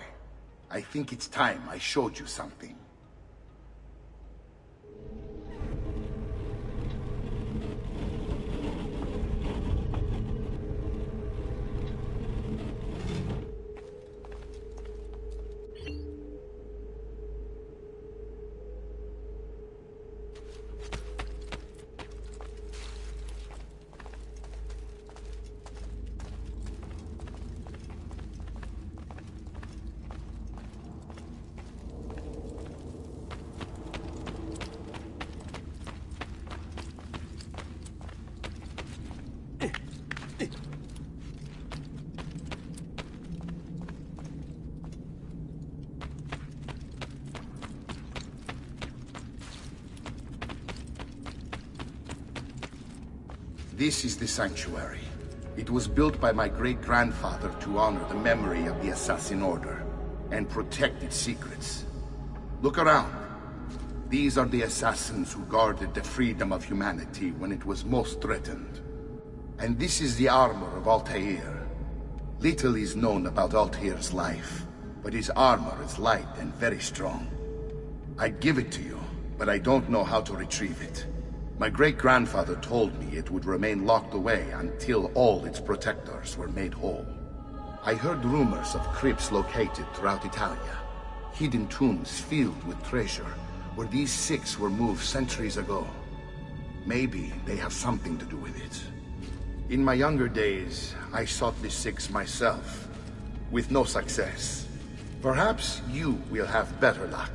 I think it's time I showed you something. This is the sanctuary. It was built by my great-grandfather to honor the memory of the Assassin Order and protect its secrets. Look around. These are the assassins who guarded the freedom of humanity when it was most threatened. And this is the armor of Altair. Little is known about Altair's life, but his armor is light and very strong. I'd give it to you, but I don't know how to retrieve it. My great-grandfather told me it would remain locked away until all its protectors were made whole. I heard rumors of crypts located throughout Italia, hidden tombs filled with treasure, where these six were moved centuries ago. Maybe they have something to do with it. In my younger days, I sought the six myself, with no success. Perhaps you will have better luck.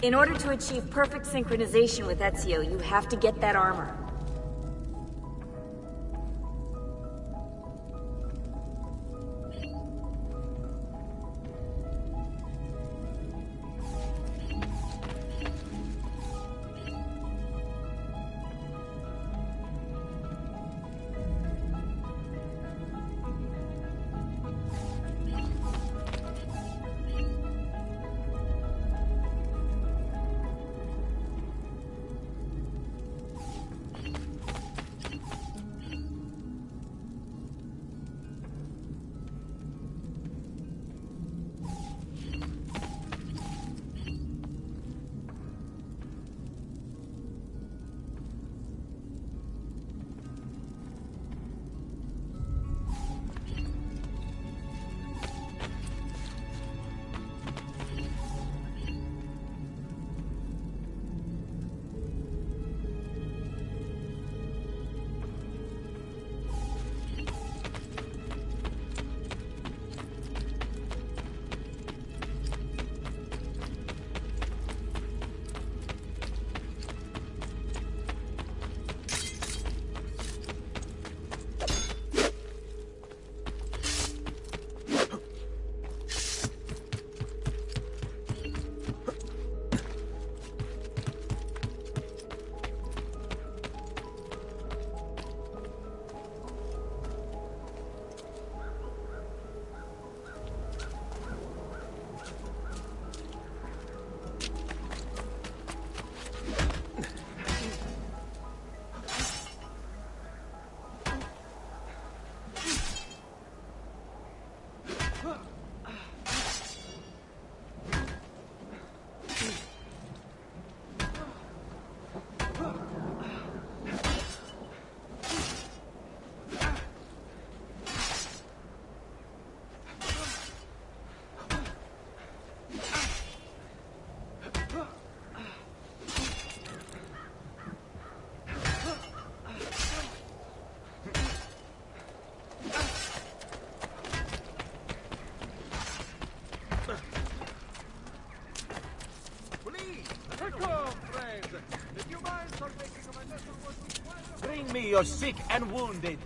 In order to achieve perfect synchronization with Ezio, you have to get that armor. Bring me your sick and wounded.